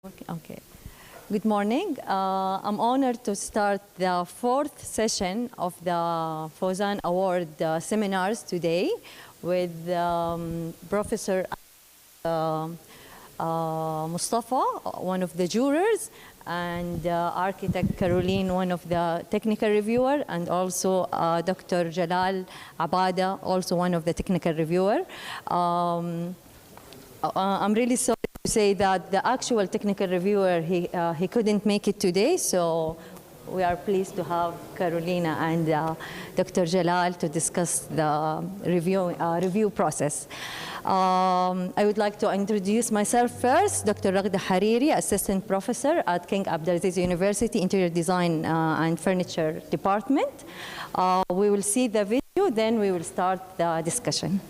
Okay. Good morning. I'm honored to start the fourth session of the Fawzan Award seminars today with Professor Mustafa, one of the jurors, and architect Caroline, one of the technical reviewer, and also Dr. Jalal Abada, also one of the technical reviewer. I'm really sorry to say that the actual technical reviewer, he couldn't make it today, so we are pleased to have Carolina and Dr. Jalal to discuss the review process. I would like to introduce myself first, Dr. Raghda Hariri, Assistant Professor at King Abdulaziz University, Interior Design and Furniture Department. We will see the video, then we will start the discussion.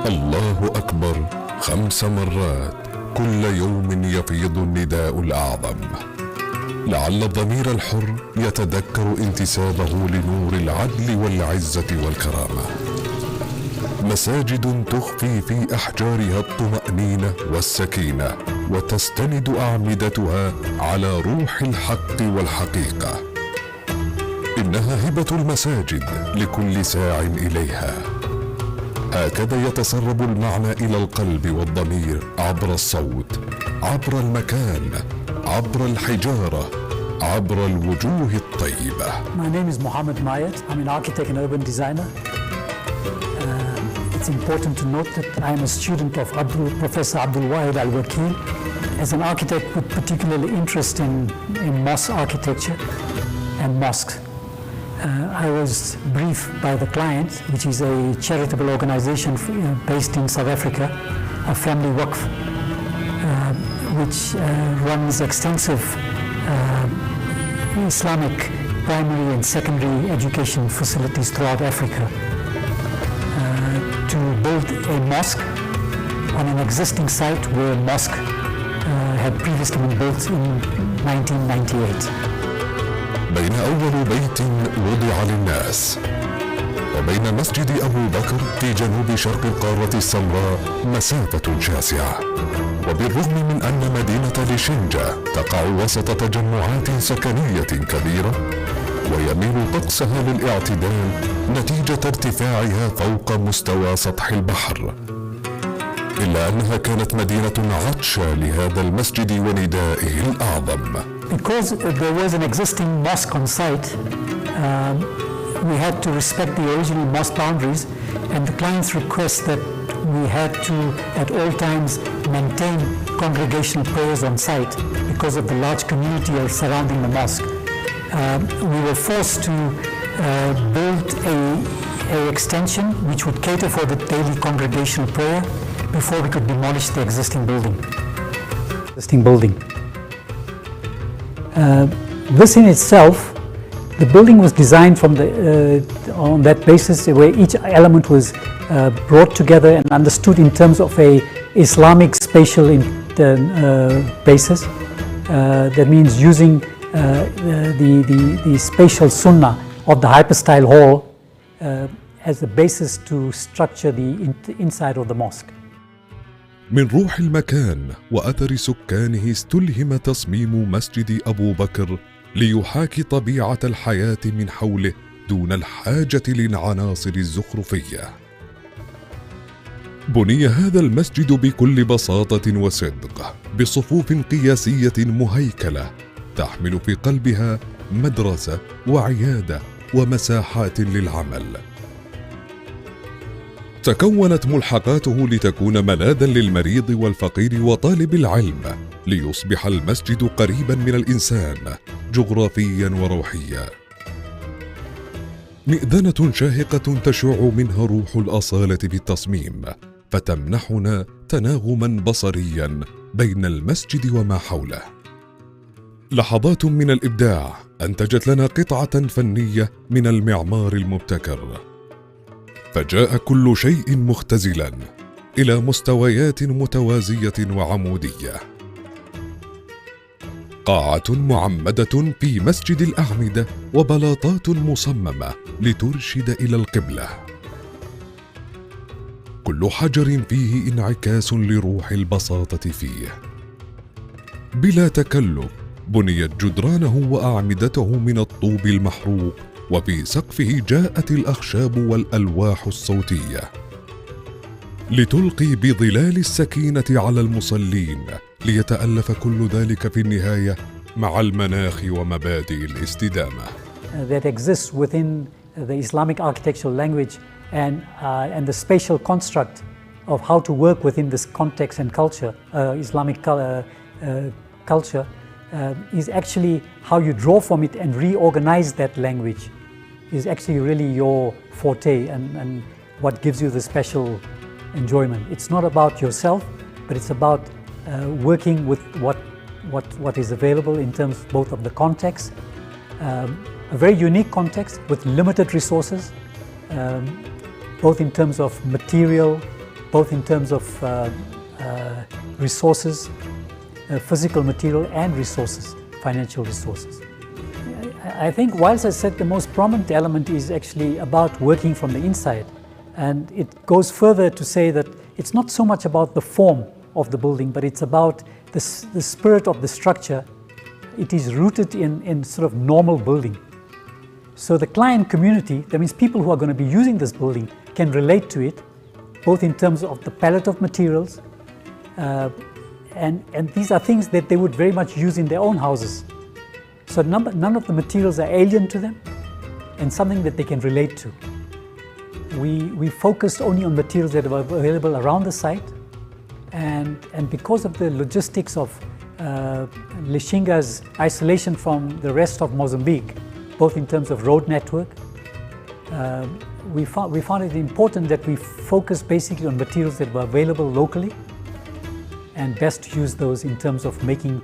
الله أكبر 5 مرات كل يوم يفيض النداء الأعظم، لعل الضمير الحر يتذكر انتسابه لنور العدل والعزة والكرامة. مساجد تخفي في أحجارها الطمأنينة والسكينة، وتستند أعمدتها على روح الحق والحقيقة. إنها هبة المساجد لكل ساع إليها. هكذا يتسرب المعنى إلى القلب والضمير عبر الصوت، عبر المكان، عبر الحجارة، عبر الوجوه الطيبة. My name is Mohammed Mayat. I'm an architect and urban designer. It's important to note that I am a student of Professor Abdul Wahid Al-Wakil. As an architect with particularly interest in mosque architecture and mosques. I was briefed by the client, which is a charitable organization based in South Africa, a family waqf, which runs extensive Islamic primary and secondary education facilities throughout Africa, to build a mosque on an existing site where a mosque had previously been built in 1998. بين أول بيت وضع للناس وبين مسجد أبو بكر في جنوب شرق القارة السمراء مسافة شاسعة. وبالرغم من أن مدينة لشنجة تقع وسط تجمعات سكنية كبيرة ويميل طقسها للاعتدال نتيجة ارتفاعها فوق مستوى سطح البحر، إلا أنها كانت مدينة عطشة لهذا المسجد وندائه الأعظم. Because there was an existing mosque on site, we had to respect the original mosque boundaries, and the client's request that we had to at all times maintain congregational prayers on site because of the large community surrounding the mosque. We were forced to build a extension which would cater for the daily congregational prayer before we could demolish the existing building. This in itself, the building was designed from on that basis where each element was brought together and understood in terms of a Islamic spatial basis. That means using the spatial sunnah of the hyperstyle hall as the basis to structure the inside of the mosque. من روح المكان وأثر سكانه استلهم تصميم مسجد أبو بكر ليحاكي طبيعة الحياة من حوله دون الحاجة للعناصر الزخرفية. بني هذا المسجد بكل بساطة وصدق بصفوف قياسية مهيكلة تحمل في قلبها مدرسة وعيادة ومساحات للعمل. تكونت ملحقاته لتكون ملاذا للمريض والفقير وطالب العلم، ليصبح المسجد قريبا من الإنسان جغرافيا وروحيا. مئذنة شاهقة تشع منها روح الأصالة في التصميم، فتمنحنا تناغما بصريا بين المسجد وما حوله. لحظات من الإبداع أنتجت لنا قطعة فنية من المعمار المبتكر، فجاء كل شيء مختزلا إلى مستويات متوازية وعمودية. قاعة معمدة في مسجد الأعمدة وبلاطات مصممة لترشد إلى القبلة. كل حجر فيه انعكاس لروح البساطة فيه. بلا تكلف بنيت جدرانه وأعمدته من الطوب المحروق، وفي سقفه جاءت الأخشاب والألواح الصوتية لتلقي بظلال السكينة على المصلين، ليتألف كل ذلك في النهاية مع المناخ ومبادئ الاستدامة. That exists within the Islamic architectural language and the spatial construct of how to work within this context and culture, Islamic culture, is actually how you draw from it and reorganize that language is actually really your forte and what gives you the special enjoyment. It's not about yourself, but it's about working with what is available in terms both of the context, a very unique context with limited resources, both in terms of material, both in terms of resources, physical material and resources, financial resources. I think whilst I said the most prominent element is actually about working from the inside, and it goes further to say that it's not so much about the form of the building, but it's about the spirit of the structure. It is rooted in sort of normal building. So the client community, that means people who are going to be using this building, can relate to it, both in terms of the palette of materials, and these are things that they would very much use in their own houses. So none of the materials are alien to them and something that they can relate to. We focused only on materials that were available around the site, and because of the logistics of Lishinga's isolation from the rest of Mozambique, both in terms of road network, we found it important that we focus basically on materials that were available locally and best use those in terms of making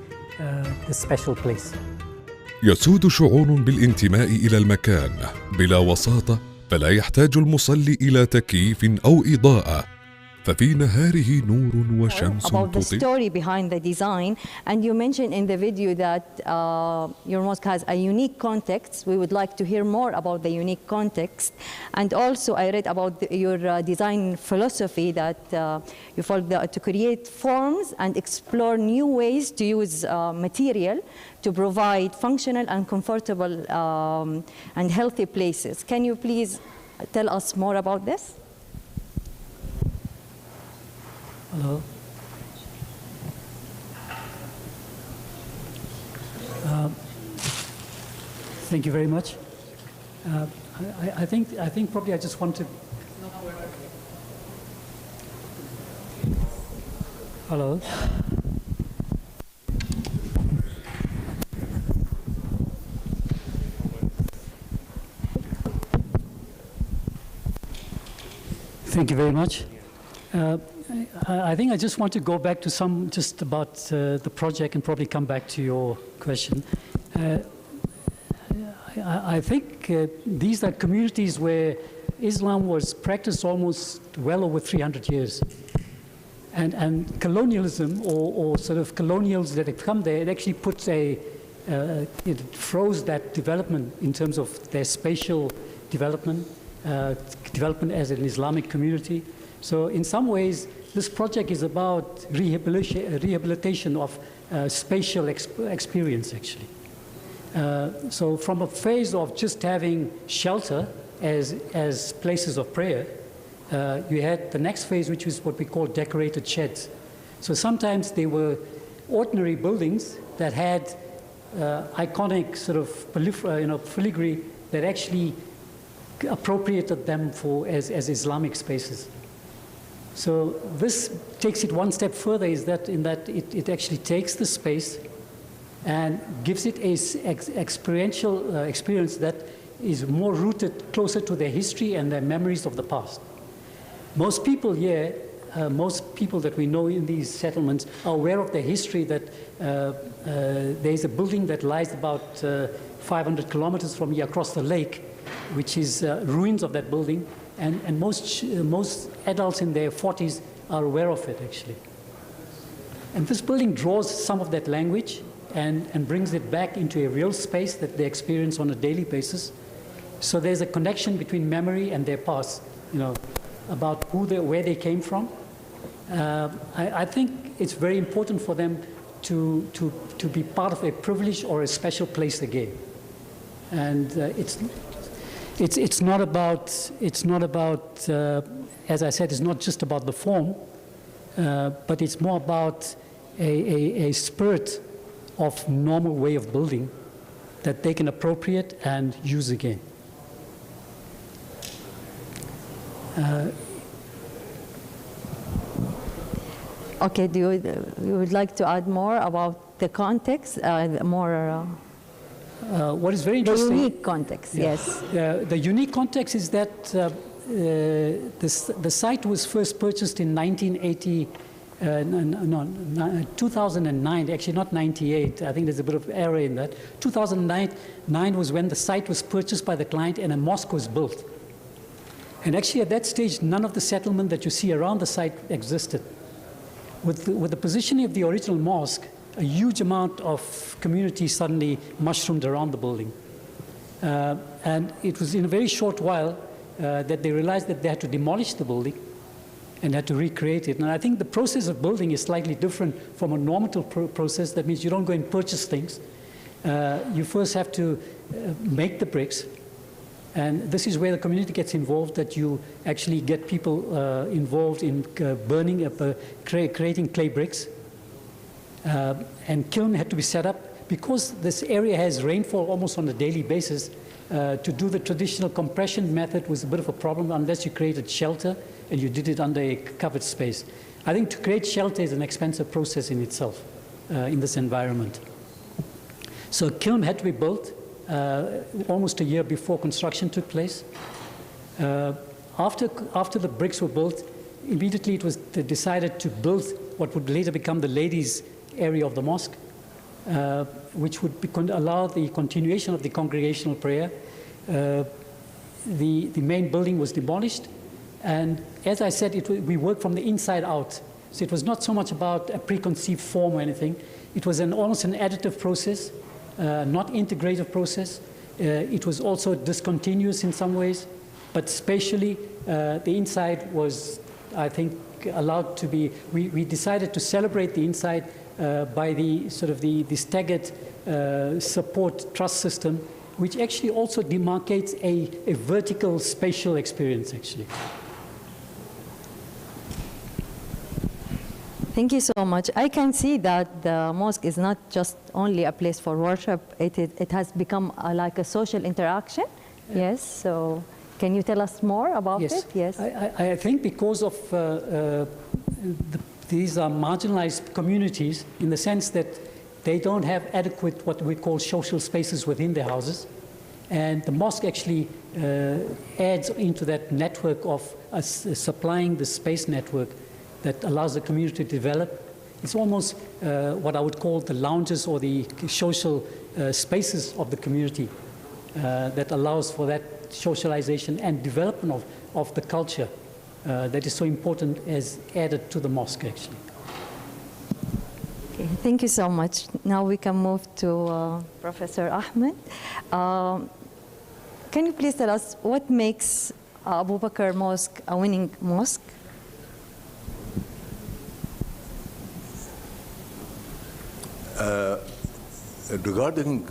this special place. يسود شعور بالانتماء إلى المكان بلا وساطة، فلا يحتاج المصلي إلى تكييف أو إضاءة، ففي نهاره نور وشمس about the تضيء. story behind the design, and you mentioned in the video that your mosque has a unique context. We would like to hear more about the unique context, and also I read about your design philosophy that you follow to create forms and explore new ways to use material to provide functional and comfortable and healthy places. Can you please tell us more about this? Hello. Thank you very much. I think probably I just want to. Hello. Thank you very much. I think I just want to go back to just about the project and probably come back to your question. I think these are communities where Islam was practiced almost well over 300 years. And colonialism or sort of colonials that have come there, it actually puts it froze that development in terms of their spatial development, development as an Islamic community. So in some ways, this project is about rehabilitation of spatial experience, actually. So from a phase of just having shelter as places of prayer, you had the next phase, which is what we call decorated sheds. So sometimes they were ordinary buildings that had iconic sort of filigree that actually appropriated them as Islamic spaces. So this takes it one step further, is that it actually takes the space and gives it an experiential experience that is more rooted closer to their history and their memories of the past. Most people here, most people that we know in these settlements are aware of the history that there is a building that lies about 500 kilometers from here across the lake, which is ruins of that building. And most adults in their 40s are aware of it, actually. And this building draws some of that language and brings it back into a real space that they experience on a daily basis. So there's a connection between memory and their past, about where they came from. I think it's very important for them to be part of a privileged or a special place again. And it's not about, as I said, it's not just about the form, but it's more about a spirit of normal way of building that they can appropriate and use again. Okay, you would like to add more about the context, what is very interesting... The unique context, yes. The unique context is that the site was first purchased in 2009, actually not 98. I think there's a bit of error in that. 2009 was when the site was purchased by the client and a mosque was built. And actually at that stage, none of the settlement that you see around the site existed. With the positioning of the original mosque, a huge amount of community suddenly mushroomed around the building. And it was in a very short while that they realized that they had to demolish the building and had to recreate it. And I think the process of building is slightly different from a normative process. That means you don't go and purchase things. You first have to make the bricks. And this is where the community gets involved, that you actually get people involved in burning, creating clay bricks. And kiln had to be set up. Because this area has rainfall almost on a daily basis, to do the traditional compression method was a bit of a problem unless you created shelter and you did it under a covered space. I think to create shelter is an expensive process in itself in this environment. So a kiln had to be built almost a year before construction took place. After the bricks were built, immediately it was decided to build what would later become the ladies' area of the mosque, which would allow the continuation of the congregational prayer. The main building was demolished, and as I said, we worked from the inside out. So it was not so much about a preconceived form or anything. It was almost an additive process, not integrative process. It was also discontinuous in some ways, but spatially, the inside was, I think, allowed to be. We decided to celebrate the inside by the sort of the staggered support truss system, which actually also demarcates a vertical spatial experience, actually. Thank you so much. I can see that the mosque is not just only a place for worship. It has become like a social interaction. Yes. So can you tell us more about it? Yes. I think because of these are marginalized communities in the sense that they don't have adequate what we call social spaces within their houses. And the mosque actually adds into that network of supplying the space network that allows the community to develop. It's almost what I would call the lounges or the social spaces of the community that allows for that socialization and development of the culture that is so important as added to the mosque, actually. Okay, thank you so much. Now we can move to Professor Ahmed. Can you please tell us what makes Abu Bakr Mosque a winning mosque? Regarding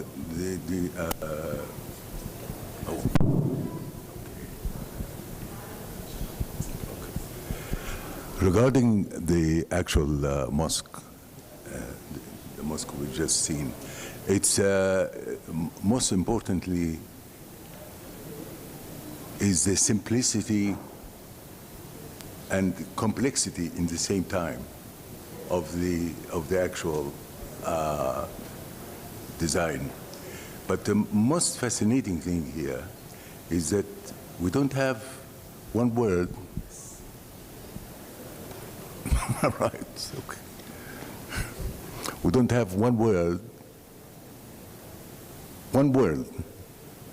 regarding the actual mosque, the mosque we've just seen, it's most importantly is the simplicity and complexity in the same time of the actual design. But the most fascinating thing here is that we don't have one word. Right, okay. We don't have one word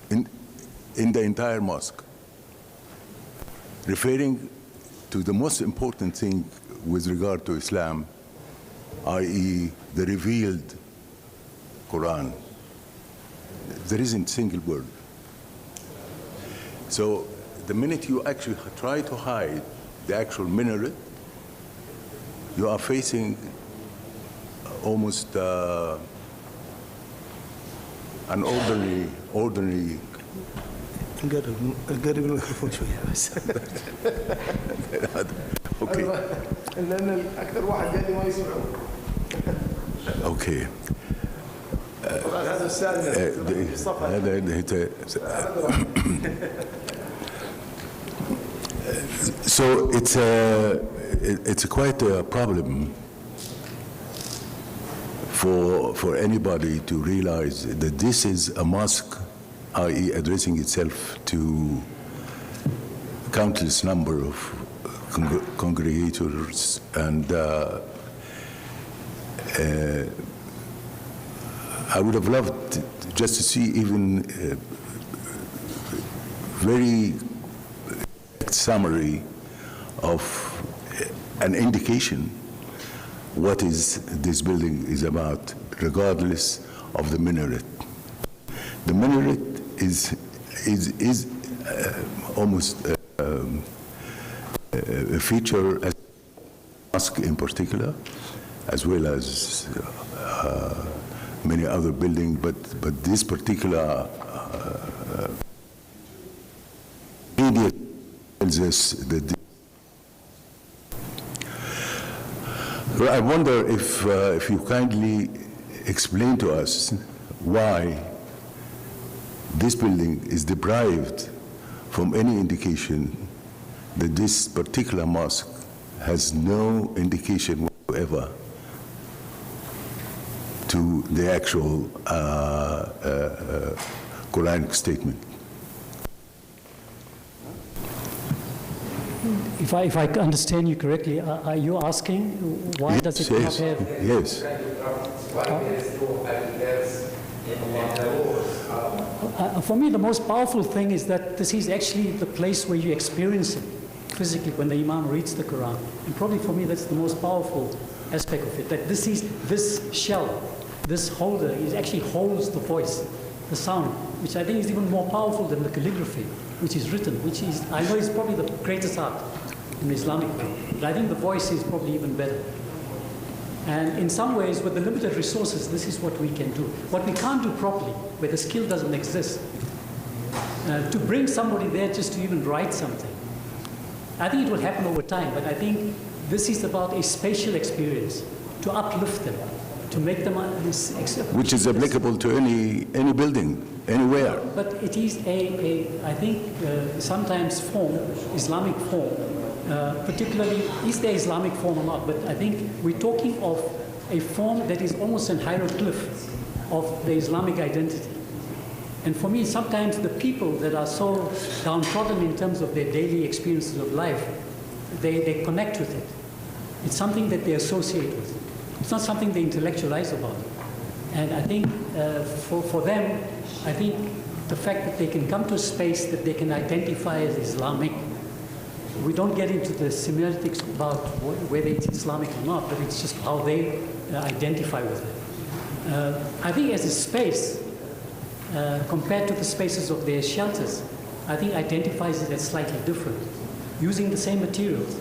in the entire mosque referring to the most important thing with regard to Islam, i.e. the revealed Quran, there isn't a single word. So the minute you actually try to hide the actual minaret, you are facing almost an ordinary قرب الميكروفون شويه بس. اوكي لان اكثر واحد قال لي ما يسمعون. اوكي هذا السالفه. So it's quite a problem for anybody to realize that this is a mosque, i.e. addressing itself to countless number of congregators, and I would have loved just to see even very summary of an indication what is this building is about, regardless of the minaret. The minaret is almost a feature as mosque in particular, as well as many other buildings, but this particular media tells us that. I wonder if you kindly explain to us why this building is deprived from any indication that this particular mosque has no indication whatsoever to the actual Quranic statement. If I understand you correctly, are you asking why does it not have? Yes. For me, the most powerful thing is that this is actually the place where you experience it physically when the Imam reads the Quran. And probably for me, that's the most powerful aspect of it. That this shell, this holder, it actually holds the voice, the sound, which I think is even more powerful than the calligraphy, which is written, which is, I know, is probably the greatest art in Islamic world. But I think the voice is probably even better. And in some ways, with the limited resources, this is what we can do. What we can't do properly, where the skill doesn't exist, to bring somebody there just to even write something. I think it will happen over time, but I think this is about a spatial experience, to uplift them, to make them Which is applicable to any building, anywhere. But it is I think, sometimes form, Islamic form, particularly, is there Islamic form or not? But I think we're talking of a form that is almost an hieroglyph of the Islamic identity. And for me, sometimes the people that are so downtrodden in terms of their daily experiences of life, they connect with it. It's something that they associate with. It's not something they intellectualize about. And I think for them, I think the fact that they can come to a space that they can identify as Islamic, we don't get into the semantics about whether it's Islamic or not, but it's just how they identify with it. I think as a space, compared to the spaces of their shelters, I think identifies it as slightly different, using the same materials.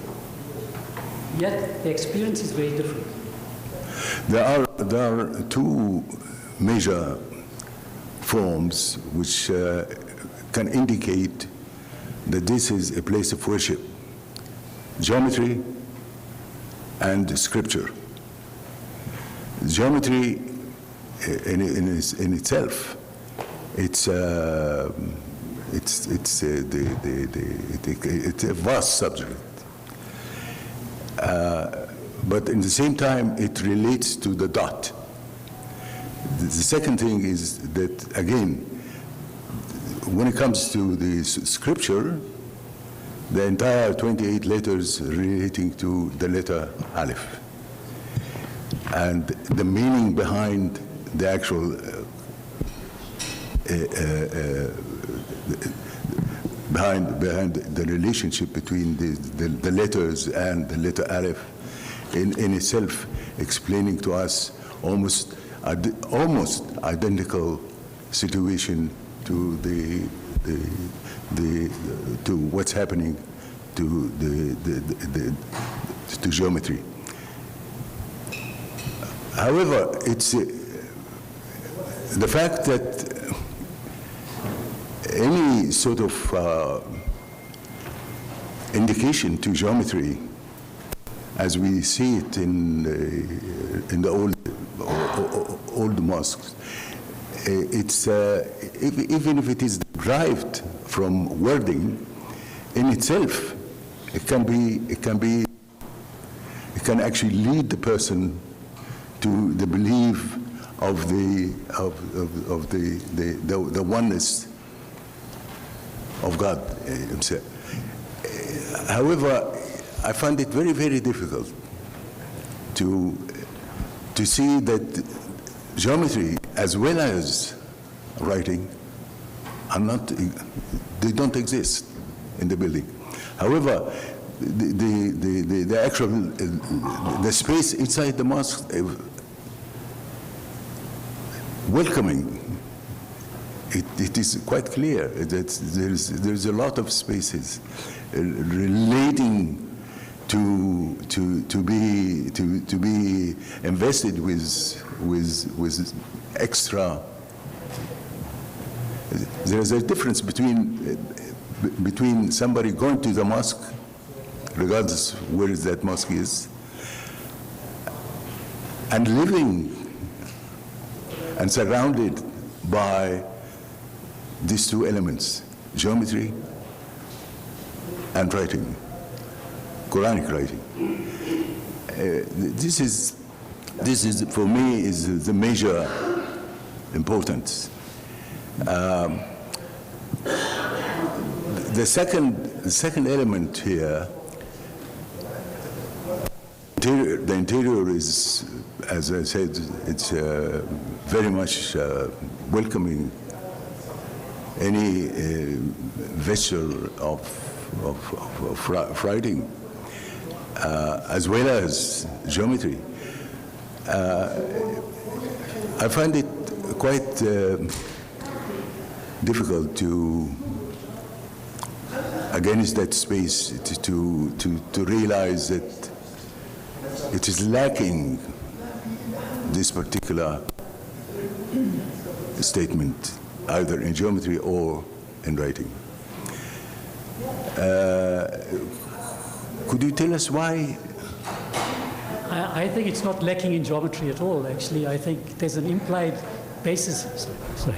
Yet the experience is very different. There are two major forms which can indicate that this is a place of worship: geometry and scripture. Geometry in itself, it's a vast subject. But in the same time, it relates to the dot. The second thing is that, again, when it comes to the scripture, the entire 28 letters relating to the letter Aleph, and the meaning behind the actual behind the relationship between the letters and the letter Aleph, in itself explaining to us almost almost identical situation to to what's happening to to geometry. However, it's the fact that any sort of indication to geometry, as we see it in the old mosques, it's even if it is derived from wording, in itself, it can actually lead the person to the belief of the oneness of God himself. However, I find it very, very difficult to see that geometry as well as writing they don't exist in the building. However, the actual the space inside the mosque welcoming. It is quite clear that there's a lot of spaces relating to be invested with extra. There is a difference between somebody going to the mosque, regardless where that mosque is, and living and surrounded by these two elements, geometry and writing, Quranic writing. This is for me is the major importance. The second element here, the interior is, as I said, it's very much welcoming any vesture of writing, as well as geometry. I find it quite difficult to, against that space, to realize that it is lacking this particular statement, either in geometry or in writing. Could you tell us why? I think it's not lacking in geometry at all, actually. I think there's an implied basis. Sorry.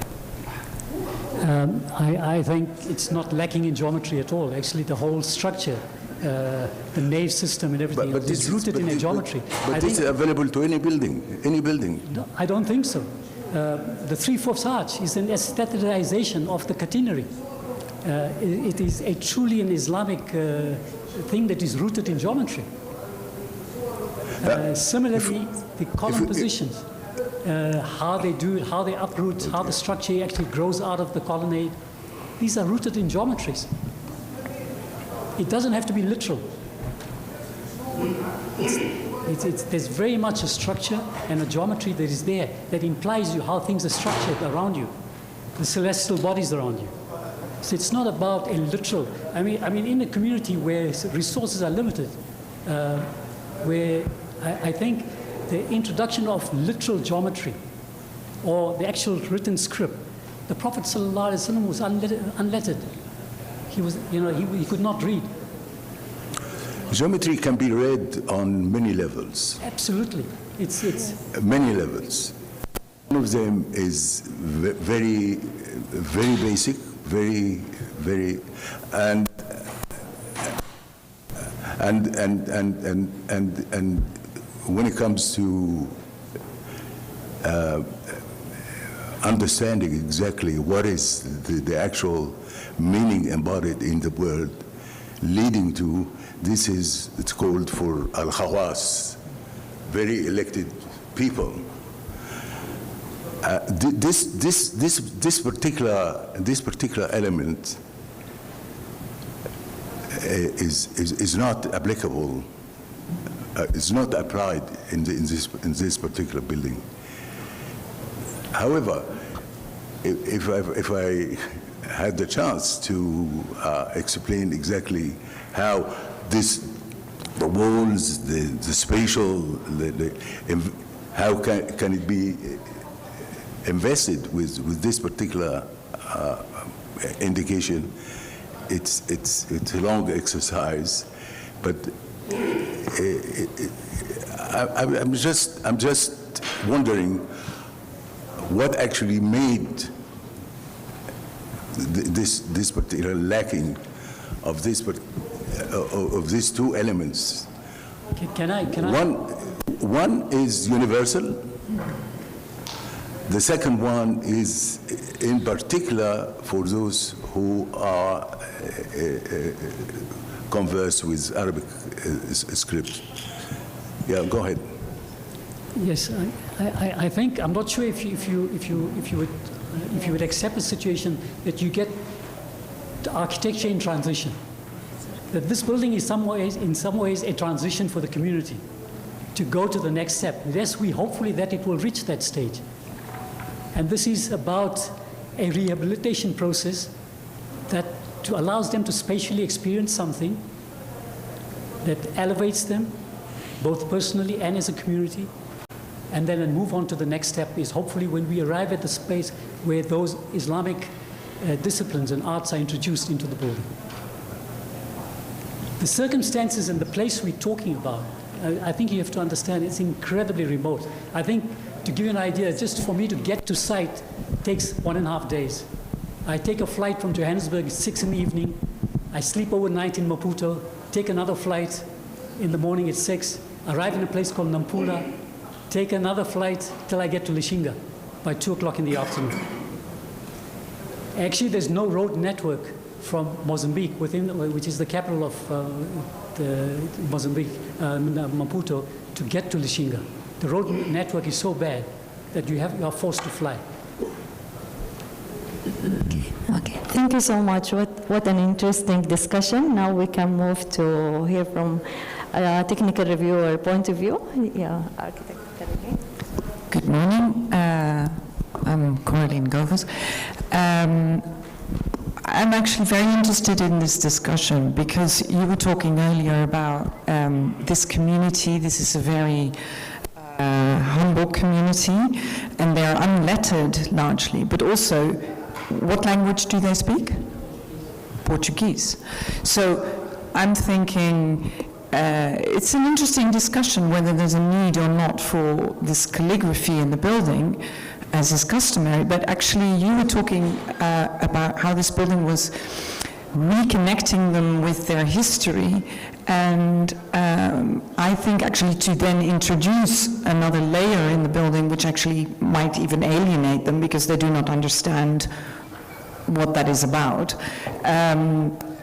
I think it's not lacking in geometry at all. Actually, the whole structure, the nave system and everything is rooted in a geometry. But it's available to any building, No, I don't think so. The 3/4 arch is an aestheticization of the catenary. It is a truly an Islamic thing that is rooted in geometry. Similarly, the column positions, how they do it, how they uproot, how the structure actually grows out of the colonnade, these are rooted in geometries. It doesn't have to be literal. There's very much a structure and a geometry that is there that implies you how things are structured around you, the celestial bodies around you. So it's not about a literal. I mean, in a community where resources are limited, where I think the introduction of literal geometry or the actual written script, the Prophet ﷺ was unlettered. He was, he could not read. Geometry can be read on many levels. Absolutely, it's many levels. One of them is very, very basic, very, and when it comes to understanding exactly what is the actual meaning embodied in the word, leading to this is, it's called for al-khawas, very elected people. This particular element is not applicable. Is not applied in this particular building. However, if I had the chance to explain exactly how the walls, the spatial, how can it be invested with this particular indication, it's a long exercise, but I'm just wondering what actually made this particular lacking of these two elements. Can I? One is universal. The second one is in particular for those who are converse with Arabic script. Yeah, go ahead. Yes, I think, I'm not sure if you would accept a situation that you get the architecture in transition. That this building is in some ways a transition for the community to go to the next step. Yes, we hopefully that it will reach that stage. And this is about a rehabilitation process that allows them to spatially experience something that elevates them, both personally and as a community, and then move on to the next step is hopefully when we arrive at the space where those Islamic disciplines and arts are introduced into the building. The circumstances and the place we're talking about, I think you have to understand it's incredibly remote. I think to give you an idea, just for me to get to site takes 1.5 days. I take a flight from Johannesburg at 6 in the evening. I sleep overnight in Maputo, take another flight in the morning at 6, arrive in a place called Nampula, take another flight till I get to Lishinga by 2 o'clock in the afternoon. Actually, there's no road network from Mozambique, which is the capital of Mozambique, Maputo, to get to Lishinga. The road network is so bad that you are forced to fly. Okay. Thank you so much. What an interesting discussion. Now we can move to hear from a technical reviewer point of view. Yeah, architect Caroline. Good morning. I'm Coraline Govers. I'm actually very interested in this discussion because you were talking earlier about this community. This is a very humble community, and they are unlettered largely, but also, what language do they speak? Portuguese. So I'm thinking it's an interesting discussion whether there's a need or not for this calligraphy in the building, as is customary, but actually you were talking about how this building was reconnecting them with their history, and I think actually to then introduce another layer in the building which actually might even alienate them because they do not understand what that is about,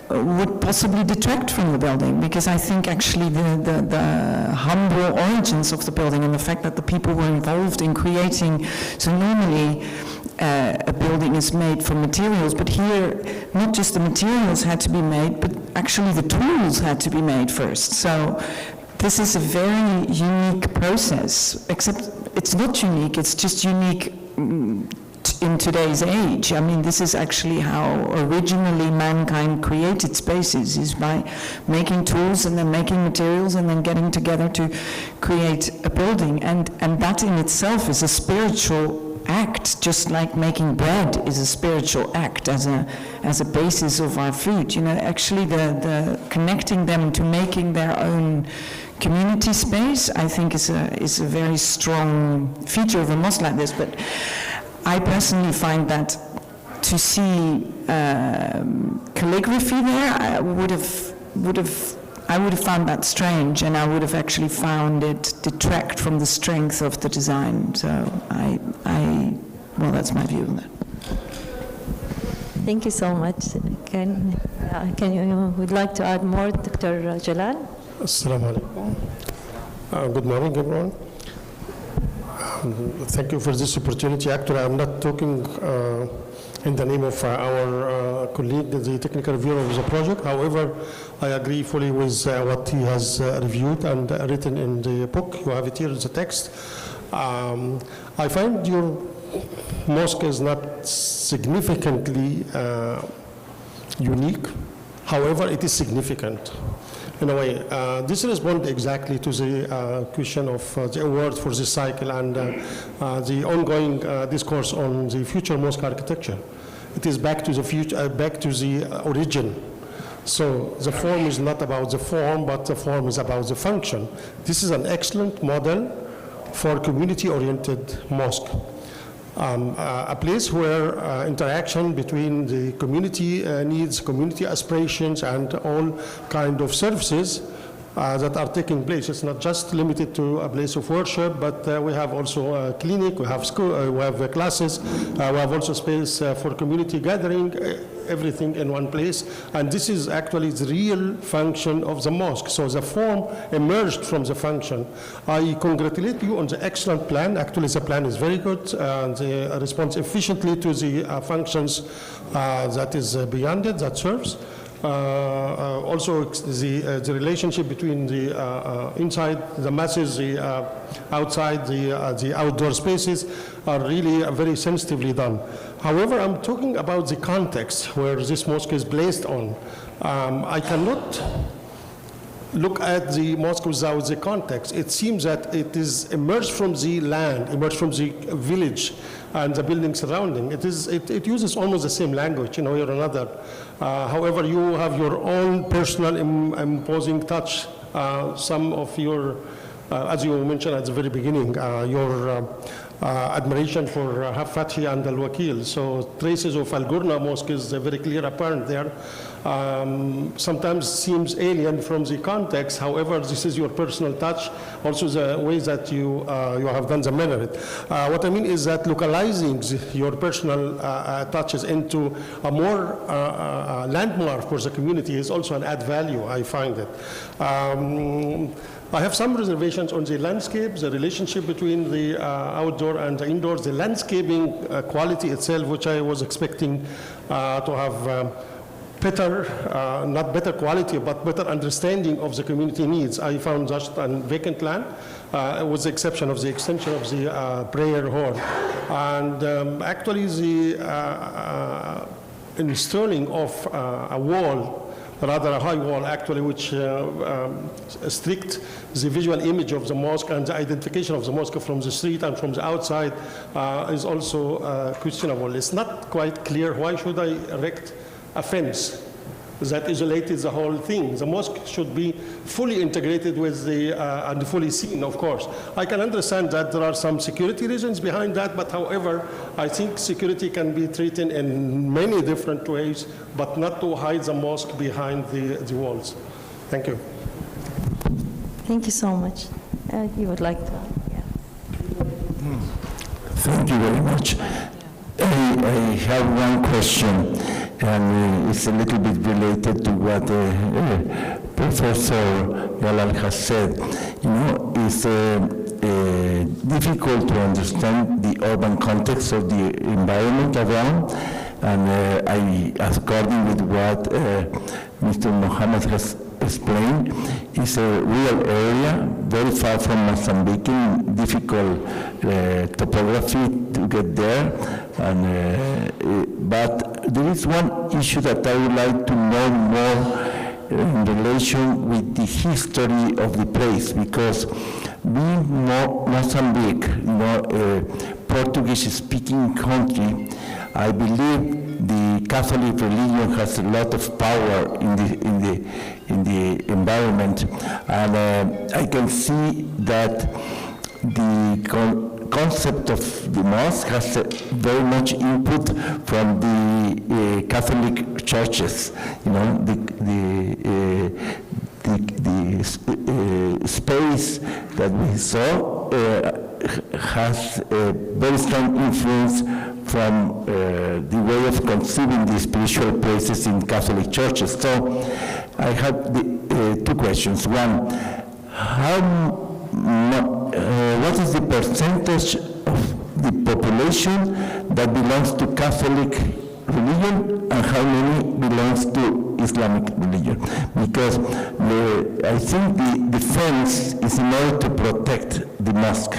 would possibly detract from the building, because I think actually the humble origins of the building and the fact that the people were involved in creating, so normally a building is made from materials, but here not just the materials had to be made, but actually the tools had to be made first. So this is a very unique process, except it's not unique, it's just unique in today's age. I mean, this is actually how originally mankind created spaces, is by making tools and then making materials and then getting together to create a building. And that in itself is a spiritual act, just like making bread is a spiritual act as a basis of our food. You know, actually the connecting them to making their own community space, I think is a very strong feature of a mosque like this. But I personally find that to see calligraphy there, I would have found that strange, and I would have actually found it detract from the strength of the design. So well, that's my view on that. Thank you so much. Can you would like to add more, Dr. Jalal? Assalamu alaikum. Good morning, everyone. Thank you for this opportunity. Actually, I'm not talking in the name of our colleague, the technical reviewer of the project. However, I agree fully with what he has reviewed and written in the book. You have it here in the text. I find your mosque is not significantly unique. However, it is significant. In a way, this responds exactly to the question of the award for this cycle and the ongoing discourse on the future mosque architecture. It is back to the future, back to the origin. So the form is not about the form, but the form is about the function. This is an excellent model for community-oriented mosque. A place where interaction between the community needs, community aspirations, and all kind of services that are taking place. It's not just limited to a place of worship, but we have also a clinic, we have school, we have classes, we have also space for community gathering, everything in one place. And this is actually the real function of the mosque. So the form emerged from the function. I congratulate you on the excellent plan. Actually, the plan is very good. They respond efficiently to the functions that is beyond it, that serves. Also, the relationship between the inside, the masses, the outside, the outdoor spaces are really very sensitively done. However, I'm talking about the context where this mosque is placed on. I cannot look at the mosque without the context. It seems that it is emerged from the land, emerged from the village and the building surrounding. It uses almost the same language in a way or another. However, you have your own personal imposing touch. Some of your, as you mentioned at the very beginning, your admiration for Fathi and Al-Wakil. So traces of Al-Ghurna Mosque is very clear apparent there. Sometimes seems alien from the context. However, this is your personal touch, also the way that you have done the minaret. What I mean is that localizing your personal touches into a more landmark for the community is also an add value, I find it. I have some reservations on the landscape, the relationship between the outdoor and the indoors, the landscaping quality itself, which I was expecting to have better, not better quality, but better understanding of the community needs. I found just a vacant land, with the exception of the extension of the prayer hall. And actually the installing of a wall, rather a high wall actually, which strict the visual image of the mosque and the identification of the mosque from the street and from the outside is also questionable. It's not quite clear why should I erect a fence that isolated the whole thing. The mosque should be fully integrated with the, and fully seen, of course. I can understand that there are some security reasons behind that, but however, I think security can be treated in many different ways, but not to hide the mosque behind the walls. Thank you. Thank you so much. You would like to? Yeah. Thank you very much. I have one question, and it's a little bit related to what Professor Jalal has said. You know, it's difficult to understand the urban context of the environment around, and according with what Mr. Mohammed has explained, it's a real area, very far from Mozambique, difficult topography to get there. And, but there is one issue that I would like to know more in relation with the history of the place, because being Mozambique, a Portuguese-speaking country, I believe the Catholic religion has a lot of power in the environment, and I can see that the concept of the mosque has very much input from the Catholic churches. You know, the space that we saw has a very strong influence from the way of conceiving the spiritual places in Catholic churches. So I have two questions. One, what is the percentage of the population that belongs to Catholic religion and how many belongs to Islamic religion? Because I think the defense is in order to protect the mosque,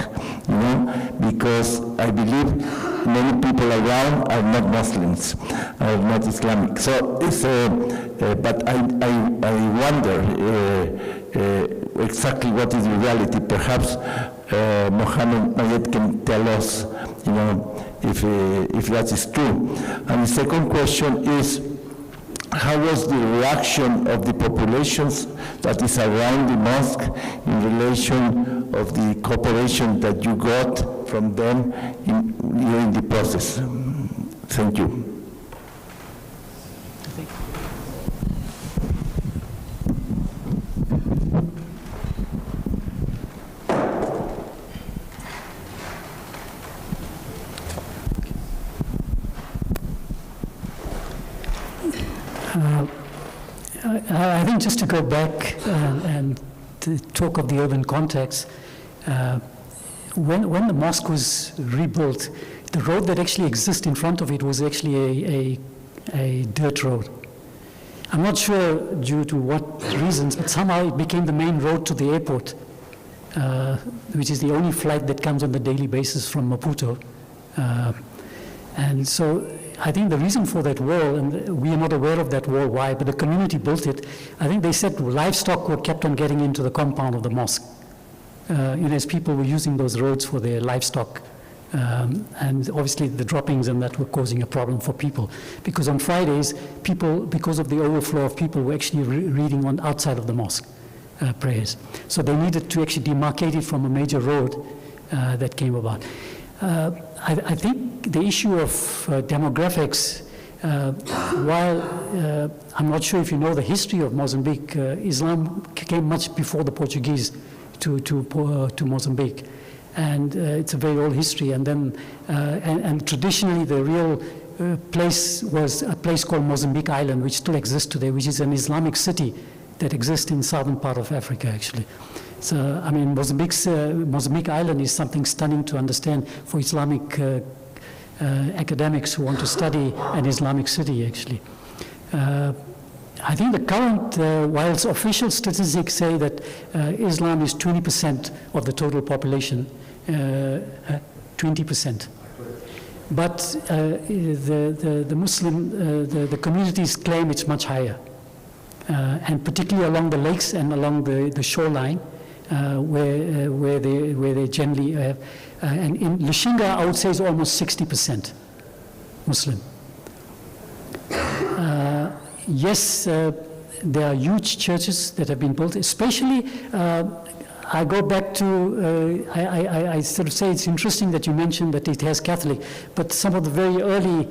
you know, because I believe many people around are not Muslims, are not Islamic. So it's but I wonder exactly what is the reality. Perhaps Mohammed can tell us, if that is true. And the second question is, how was the reaction of the populations that is around the mosque in relation of the cooperation that you got from them during the process? Thank you. I think just to go back and to talk of the urban context, when the mosque was rebuilt, the road that actually exists in front of it was actually a dirt road. I'm not sure due to what reasons, but somehow it became the main road to the airport, which is the only flight that comes on a daily basis from Maputo. And so I think the reason for that wall, and we are not aware of that wall, why, but the community built it. I think they said livestock were kept on getting into the compound of the mosque, as people were using those roads for their livestock. And obviously the droppings and that were causing a problem for people. Because on Fridays, people, because of the overflow of people, were actually reading on outside of the mosque prayers. So they needed to actually demarcate it from a major road that came about. I think the issue of demographics, while I'm not sure if you know the history of Mozambique, Islam came much before the Portuguese to Mozambique. And it's a very old history. And then, and traditionally the real place was a place called Mozambique Island, which still exists today, which is an Islamic city that exists in southern part of Africa, actually. So, I mean, Mozambique Island is something stunning to understand for Islamic academics who want to study an Islamic city, actually. I think the current, whilst official statistics say that Islam is 20% of the total population, 20%. But the Muslim, the communities claim it's much higher. And particularly along the lakes and along the shoreline, where they generally have, and in Lushinga, I would say is almost 60% Muslim. Yes, there are huge churches that have been built, especially, I go back to, I sort of say it's interesting that you mentioned that it has Catholic, but some of the very early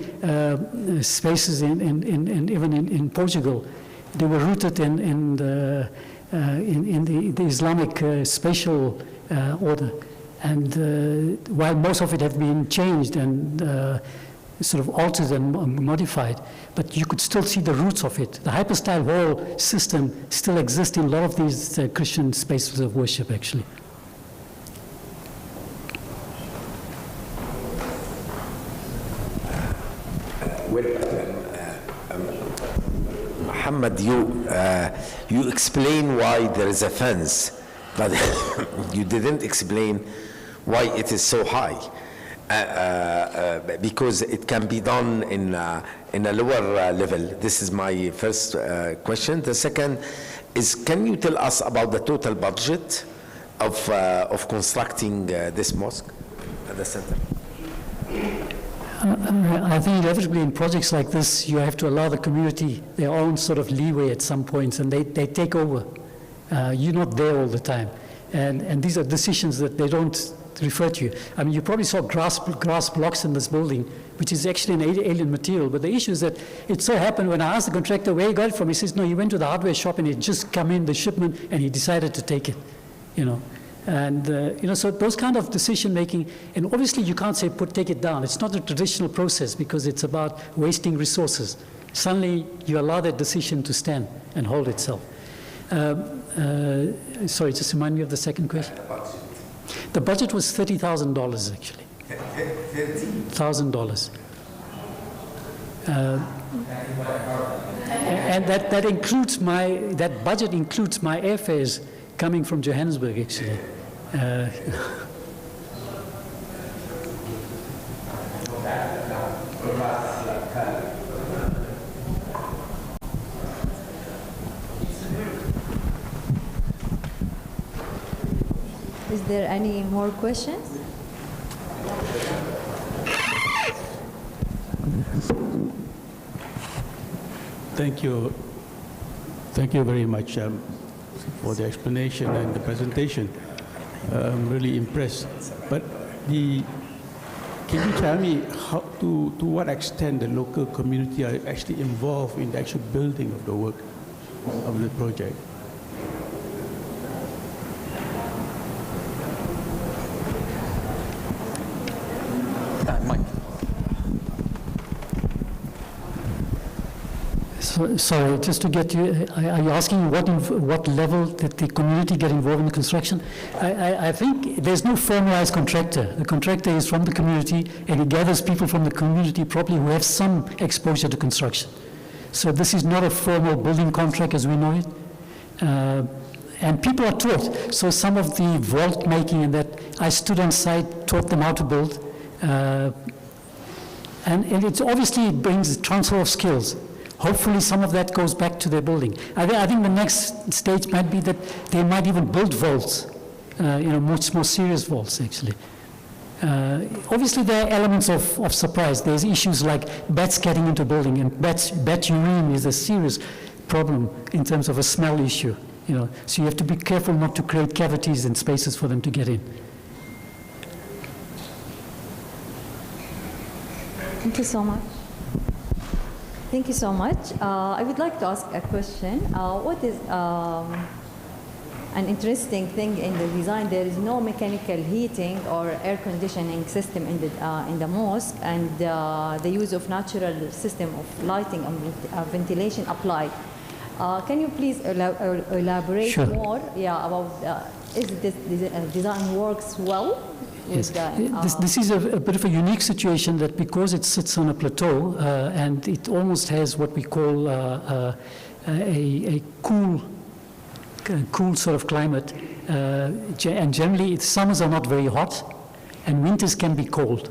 spaces even in Portugal, they were rooted in the Islamic spatial order. And while most of it have been changed and sort of altered and modified, but you could still see the roots of it. The hypostyle hall system still exists in a lot of these Christian spaces of worship, actually. Muhammad, you explain why there is a fence, but you didn't explain why it is so high. Because it can be done in a lower level. This is my first question. The second is, can you tell us about the total budget of constructing this mosque at the center? I think inevitably in projects like this, you have to allow the community their own sort of leeway at some points, and they take over. You're not there all the time. And these are decisions that they don't refer to you. I mean, you probably saw grass blocks in this building, which is actually an alien material. But the issue is that it so happened when I asked the contractor where he got it from, he says, no, he went to the hardware shop and it just come in the shipment and he decided to take it, And, so those kind of decision making, and obviously you can't say take it down. It's not a traditional process because it's about wasting resources. Suddenly you allow that decision to stand and hold itself. Sorry, just remind me of the second question. The budget was $30,000 actually. $30,000. And that includes that budget includes my airfares coming from Johannesburg actually. there any more questions? Thank you. Thank you very much for the explanation and the presentation. I'm really impressed. But can you tell me how, to what extent the local community are actually involved in the actual building of the work of the project? Mike. Sorry, just to get you, are you asking what level did the community get involved in the construction? I think there's no formalized contractor. The contractor is from the community, and he gathers people from the community probably who have some exposure to construction. So this is not a formal building contract as we know it. And people are taught. So some of the vault making and that, I stood on site, taught them how to build. And it obviously brings transfer of skills. Hopefully some of that goes back to their building. I think the next stage might be that they might even build vaults, much more serious vaults actually. Obviously there are elements of surprise. There's issues like bats getting into building, and bat urine is a serious problem in terms of a smell issue. So you have to be careful not to create cavities and spaces for them to get in. Thank you so much. Thank you so much. I would like to ask a question. What is an interesting thing in the design? There is no mechanical heating or air conditioning system in the mosque, and the use of natural system of lighting and ventilation applied. Can you please elaborate Sure. more about if this design works well? Yes. This is a bit of a unique situation that because it sits on a plateau and it almost has what we call a cool sort of climate, and generally summers are not very hot and winters can be cold.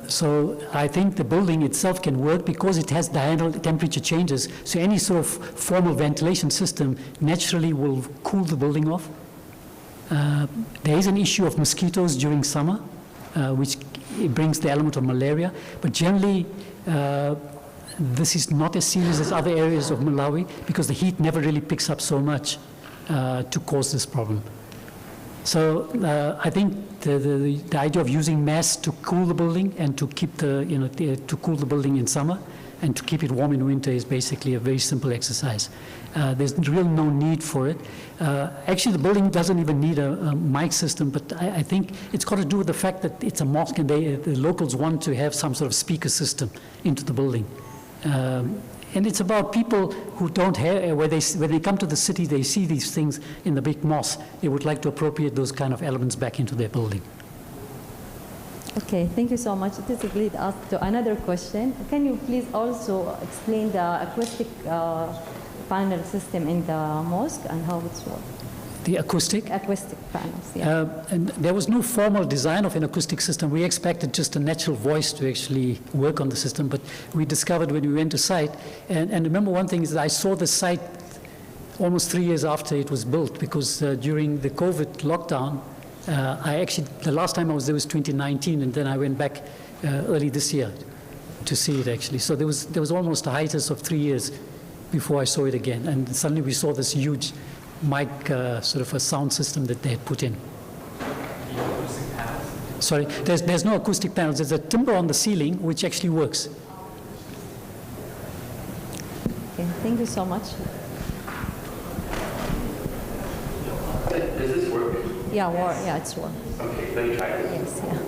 So I think the building itself can work because it has diurnal temperature changes, so any sort of formal ventilation system naturally will cool the building off. There is an issue of mosquitoes during summer, which brings the element of malaria, but generally this is not as serious as other areas of Malawi because the heat never really picks up so much to cause this problem. So I think the idea of using mass to cool the building and to keep to cool the building in summer and to keep it warm in winter is basically a very simple exercise. There's really no need for it. Actually, the building doesn't even need a mic system, but I think it's got to do with the fact that it's a mosque and the locals want to have some sort of speaker system into the building. And it's about people who don't have, when they come to the city, they see these things in the big mosque. They would like to appropriate those kind of elements back into their building. Okay, thank you so much. This leads us to another question. Can you please also explain the acoustic panel system in the mosque and how it's works? The acoustic? Acoustic panels, yeah. And there was no formal design of an acoustic system. We expected just a natural voice to actually work on the system, but we discovered when we went to site, and remember one thing is that I saw the site almost 3 years after it was built, because during the COVID lockdown, the last time I was there was 2019, and then I went back early this year to see it actually. So there was almost a hiatus of 3 years before I saw it again, and suddenly we saw this huge mic, sort of a sound system that they had put in. Sorry, there's no acoustic panels. There's a timber on the ceiling which actually works. Okay, thank you so much. Does this work? Yeah, it's work. Okay, let me try this. Yes, yeah.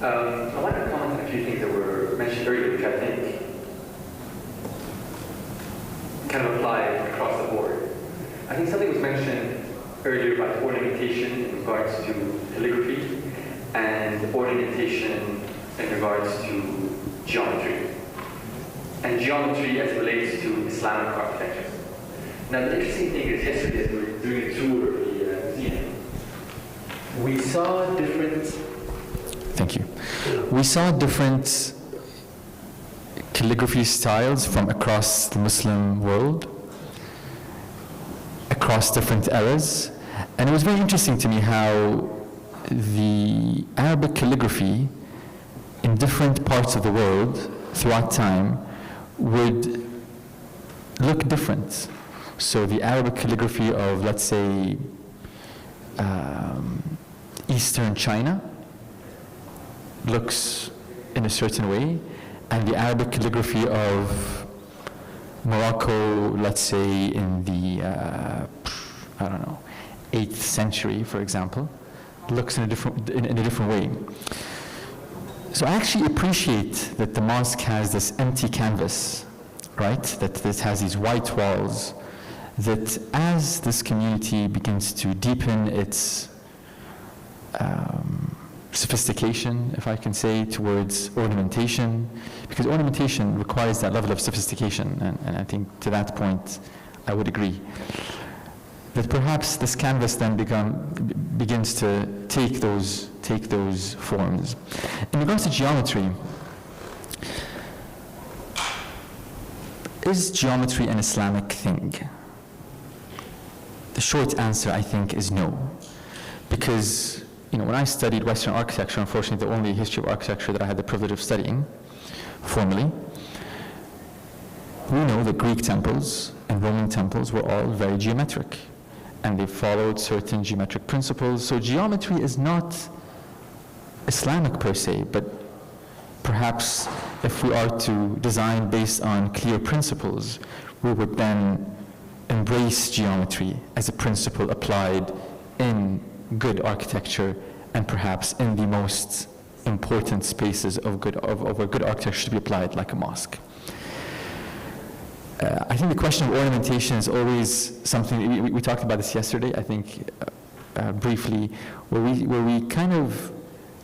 I want to comment on a few things that were mentioned earlier, which I think kind of apply across the board. I think something was mentioned earlier about ornamentation in regards to calligraphy and ornamentation in regards to geometry. And geometry as it relates to Islamic architecture. Now the interesting thing is yesterday as we were doing a tour of the museum, we saw different... Thank you. We saw different calligraphy styles from across the Muslim world. across different eras. And it was very interesting to me how the Arabic calligraphy in different parts of the world throughout time would look different. So the Arabic calligraphy of, let's say, Eastern China looks in a certain way, and the Arabic calligraphy of Morocco, let's say in the, I don't know, 8th century, for example, looks in a different way. So I actually appreciate that the mosque has this empty canvas, right? That it has these white walls, that as this community begins to deepen its sophistication, if I can say, towards ornamentation, because ornamentation requires that level of sophistication, and I think to that point I would agree, that perhaps this canvas then begins to take those forms. In regards to geometry, is geometry an Islamic thing? The short answer, I think, is no. Because, when I studied Western architecture, unfortunately the only history of architecture that I had the privilege of studying formally, we know that Greek temples and Roman temples were all very geometric, and they followed certain geometric principles. So geometry is not Islamic per se, but perhaps if we are to design based on clear principles, we would then embrace geometry as a principle applied in good architecture, and perhaps in the most important spaces of a good architecture to be applied, like a mosque. I think the question of ornamentation is always something, we talked about this yesterday, I think, briefly, where we kind of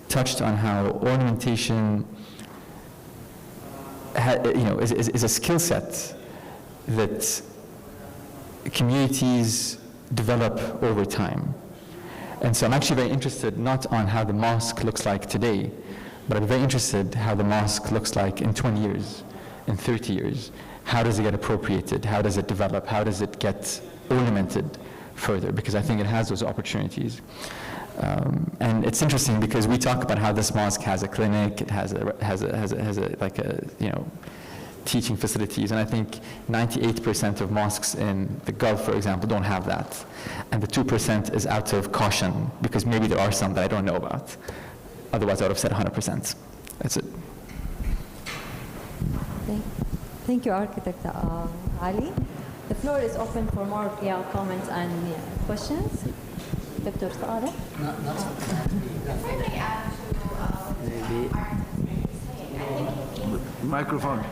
touched on how ornamentation is a skill set that communities develop over time. And so I'm actually very interested not on how the mosque looks like today, but I'm very interested how the mosque looks like in 20 years, in 30 years. How does it get appropriated? How does it develop? How does it get ornamented further? Because I think it has those opportunities. And it's interesting because we talk about how this mosque has a clinic, it has teaching facilities, and I think 98% of mosques in the Gulf, for example, don't have that. And the 2% is out of caution, because maybe there are some that I don't know about. Otherwise, I would have said 100%. That's it. Thank you, Architect Ali. The floor is open for more comments and questions. Dr. Saleh? Microphone.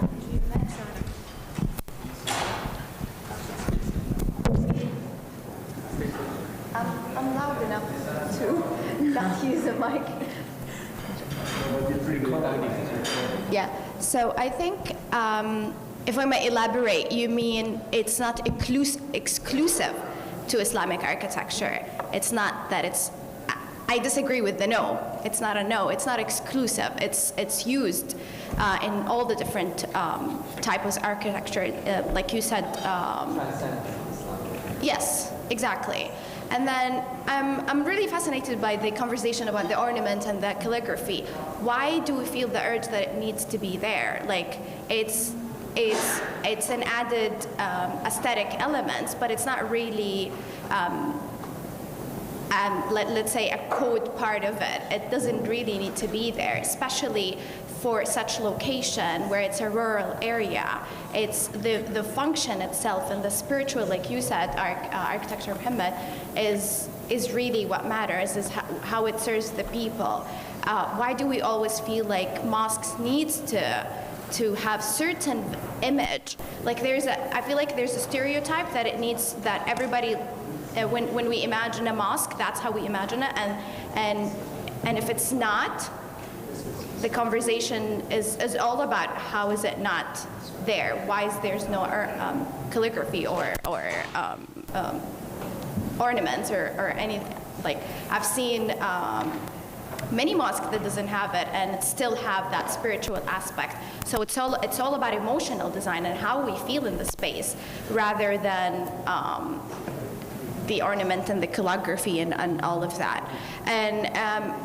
I'm loud enough to not use a mic. Yeah, so I think if I may elaborate, you mean it's not exclusive to Islamic architecture. It's not that it's, I disagree with the no. It's not a no, it's not exclusive. It's used in all the different types of architecture, like you said. Yes, exactly. And then I'm really fascinated by the conversation about the ornament and the calligraphy. Why do we feel the urge that it needs to be there? Like, it's an added aesthetic element, but it's not really, let's say, a code part of it. It doesn't really need to be there, especially for such location where it's a rural area. It's the function itself and the spiritual, like you said, architecture, Muhammad, is really what matters, is how it serves the people. Why do we always feel like mosques needs to have certain image? Like I feel like there's a stereotype that it needs, that everybody, when we imagine a mosque, that's how we imagine it, and if it's not, the conversation is all about how is it not there? Why is there's no calligraphy or ornaments or anything? Like, I've seen many mosques that doesn't have it and still have that spiritual aspect. So it's all about emotional design and how we feel in the space, rather than the ornament and the calligraphy and all of that. And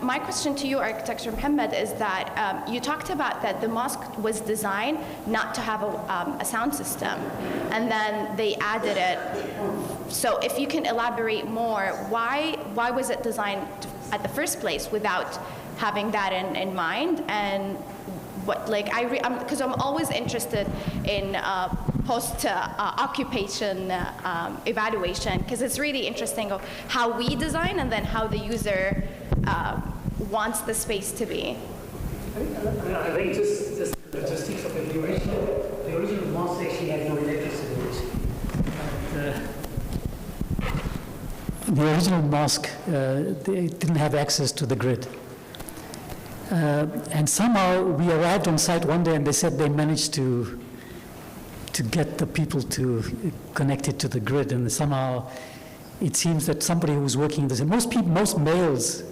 my question to you, Architect Mohammed, is that you talked about that the mosque was designed not to have a sound system, and then they added it. So if you can elaborate more, why was it designed at the first place without having that in mind? And what, like, because I'm always interested in post-occupation evaluation, because it's really interesting of how we design and then how the user wants the space to be. I think just the logistics of it. The original mosque actually had no electricity. The original mosque they didn't have access to the grid. And somehow we arrived on site one day and they said they managed to get the people to connect it to the grid, and somehow it seems that somebody who was working this, most males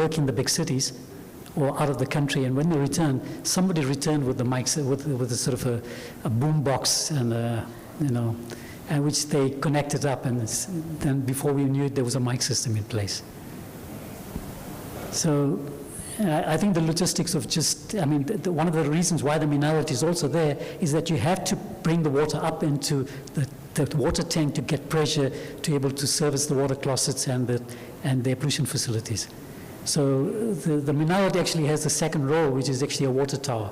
work in the big cities or out of the country, and when they return, somebody returned with the mics, with a sort of a boom box, and and which they connected up, and then before we knew it, there was a mic system in place. So I think the logistics of one of the reasons why the minority is also there is that you have to bring the water up into the water tank to get pressure to be able to service the water closets and the pollution facilities. So the minority actually has the second role, which is actually a water tower.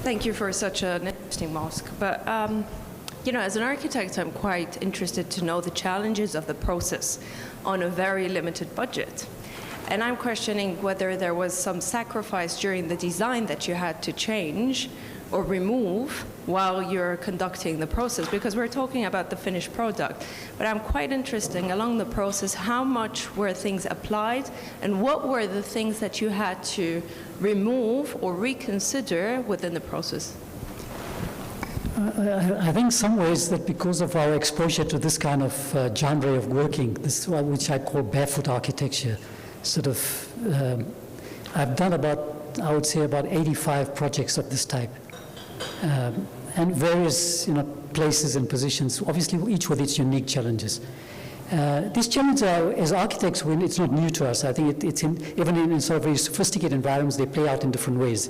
Thank you for such an interesting mosque. But, as an architect, I'm quite interested to know the challenges of the process on a very limited budget. And I'm questioning whether there was some sacrifice during the design that you had to change or remove while you're conducting the process, because we're talking about the finished product. But I'm quite interested along the process, how much were things applied and what were the things that you had to remove or reconsider within the process? I think some ways that because of our exposure to this kind of genre of working, this which I call barefoot architecture, I've done I would say about 85 projects of this type. And various places and positions, obviously each with its unique challenges. These challenges are, as architects, it's not new to us. I think even in sort of very sophisticated environments, they play out in different ways.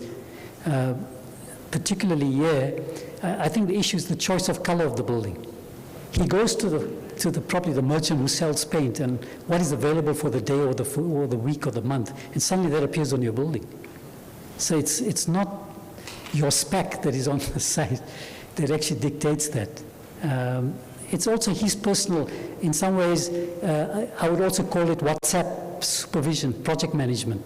Particularly here, I think the issue is the choice of color of the building. He goes to probably the merchant who sells paint and what is available for the day or the week or the month, and suddenly that appears on your building. So it's not your spec that is on the site that actually dictates that. It's also his personal, in some ways, I would also call it WhatsApp supervision, project management.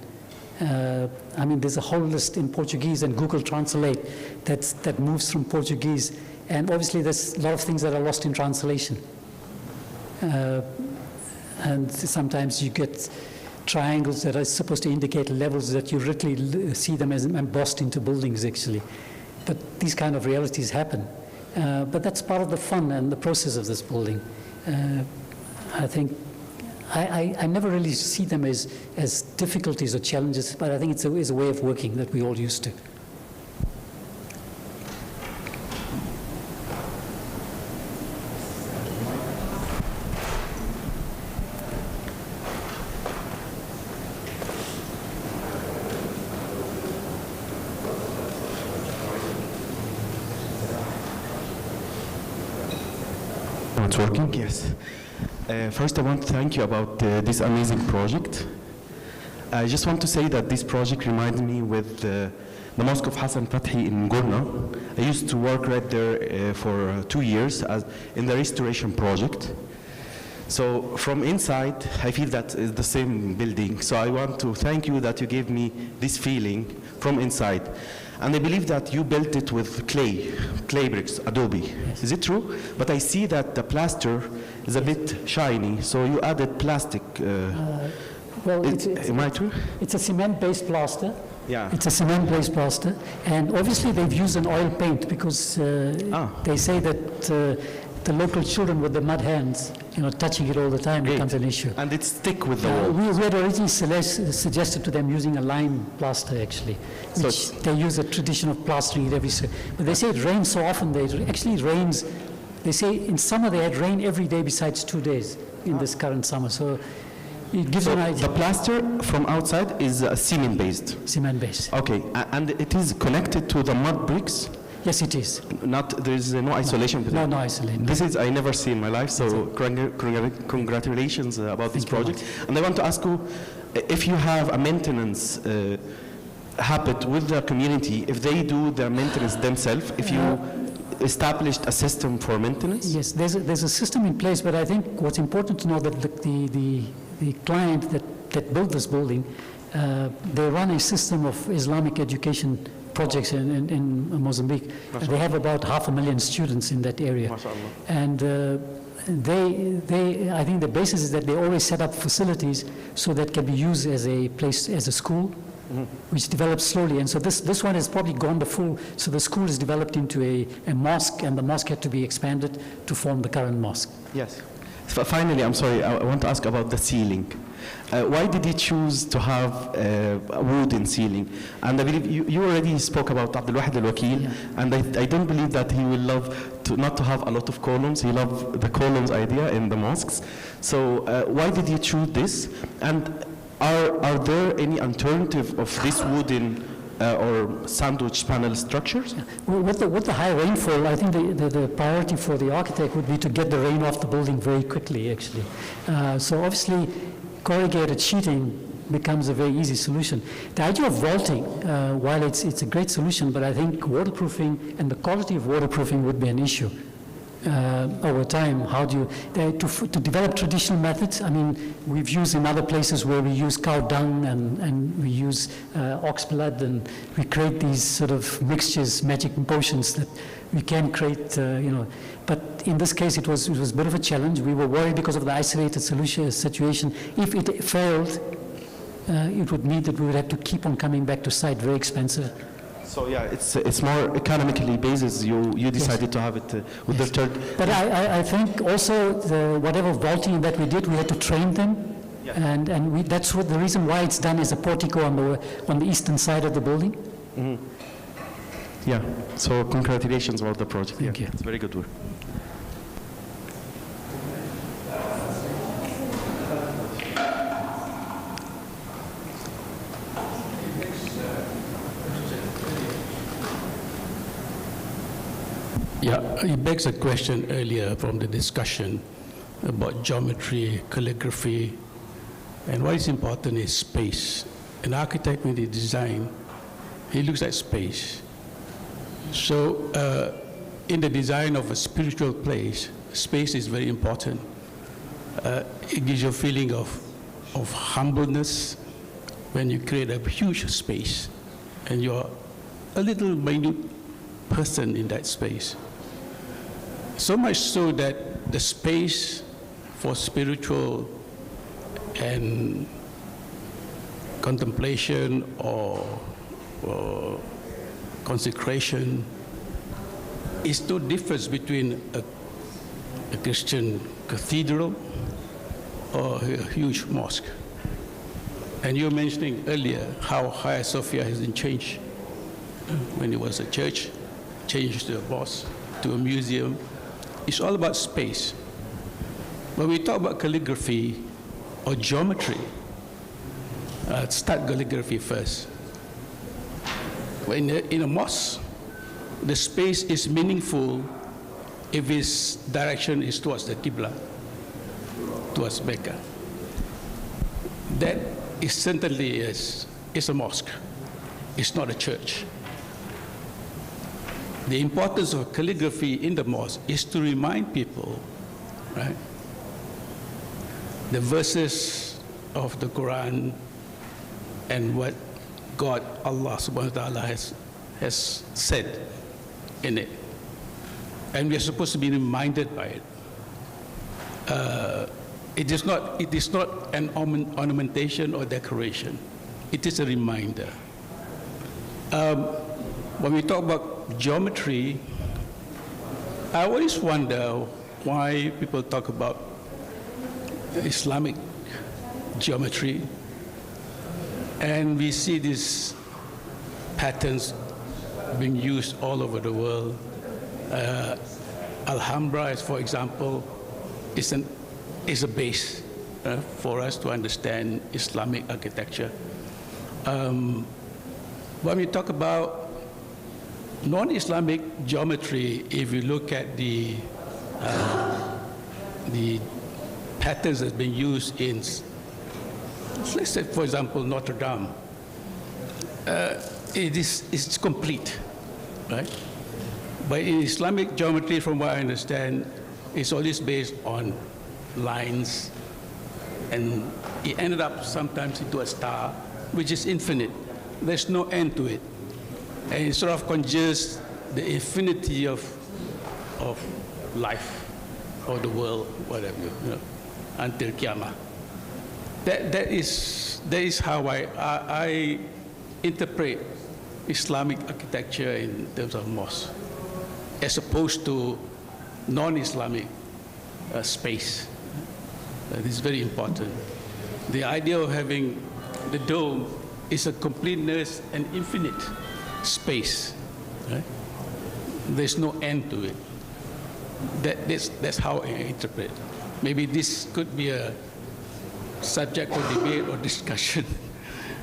There's a whole list in Portuguese and Google Translate that moves from Portuguese, and obviously there's a lot of things that are lost in translation. And sometimes you get triangles that are supposed to indicate levels that you literally see them as embossed into buildings, actually. But these kind of realities happen. But that's part of the fun and the process of this building. I think I never really see them as difficulties or challenges, but I think it's a way of working that we all used to. It's working? Yes. First, I want to thank you about this amazing project. I just want to say that this project reminds me with the Mosque of Hassan Fathi in Gurna. I used to work right there for 2 years in the restoration project. So from inside, I feel that it's the same building. So I want to thank you that you gave me this feeling from inside. And I believe that you built it with clay bricks, adobe. Yes. Is it true? But I see that the plaster is a bit shiny, so you added plastic. Am I true? It's a cement-based plaster, Yeah. It's a cement-based plaster, and obviously they've used an oil paint because they say that the local children with the mud hands, touching it all the time becomes an issue. And it's thick with the wall. We had originally suggested to them using a lime plaster, actually, which they use a tradition of plastering it every so. But they say it rains so often. It rains. They say in summer they had rain every day besides 2 days in this current summer. So it gives you an idea. The plaster from outside is cement-based. Cement-based. Okay, and it is connected to the mud bricks? Yes, it is. There is no isolation between. No isolation. This is I never see in my life. So congratulations about this project. And I want to ask you if you have a maintenance habit with the community, if they do their maintenance themselves, if you established a system for maintenance. Yes, there's a system in place, but I think what's important to know that the client that built this building, they run a system of Islamic education projects in Mozambique. They have about 500,000 students in that area. And I think the basis is that they always set up facilities so that can be used as a place, as a school, which develops slowly. And so this one has probably gone the full, so the school is developed into a mosque, and the mosque had to be expanded to form the current mosque. Yes. Finally, I'm sorry, I want to ask about the ceiling. Why did you choose to have a wooden ceiling? And I believe you already spoke about Abdul Wahid al-Wakil, and I don't believe that he will love not to have a lot of columns. He loved the columns idea in the mosques. So why did you choose this? And are there any alternative of this wooden or sandwich panel structures? Well, with the high rainfall, I think the priority for the architect would be to get the rain off the building very quickly, actually. So obviously, corrugated sheeting becomes a very easy solution. The idea of vaulting, while it's a great solution, but I think waterproofing and the quality of waterproofing would be an issue. Over time, how do you, to develop traditional methods, I mean, we've used in other places where we use cow dung and we use ox blood, and we create these sort of mixtures, magic potions that we can create, but in this case it was a bit of a challenge. We were worried because of the isolated situation. If it failed, it would mean that we would have to keep on coming back to site, very expensive. So yeah, it's more economically basis. You decided to have it with the third. But I think also whatever vaulting that we did, we had to train them, and that's the reason why it's done as a portico on the eastern side of the building. Mm-hmm. Yeah. So congratulations about the project. Thank you. It's very good work. Yeah, it begs a question earlier from the discussion about geometry, calligraphy, and what is important is space. An architect, when he designs, he looks at space. So in the design of a spiritual place, space is very important. It gives you a feeling of humbleness when you create a huge space and you're a little minute person in that space. So much so that the space for spiritual and contemplation or consecration is no difference between a Christian cathedral or a huge mosque. And you were mentioning earlier how Hagia Sophia has been changed. When it was a church, changed to a mosque, to a museum. It's all about space. When we talk about calligraphy or geometry, start calligraphy first. In a mosque, the space is meaningful if its direction is towards the Qibla, towards Mecca. That is certainly is a mosque. It's not a church. The importance of calligraphy in the mosque is to remind people, right, the verses of the Quran and what God, Allah subhanahu wa ta'ala has said in it. And we are supposed to be reminded by it. It is not an ornamentation or decoration. It is a reminder. When we talk about geometry, I always wonder why people talk about Islamic geometry, and we see these patterns being used all over the world. Alhambra, for example, is a base for us to understand Islamic architecture. When we talk about non-Islamic geometry, if you look at the patterns that's been used in, let's say, for example, Notre Dame, it's complete, right? But in Islamic geometry, from what I understand, it's always based on lines, and it ended up sometimes into a star, which is infinite. There's no end to it. And it sort of conjures the infinity of life, or the world, whatever, until Qiyamah. That is how I interpret Islamic architecture in terms of mosque, as opposed to non-Islamic space. That is very important. The idea of having the dome is a completeness and infinite space. Right? There's no end to it. That's how I interpret. Maybe this could be a subject for debate or discussion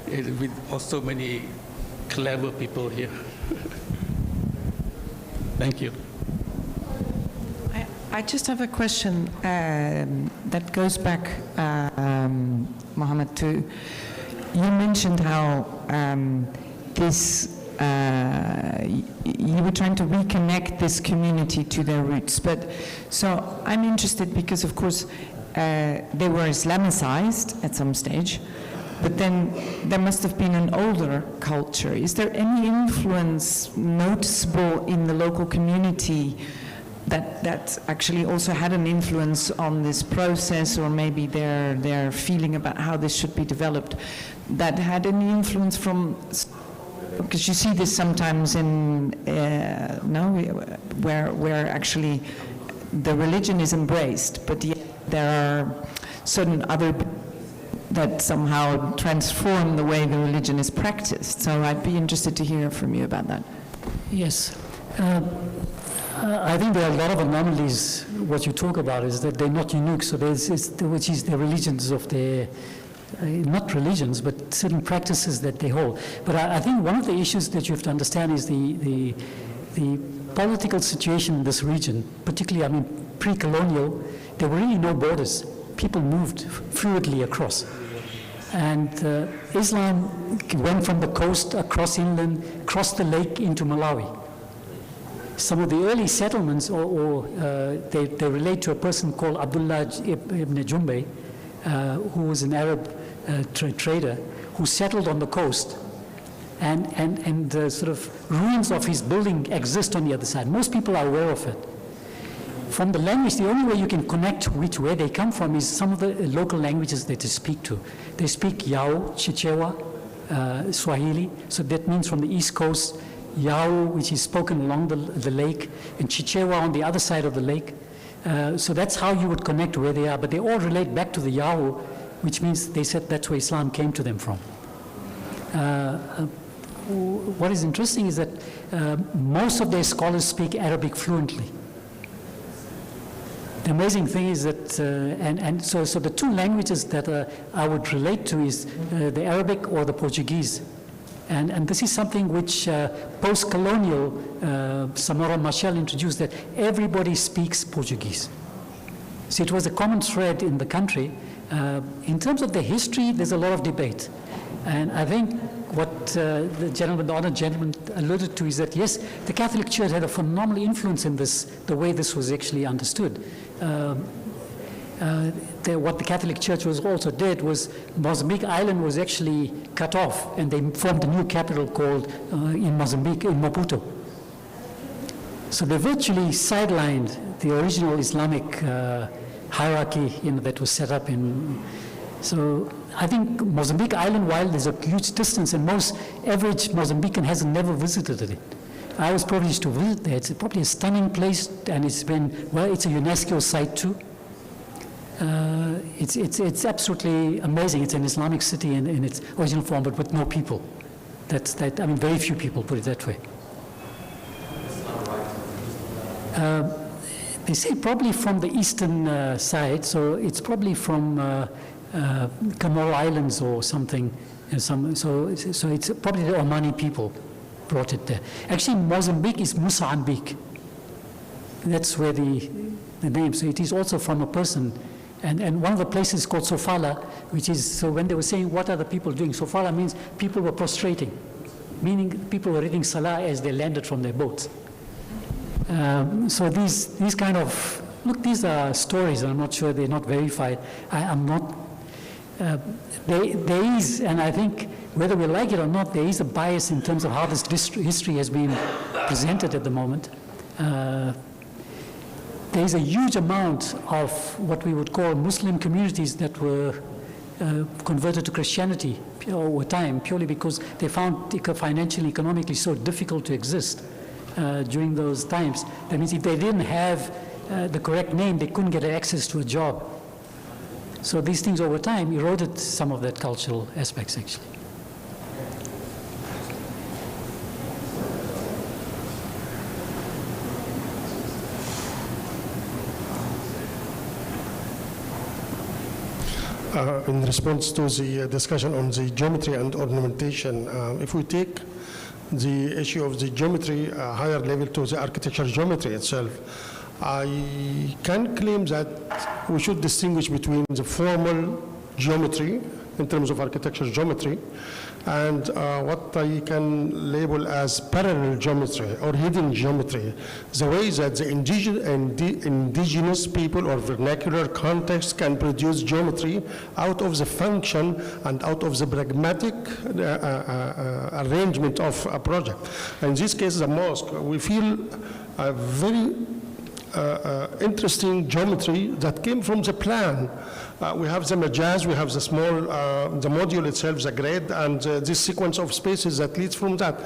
with also many clever people here. Thank you. I just have a question that goes back, Mohammed, to you mentioned how you were trying to reconnect this community to their roots. But so I'm interested because, of course, they were Islamicized at some stage, but then there must have been an older culture. Is there any influence noticeable in the local community that actually also had an influence on this process, or maybe their feeling about how this should be developed, that had any influence from? Because you see this sometimes in where actually the religion is embraced, but yet there are certain other that somehow transform the way the religion is practiced. So I'd be interested to hear from you about that. Yes. I think there are a lot of anomalies. What you talk about is that they're not unique. So which is the religions of their, not religions, but certain practices that they hold. But I think one of the issues that you have to understand is the political situation in this region, particularly, pre-colonial, there were really no borders. People moved fluidly across. And Islam went from the coast across inland, crossed the lake into Malawi. Some of the early settlements, they relate to a person called Abdullah ibn Jumbe, who was an Arab trader who settled on the coast, and the sort of ruins of his building exist on the other side. Most people are aware of it. From the language, the only way you can connect where they come from is some of the local languages that they speak to. They speak Yao, Chichewa, Swahili, so that means from the East Coast, Yao, which is spoken along the lake, and Chichewa on the other side of the lake. So that's how you would connect where they are, but they all relate back to the Yao, which means they said that's where Islam came to them from. What is interesting is that most of their scholars speak Arabic fluently. The amazing thing is that, so the two languages that I would relate to is the Arabic or the Portuguese. And this is something which post-colonial Samora Machel introduced, that everybody speaks Portuguese. So it was a common thread in the country. In terms of the history, there's a lot of debate. And I think what the honored gentleman alluded to is that, yes, the Catholic Church had a phenomenal influence in this, the way this was actually understood. What the Catholic Church also did was Mozambique Island was actually cut off, and they formed a new capital called in Mozambique, in Maputo. So they virtually sidelined the original Islamic hierarchy that was set up in So I think Mozambique Island, while there's a huge distance, and most average Mozambican has never visited it. I was privileged to visit there. It's probably a stunning place, and it's been, well, it's a UNESCO site too. It's absolutely amazing. It's an Islamic city in its original form, but with no people. I mean, very few people, put it that way. They say probably from the eastern side, so it's probably from Comoro Islands or something. So it's probably the Omani people brought it there. Actually, Mozambique is Mozambique. That's where the name. So it is also from a person. And one of the places is called Sofala, which is, so when they were saying, what are the people doing? Sofala means people were prostrating, meaning people were reading Salah as they landed from their boats. So these kind of, look, these are stories, and I'm not sure they're not verified. I'm not, there is, and I think whether we like it or not, there is a bias in terms of how this history has been presented at the moment. There is a huge amount of what we would call Muslim communities that were converted to Christianity over time, purely because they found it financially, economically so difficult to exist during those times. That means if they didn't have the correct name, they couldn't get access to a job. So these things over time eroded some of that cultural aspects, actually. In response to the discussion on the geometry and ornamentation, if we take the issue of the geometry higher level to the architectural geometry itself, I can claim that we should distinguish between the formal geometry in terms of architectural geometry and what I can label as parallel geometry or hidden geometry, the way that the indigenous people or vernacular context can produce geometry out of the function and out of the pragmatic arrangement of a project. In this case, the mosque, we feel a very interesting geometry that came from the plan. We have the majaz, we have the small, the module itself, the grid, and this sequence of spaces that leads from that.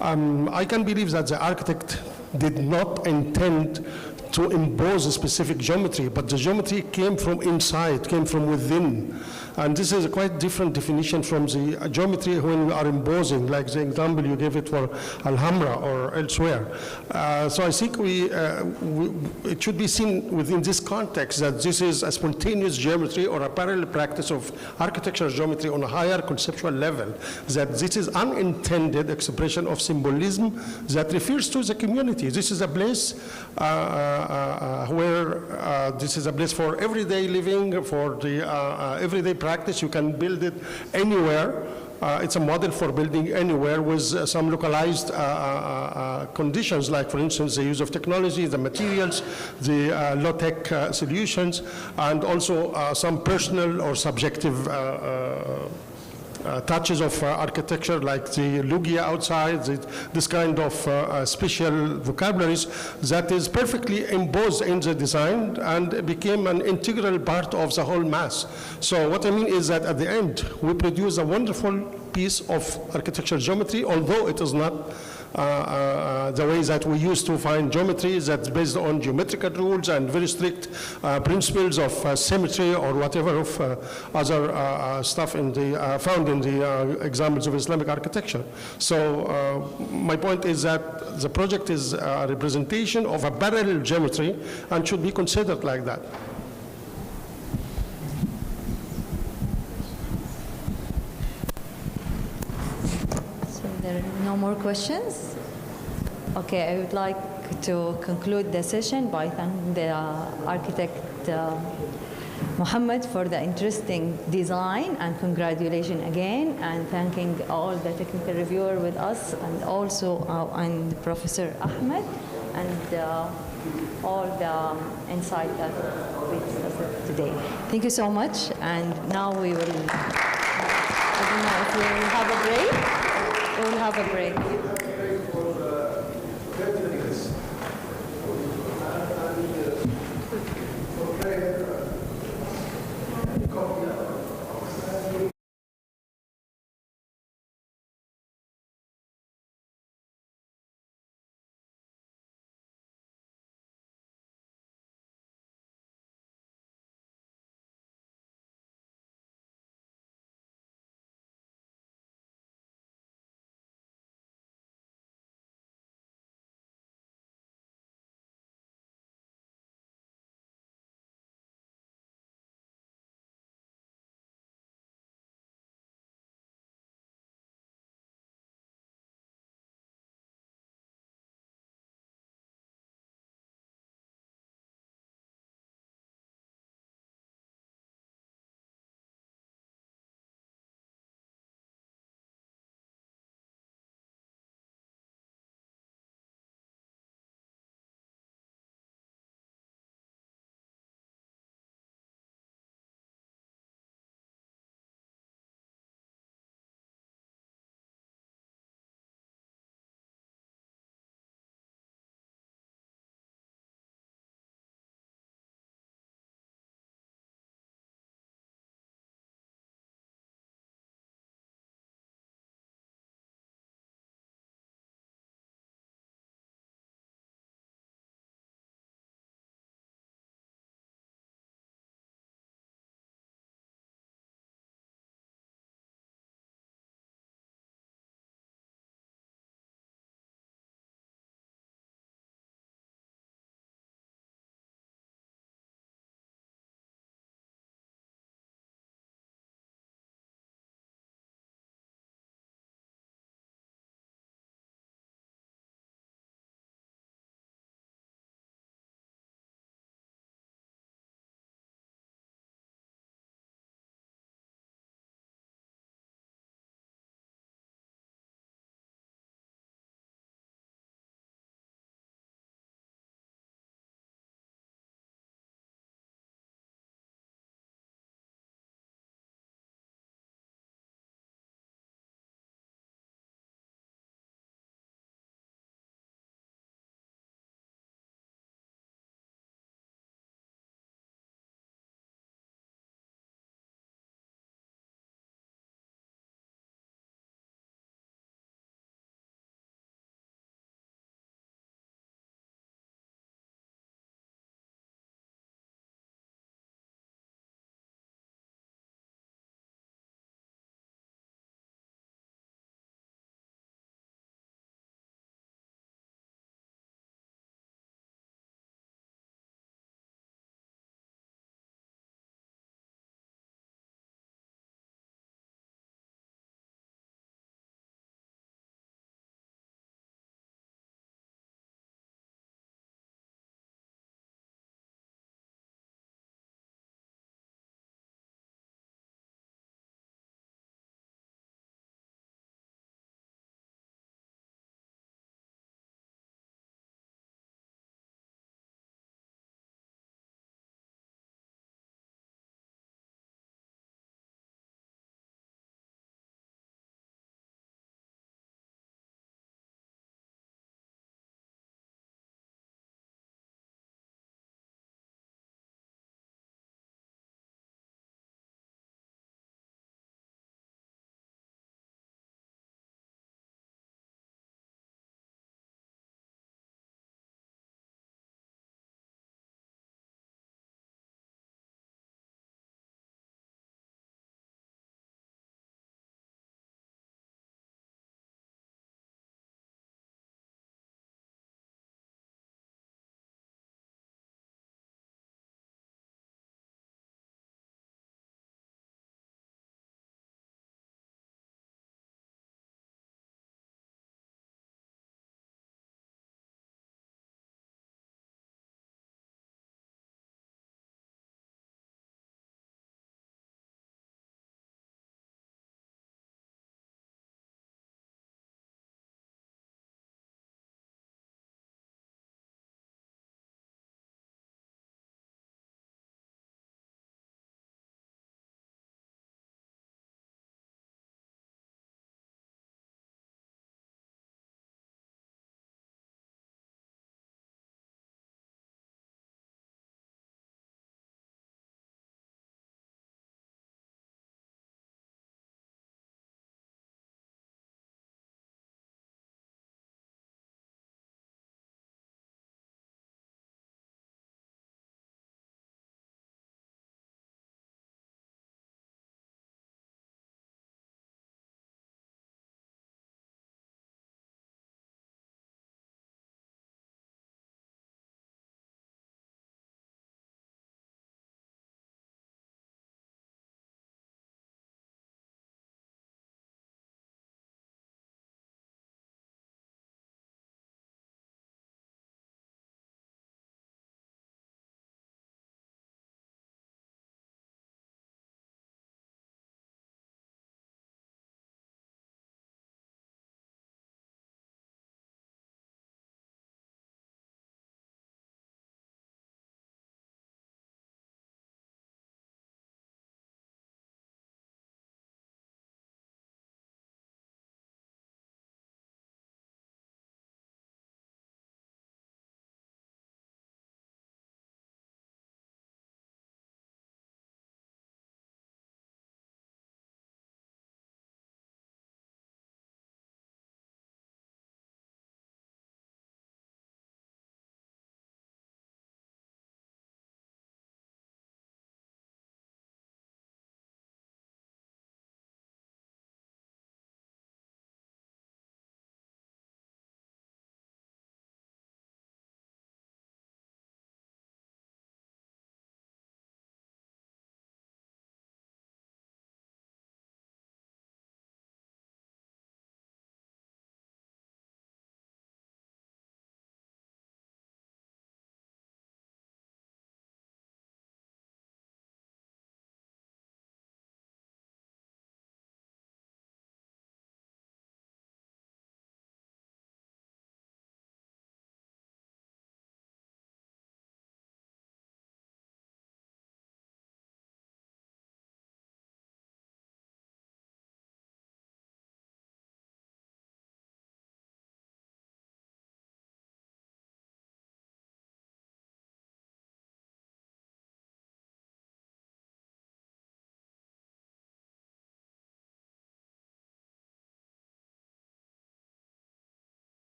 I can believe that the architect did not intend to impose a specific geometry, but the geometry came from inside, came from within. And this is a quite different definition from the geometry when we are imposing, like the example you gave it for Alhambra or elsewhere. So I think it should be seen within this context that this is a spontaneous geometry or a parallel practice of architectural geometry on a higher conceptual level, that this is unintended expression of symbolism that refers to the community. This is a place where this is a place for everyday living, for the everyday practice. You can build it anywhere. It's a model for building anywhere with some localized conditions, like, for instance, the use of technology, the materials, the low-tech solutions, and also some personal or subjective touches of architecture, like the lugia outside, this kind of special vocabularies that is perfectly imposed in the design and became an integral part of the whole mass. So what I mean is that at the end, we produce a wonderful piece of architectural geometry, although it is not the way that we used to find geometry that's based on geometrical rules and very strict principles of symmetry or whatever of other stuff in the, found in the examples of Islamic architecture. So my point is that the project is a representation of a parallel geometry and should be considered like that. There are no more questions? Okay, I would like to conclude the session by thanking the architect Muhammad for the interesting design, and congratulations again, and thanking all the technical reviewer with us, and also and Professor Ahmed, and all the insight that we discussed today. Thank you so much, and now we will, I don't know if we will have a break. We'll have a break.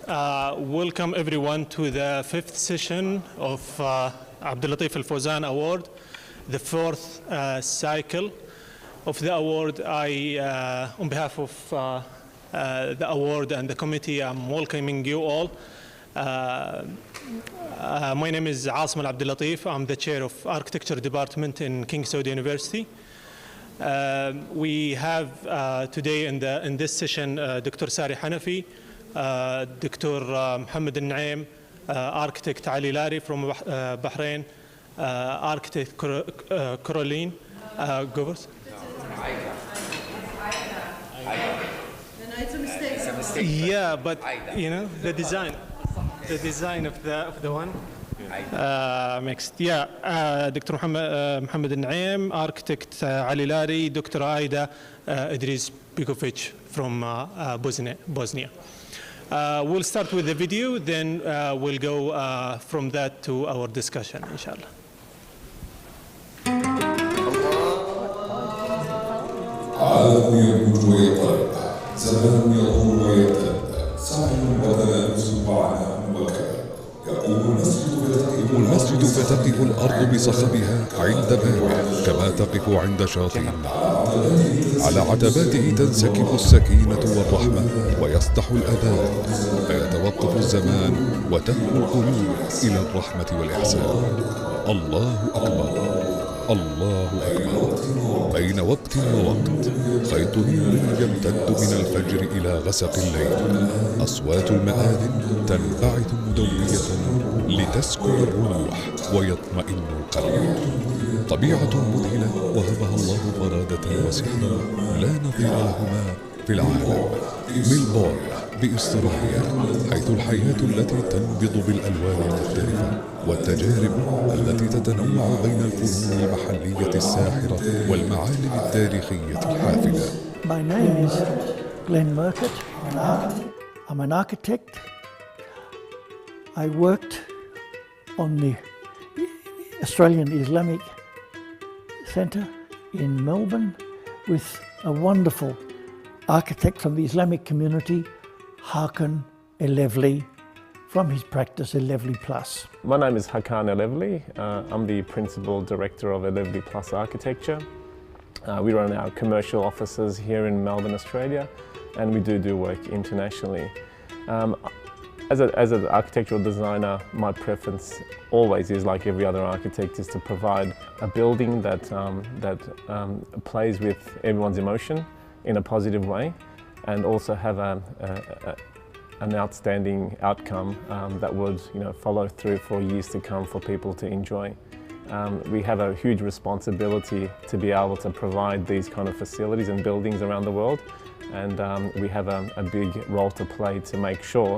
Welcome everyone to the fifth session of Abdulatif Al-Fawzan Award, the fourth cycle of the award. On behalf of the award and the committee, I'm welcoming you all. My name is Asim Al-Abdulatif. I'm the chair of Architecture Department in King Saud University. We have today in this session Dr. Sari Hanafi, Dr. Mohammed Al-Naim, architect Ali Lari from Bahrain, architect Caroline Govers. It's a mistake. Yeah, but you know the design of the one. Mixed. Yeah, Dr. Mohammed Al-Naim, architect Ali Lari, Dr. Aida Idris Bikovic from Bosnia. We'll start with the video, then we'll go from that to our discussion, inshallah. عالم يموت ويطرب، زمن يطول ويمتد، سعي وتنافس وعناء وكبد. يقوم المسجد فتقف الأرض بصخبها عند بابه كما تقف عند شاطئ النهر. على عتباته تنسكب السكينة والرحمة ويصدح الأذان، فيتوقف الزمان وتهوى القلوب إلى الرحمة والإحسان. الله أكبر، الله أكبر. بين وقت ووقت خيط نور يمتد من الفجر إلى غسق الليل. أصوات المآذن تنبعث مدوية لتسكن الروح ويطمئن القلب. طبيعة مذهلة وهبها الله فرادة وسحرا لا نظير لهما في العالم. ملبورن بأستراليا، حيث الحياة التي تنبض بالألوان المختلفة والتجارب التي تتنوع بين الفنون المحلية الساحرة والمعالم التاريخية الحافلة. My name is Glenn Murcutt. I'm an architect. I worked on the Australian Islamic Centre in Melbourne with a wonderful architect from the Islamic community, Hakan Elevli, from his practice Elevli Plus. My name is Hakan Elevli. I'm the Principal Director of Elevli Plus Architecture. We run our commercial offices here in Melbourne, Australia, and we do work internationally. As an architectural designer, my preference always is, like every other architect, is to provide a building that plays with everyone's emotion in a positive way, and also have an outstanding outcome that would follow through for years to come for people to enjoy. We have a huge responsibility to be able to provide these kind of facilities and buildings around the world, and we have a big role to play to make sure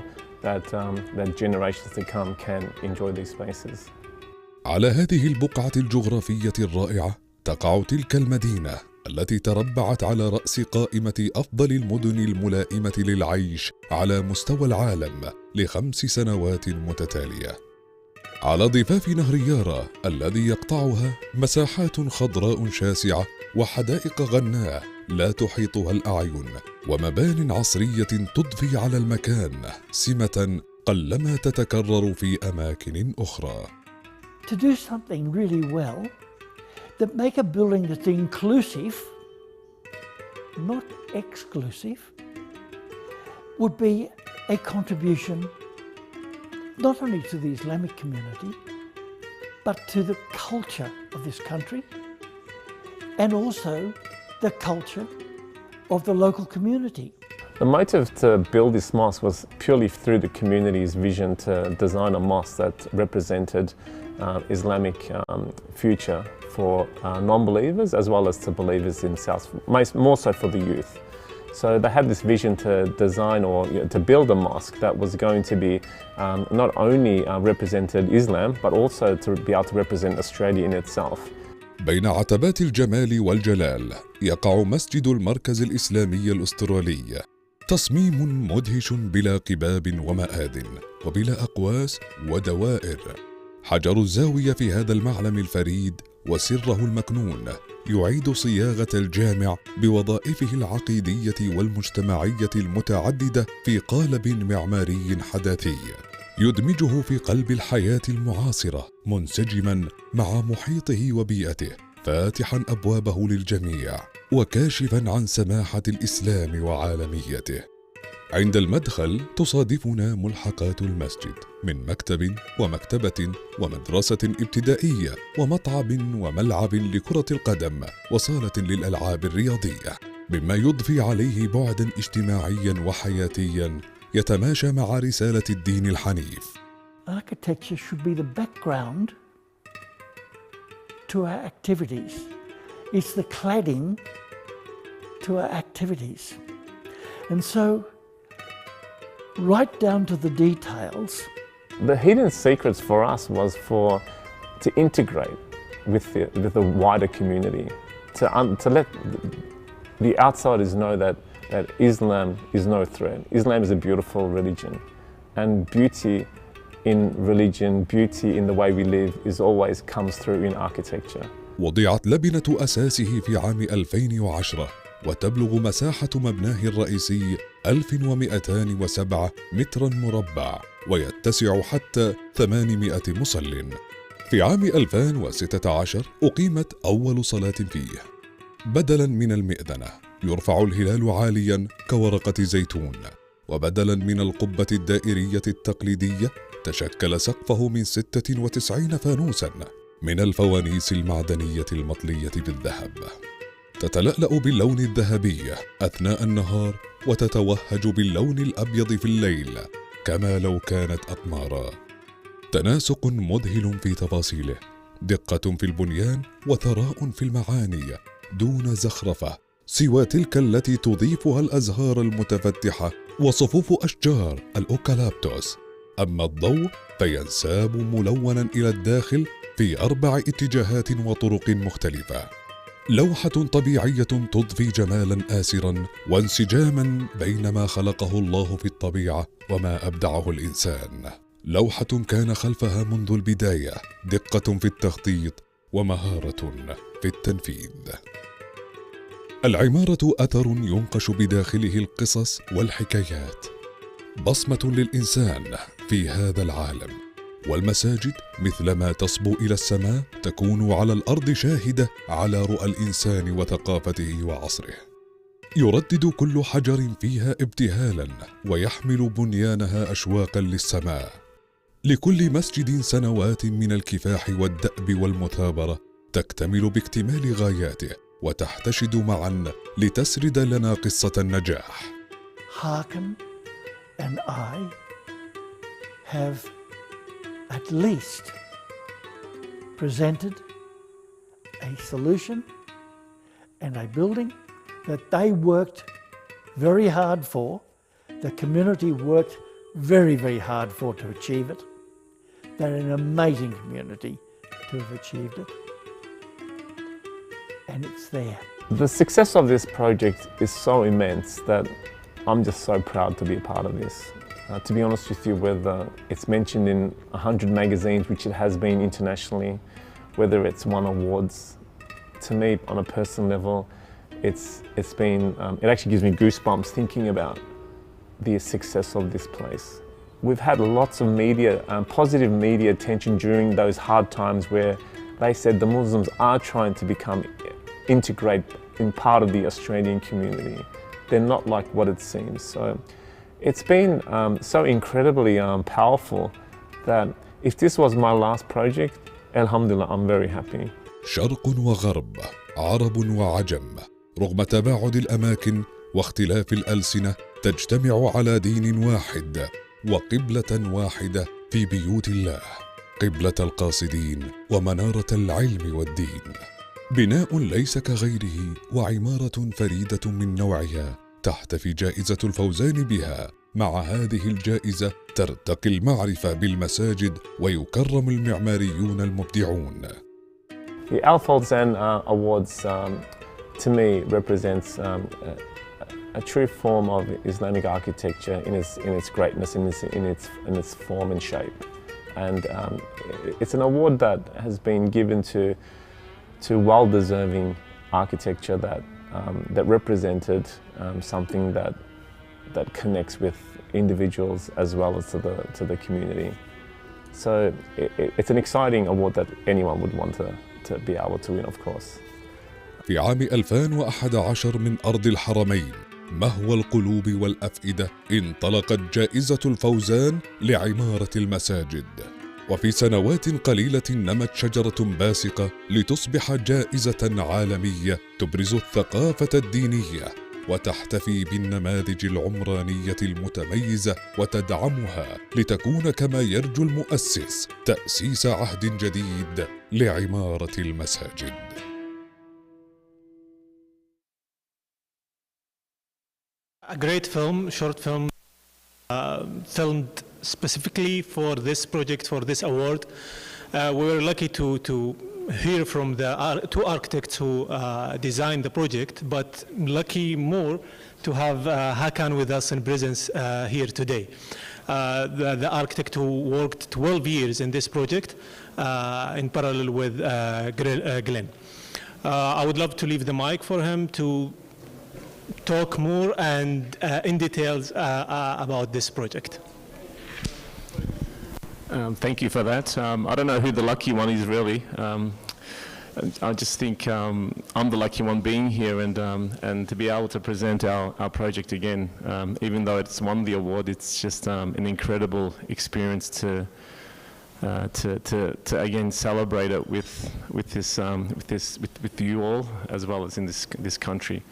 that generations to come can enjoy these spaces. على هذه البقعة الجغرافية الرائعة تقع تلك المدينة التي تربعت على رأس قائمة أفضل المدن الملائمة للعيش على مستوى العالم ل5 سنوات متتالية. على ضفاف نهر يارا الذي يقطعها مساحات خضراء شاسعة وحدائق غناء لا تحيطها الأعين، ومبان عصرية تضفي على المكان سمة قلما تتكرر في أماكن أخرى. To do something really well, that make a building that's inclusive, not exclusive, would be a contribution not only to the Islamic community, but to the culture of this country, and also the culture of the local community. The motive to build this mosque was purely through the community's vision to design a mosque that represented Islamic future for non-believers as well as to believers in South, more so for the youth. So they had this vision to design or to build a mosque that was going to be not only represented Islam, but also to be able to represent Australia in itself. بين عتبات الجمال والجلال يقع مسجد المركز الإسلامي الأسترالي، تصميم مدهش بلا قباب ومآذن وبلا أقواس ودوائر، حجر الزاوية في هذا المعلم الفريد وسره المكنون يعيد صياغة الجامع بوظائفه العقيدية والمجتمعية المتعددة في قالب معماري حداثي يدمجه في قلب الحياة المعاصرة منسجما مع محيطه وبيئته، فاتحا أبوابه للجميع وكاشفا عن سماحة الإسلام وعالميته. عند المدخل تصادفنا ملحقات المسجد من مكتب ومكتبة ومدرسة ابتدائية ومطعم وملعب لكرة القدم وصالة للألعاب الرياضية، مما يضفي عليه بعدا اجتماعيا وحياتيا يتماشى مع رسالة الدين الحنيف. Architecture should be the background to our activities. It's the cladding to our activities. And so, right down to the details. The hidden secrets for us was to integrate with the wider community, to let the outsiders know that Islam is no threat. Islam is a beautiful religion, and beauty in religion, beauty in the way we live is always comes through in architecture. وضعت لبنة أساسه في عام 2010 وتبلغ مساحة مبناه الرئيسي 1207 مترا مربع ويتسع حتى 800 مصل. في عام 2016 أقيمت أول صلاة فيه. بدلا من المئذنة يرفع الهلال عاليا كورقة زيتون، وبدلا من القبة الدائرية التقليدية تشكل سقفه من 96 فانوسا من الفوانيس المعدنية المطلية بالذهب، تتلألأ باللون الذهبي أثناء النهار وتتوهج باللون الأبيض في الليل كما لو كانت أقمارا. تناسق مذهل في تفاصيله، دقة في البنيان وثراء في المعاني دون زخرفة سوى تلك التي تضيفها الأزهار المتفتحة وصفوف أشجار الأوكاليبتوس. أما الضوء فينساب ملونا إلى الداخل في 4 اتجاهات وطرق مختلفة. لوحة طبيعية تضفي جمالا آسرا وانسجاما بين ما خلقه الله في الطبيعة وما أبدعه الإنسان. لوحة كان خلفها منذ البداية دقة في التخطيط ومهارة في التنفيذ. العمارة أثر ينقش بداخله القصص والحكايات، بصمة للإنسان في هذا العالم. والمساجد مثلما تصبو إلى السماء تكون على الأرض شاهدة على رؤى الإنسان وثقافته وعصره. يردد كل حجر فيها ابتهالا ويحمل بنيانها أشواقا للسماء. لكل مسجد سنوات من الكفاح والدأب والمثابرة تكتمل باكتمال غاياته وتحتشد معا لتسرد لنا قصة النجاح. Harkin and I have at least presented a solution and a building that they worked very hard for, the community worked very, very hard for to achieve it. They're an amazing community to have achieved it. And it's there. The success of this project is so immense that I'm just so proud to be a part of this. To be honest with you, whether it's mentioned in 100 magazines, which it has been internationally, whether it's won awards, to me on a personal level, it's been, it actually gives me goosebumps thinking about the success of this place. We've had lots of media, positive media attention during those hard times where they said the Muslims are trying to become integrate in part of the Australian community. They're not like what it seems. So it's been so incredibly powerful that if this was my last project, alhamdulillah, I'm very happy. شرق وغرب، عرب وعجم، رغم تباعد الأماكن واختلاف الألسنة تجتمع على دين واحد وقبلة واحدة في بيوت الله، قبلة القاصدين ومنارة العلم والدين. بناء ليس كغيره وعمارة فريدة من نوعها تحتفي جائزة الفوزان بها. مع هذه الجائزة ترتقي المعرفة بالمساجد ويكرم المعماريون المبدعون. The Al-Fawzan Awards to me represents a true form of Islamic architecture in its greatness, in its form and shape. and it's an award that has been given to well-deserving architecture that represented something that connects with individuals as well as to the community. So it's an exciting award that anyone would want to be able to win, of course. في عام 2011 من أرض الحرمين مهوى القلوب والأفئدة انطلقت جائزة الفوزان لعمارة المساجد، وفي سنوات قليلة نمت شجرة باسقة لتصبح جائزة عالمية تبرز الثقافة الدينية وتحتفي بالنماذج العمرانية المتميزة وتدعمها لتكون كما يرجو المؤسس تأسيس عهد جديد لعمارة المساجد. A great film, short film, filmed specifically for this project, for this award. We were lucky to hear from the two architects who designed the project, but lucky more to have Hakan with us in presence here today. The architect who worked 12 years in this project in parallel with Glenn. I would love to leave the mic for him to talk more and in details about this project. Thank you for that. I don't know who the lucky one is really. I just think I'm the lucky one being here and to be able to present our project again. Even though it's won the award, it's just an incredible experience to again celebrate it with you all as well as in this country.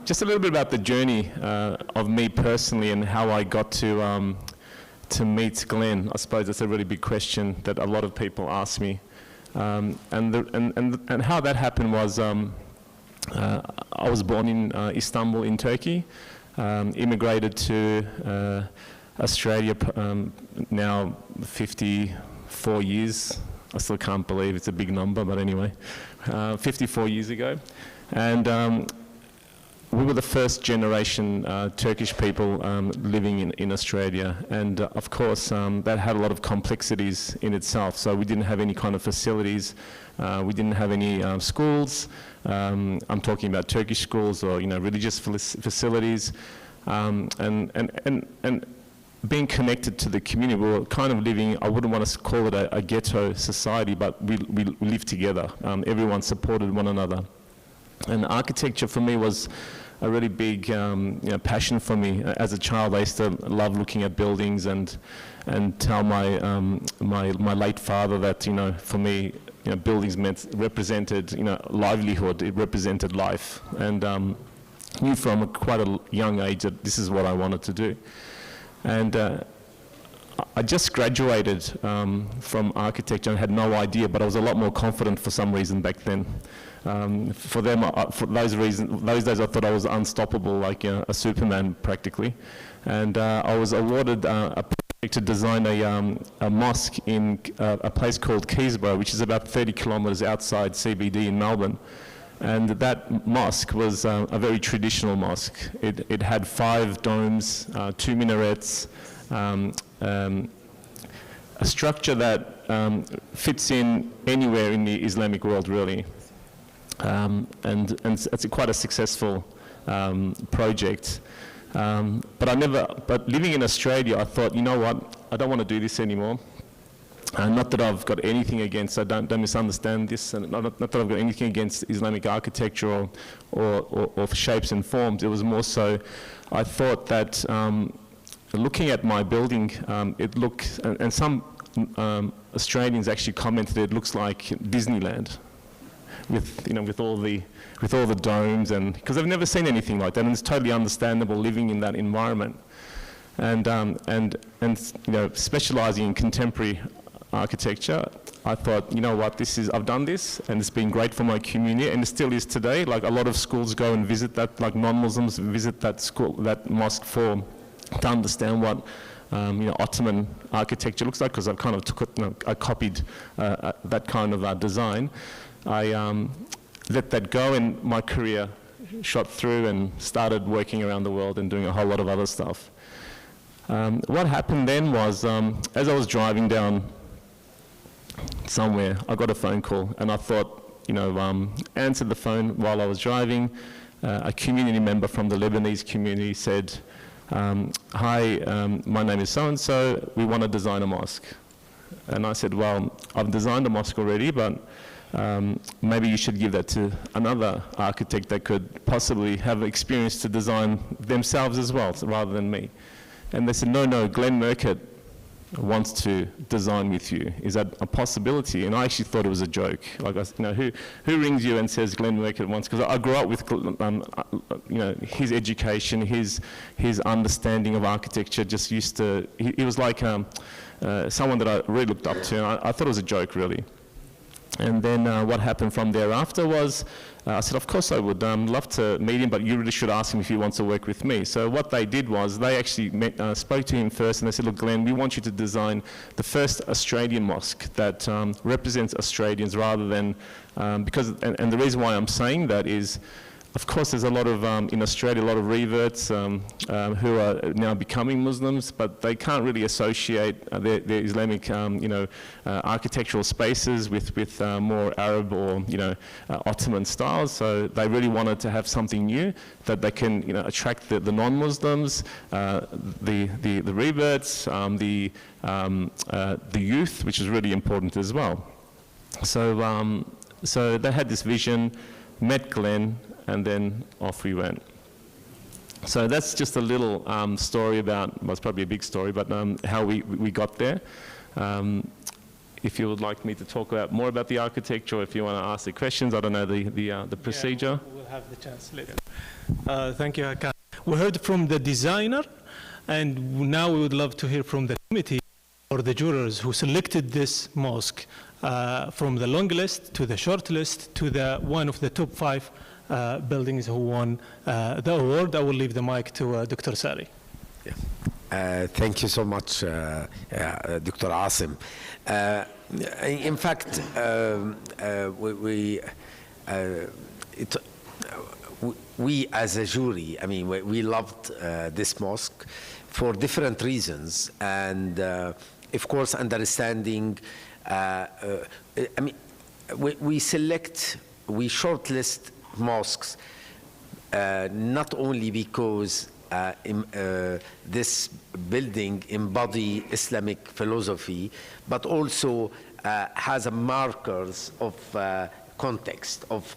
Just a little bit about the journey of me personally and how I got to meet Glenn. I suppose that's a really big question that a lot of people ask me. And how that happened was I was born in Istanbul in Turkey, immigrated to Australia now 54 years. I still can't believe it's a big number, but anyway, 54 years ago. And we were the first generation Turkish people living in Australia, and of course that had a lot of complexities in itself. So we didn't have any kind of facilities, we didn't have any schools. I'm talking about Turkish schools or religious facilities, and being connected to the community. We were kind of living, I wouldn't want to call it a ghetto society, but we lived together. Everyone supported one another. And architecture for me was a really big passion for me. As a child, I used to love looking at buildings and tell my late father that for me buildings represented livelihood. It represented life, and knew from quite a young age that this is what I wanted to do. And I just graduated from architecture and had no idea, but I was a lot more confident for some reason back then. For them, for those reasons, those days I thought I was unstoppable, like a Superman practically. And I was awarded a project to design a mosque in a place called Keysborough, which is about 30 kilometres outside CBD in Melbourne. And that mosque was a very traditional mosque. It had 5 domes, 2 minarets, a structure that fits in anywhere in the Islamic world, really. And it's quite a successful project. But living in Australia, I thought, you know what, I don't want to do this anymore. Not that I've got anything against, don't misunderstand this, and not that I've got anything against Islamic architecture or shapes and forms. It was more so, I thought that looking at my building, it looks, and some Australians actually commented it looks like Disneyland, with all the domes, and because they've never seen anything like that, and it's totally understandable living in that environment, and specialising in contemporary architecture. I thought, you know what, I've done this, and it's been great for my community, and it still is today. Like a lot of schools go and visit that, like non-Muslims visit that school, that mosque to understand what Ottoman architecture looks like, because I've kind of I copied that kind of design. I let that go, and my career shot through and started working around the world and doing a whole lot of other stuff. What happened then was, as I was driving down somewhere, I got a phone call, and I thought, answered the phone while I was driving. A community member from the Lebanese community said, hi, my name is so-and-so, we want to design a mosque. And I said, well, I've designed a mosque already, but maybe you should give that to another architect that could possibly have experience to design themselves as well, rather than me. And they said, no, Glenn Murcutt wants to design with you. Is that a possibility? And I actually thought it was a joke. Like, who rings you and says Glenn Murcutt wants? Because I grew up with, his education, his understanding of architecture just used to, he was like someone that I really looked up to. And I thought it was a joke, really. And then what happened from thereafter was, I said, of course I would love to meet him, but you really should ask him if he wants to work with me. So what they did was they actually spoke to him first, and they said, look, Glenn, we want you to design the first Australian mosque that represents Australians rather than, because, and the reason why I'm saying that is, of course, there's a lot of, in Australia, a lot of reverts who are now becoming Muslims, but they can't really associate their Islamic, architectural spaces with more Arab or, Ottoman styles. So they really wanted to have something new that they can, attract the non-Muslims, the reverts, the youth, which is really important as well. So, so they had this vision, met Glenn, and then off we went. So that's just a little story about, well, it's probably a big story, but how we got there. If you would like me to talk more about the architecture, or if you want to ask the questions, I don't know the procedure. Yeah, we'll have the chance later. Thank you, Hakan. We heard from the designer, and now we would love to hear from the committee or the jurors who selected this mosque, from the long list to the short list to the one of the top 5 buildings who won the award. I will leave the mic to Dr. Sari. Yeah. Thank you so much, Dr. Asim. In fact, we as a jury, I mean, we loved this mosque for different reasons, and of course, understanding. I mean, we shortlist mosques not only because this building embody Islamic philosophy, but also has a markers of context of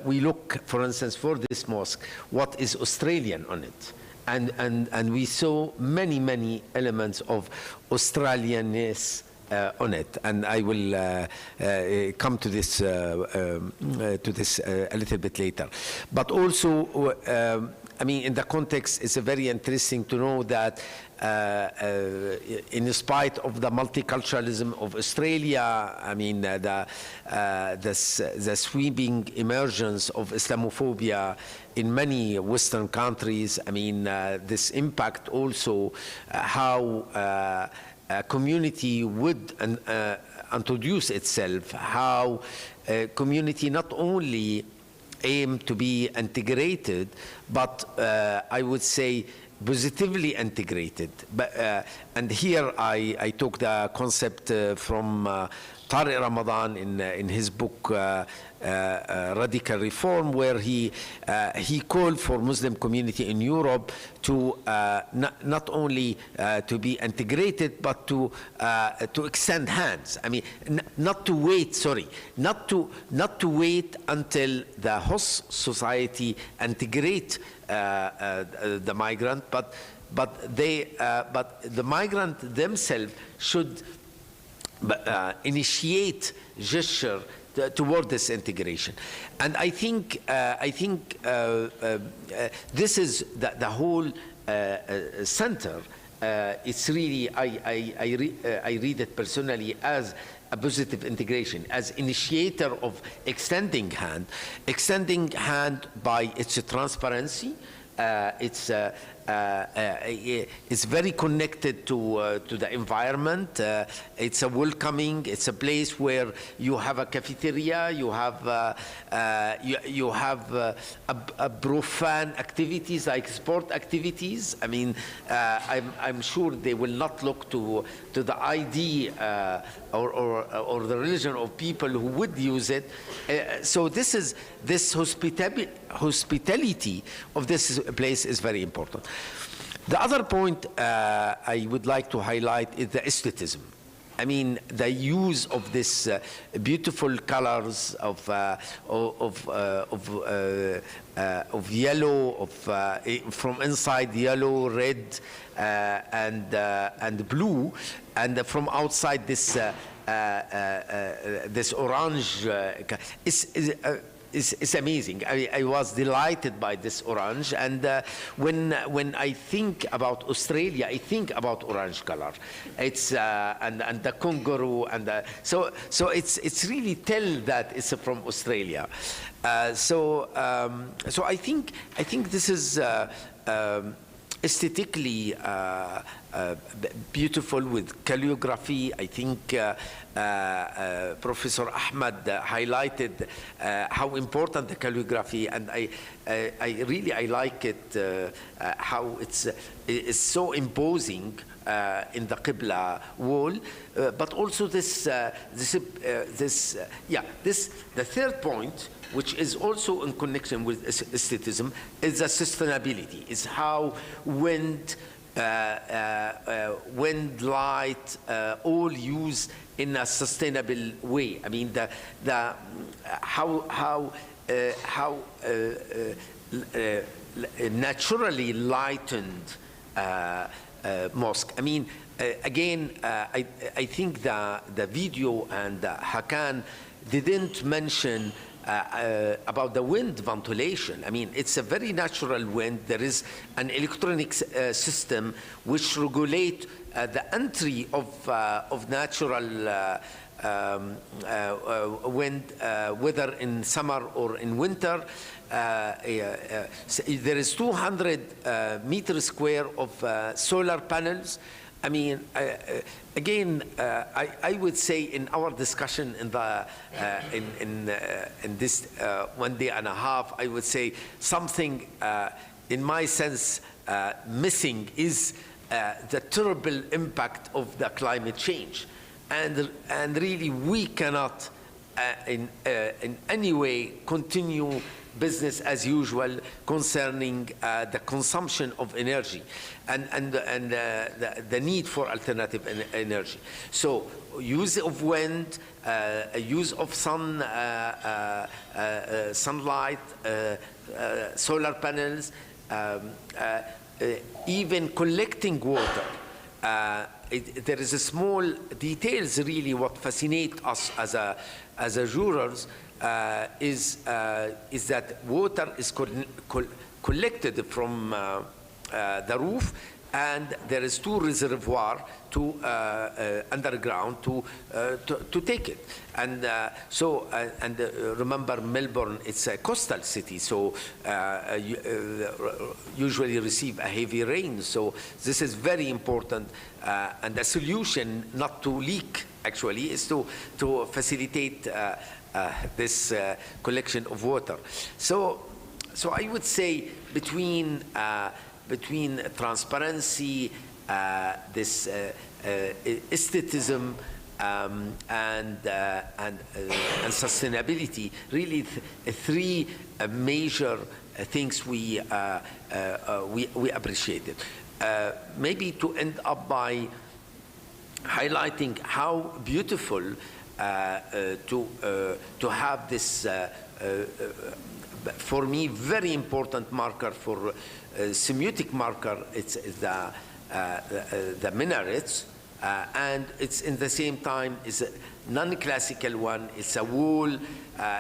we look, for instance, for this mosque, what is Australian on it, and we saw many elements of Australianness on it, and I will come to this a little bit later. But also, I mean, in the context, it's very interesting to know that in spite of the multiculturalism of Australia, I mean, the sweeping emergence of Islamophobia in many Western countries, I mean, this impact also how a community would introduce itself, how a community not only aim to be integrated, but I would say positively integrated. But, and here I took the concept from Tariq Ramadan in his book Radical Reform, where he called for Muslim community in Europe to not only to be integrated, but to extend hands. I mean, not to wait. Sorry, not to wait until the host society integrate the migrant, but the migrant themselves should initiate gesture toward this integration. And I think this is the whole center. It's really, I read it personally as a positive integration, as initiator of extending hand by its transparency, its it's very connected to the environment. It's a welcoming. It's a place where you have a cafeteria. You have you have a profane activities like sport activities. I mean, I'm sure they will not look to the ID or the religion of people who would use it. So this hospitality of this place is very important. The other point I would like to highlight is the aestheticism. I mean, the use of this beautiful colors of yellow, from inside yellow, red, and blue, and from outside this this orange is amazing. I was delighted by this orange, and when I think about Australia, I think about orange color. It's and the kangaroo, and so it's really tell that it's from Australia. So I think this is aesthetically beautiful with calligraphy. I think Professor Ahmad highlighted how important the calligraphy, and I really like it, how it's so imposing in the Qibla wall, but also the third point, which is also in connection with aestheticism, is the sustainability. Is how wind, light, all used in a sustainable way. I mean, how naturally lightened mosque. I mean, again, I think the video and Hakan didn't mention about the wind ventilation. I mean, it's a very natural wind. There is an electronic system which regulate the entry of natural wind, whether in summer or in winter. There is 200 meters square of solar panels. I mean, again, I would say in our discussion in the in this 1 day and a half, I would say something in my sense missing is the terrible impact of the climate change, and really we cannot in any way continue business as usual concerning the consumption of energy and the need for alternative energy. So use of wind, use of sunlight, solar panels, even collecting water. There is a small details really what fascinate us as a jurors. Is that water is collected from the roof, and there is 2 reservoirs to underground to take it, and remember Melbourne, it's a coastal city, so usually receive a heavy rain. So this is very important, and the solution not to leak actually is to facilitate this collection of water. So I would say between transparency, this aestheticism, and sustainability, really 3 major things we appreciated. Maybe to end up by highlighting how beautiful to have this, for me, very important marker for semiotic marker. It's the minarets, and it's in the same time is a non-classical one. It's a wall.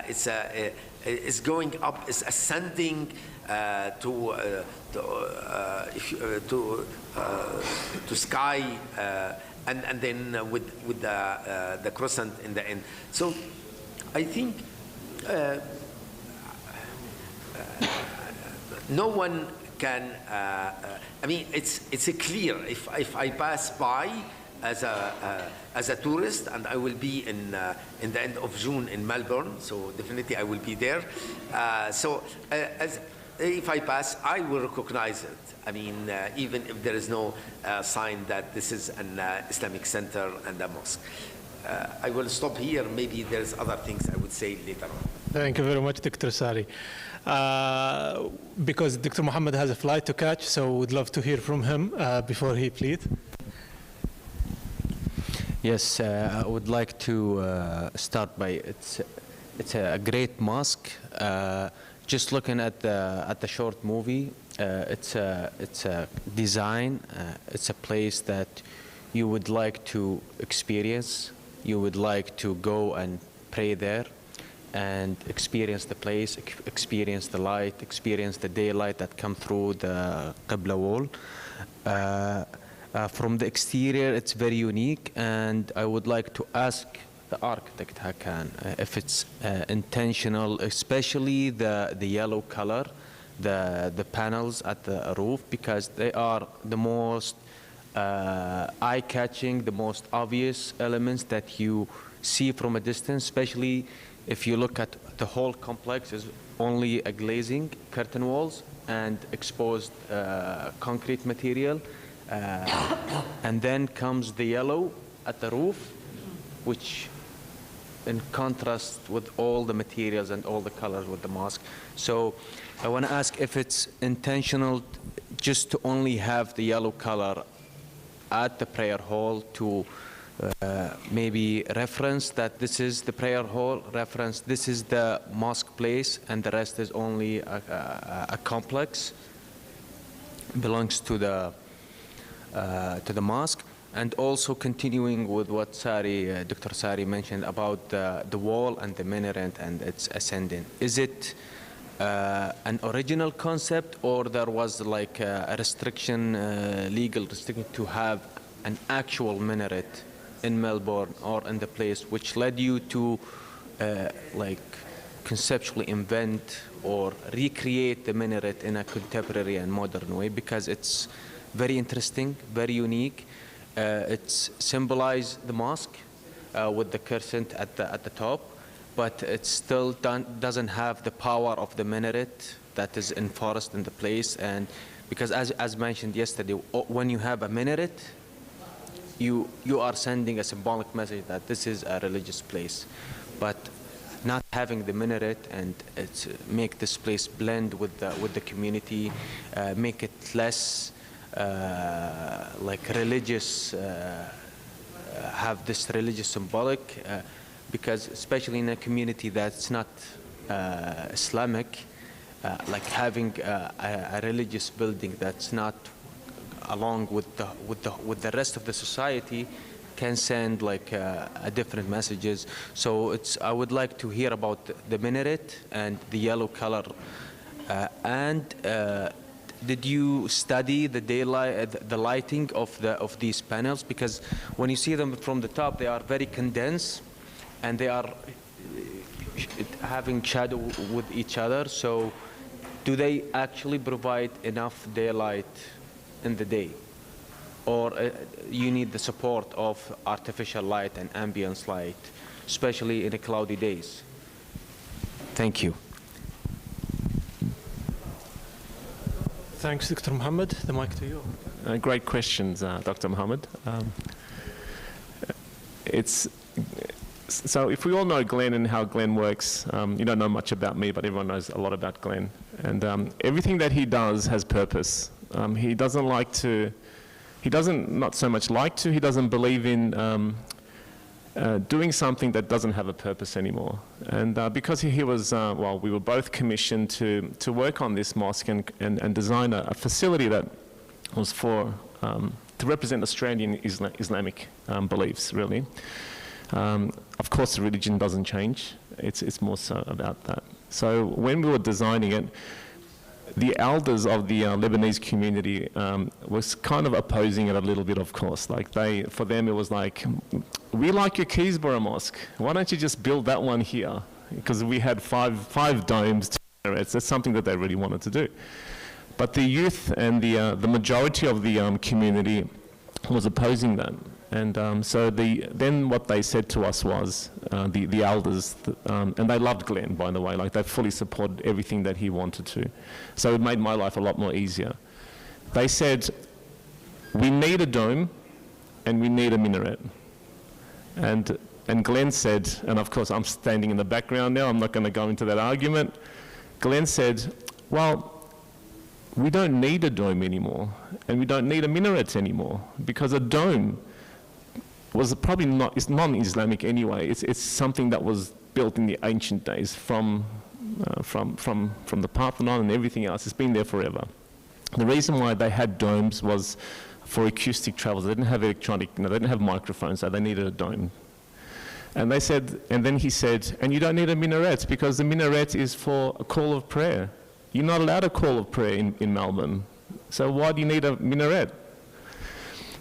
It's going up. It's ascending to sky. And then with the crescent in the end. So I think no one can, I mean, it's clear. If I pass by as a tourist, and I will be in the end of June in Melbourne, so definitely I will be there. If I pass, I will recognize it. I mean, even if there is no sign that this is an Islamic center and a mosque. I will stop here. Maybe there's other things I would say later on. Thank you very much, Dr. Sari. Because Dr. Mohammed has a flight to catch, so we'd love to hear from him before he pleads. Yes, I would like to start by it's a great mosque. Just looking at the short movie, it's a design. It's a place that you would like to experience. You would like to go and pray there, and experience the place, experience the light, experience the daylight that come through the Qibla wall. From the exterior, it's very unique, and I would like to ask the architect Hakan if it's intentional, especially the yellow color, the panels at the roof, because they are the most eye-catching, the most obvious elements that you see from a distance, especially if you look at the whole complex is only a glazing, curtain walls, and exposed concrete material. And then comes the yellow at the roof, which in contrast with all the materials and all the colors with the mosque. So I want to ask if it's intentional just to only have the yellow color at the prayer hall to maybe reference that this is the prayer hall, reference this is the mosque place, and the rest is only a complex, belongs to the mosque. And also continuing with what Dr. Sari mentioned about the wall and the minaret and its ascending. Is it an original concept, or there was like a restriction, legal restriction to have an actual minaret in Melbourne or in the place, which led you to like conceptually invent or recreate the minaret in a contemporary and modern way? Because it's very interesting, very unique. It's symbolized the mosque with the crescent at the top, but it still doesn't have the power of the minaret that is enforced in the place. And because as mentioned yesterday, when you have a minaret, you are sending a symbolic message that this is a religious place. But not having the minaret and it's make this place blend with the community, make it less like religious, have this religious symbolic, because especially in a community that's not Islamic, like having a religious building that's not along with the rest of the society can send like a different messages. So I would like to hear about the minaret and the yellow color, and did you study the daylight, the lighting of these panels? Because when you see them from the top, they are very condensed, and they are having shadow with each other. So, do they actually provide enough daylight in the day, or you need the support of artificial light and ambience light, especially in the cloudy days? Thank you. Thanks, Dr. Mohammed. The mic to you. Great questions, Dr. Mohammed. So if we all know Glenn and how Glenn works, you don't know much about me, but everyone knows a lot about Glenn. And everything that he does has purpose. He doesn't not so much like to, he doesn't believe in doing something that doesn't have a purpose anymore. And because he was, well, we were both commissioned to work on this mosque and design a facility that was for, to represent Australian Islamic beliefs, really. Of course, the religion doesn't change. It's more so about that. So when we were designing it, the elders of the Lebanese community was kind of opposing it a little bit, of course. Like for them, it was like, we like your Keysborough Mosque. Why don't you just build that one here? Because we had five domes. That's something that they really wanted to do. But the youth and the majority of the community was opposing that. And so then what they said to us was, the elders, and they loved Glenn, by the way, like they fully supported everything that he wanted to. So it made my life a lot more easier. They said, we need a dome and we need a minaret. And Glenn said, and of course I'm standing in the background now, I'm not going to go into that argument. Glenn said, well, we don't need a dome anymore, and we don't need a minaret anymore, because a dome was probably not, it's non-Islamic anyway. It's something that was built in the ancient days from the Parthenon and everything else. It's been there forever. The reason why they had domes was for acoustic travels. They didn't have electronic, they didn't have microphones, so they needed a dome. And they said, and then he said, and you don't need a minaret, because the minaret is for a call of prayer. You're not allowed a call of prayer in Melbourne. So why do you need a minaret?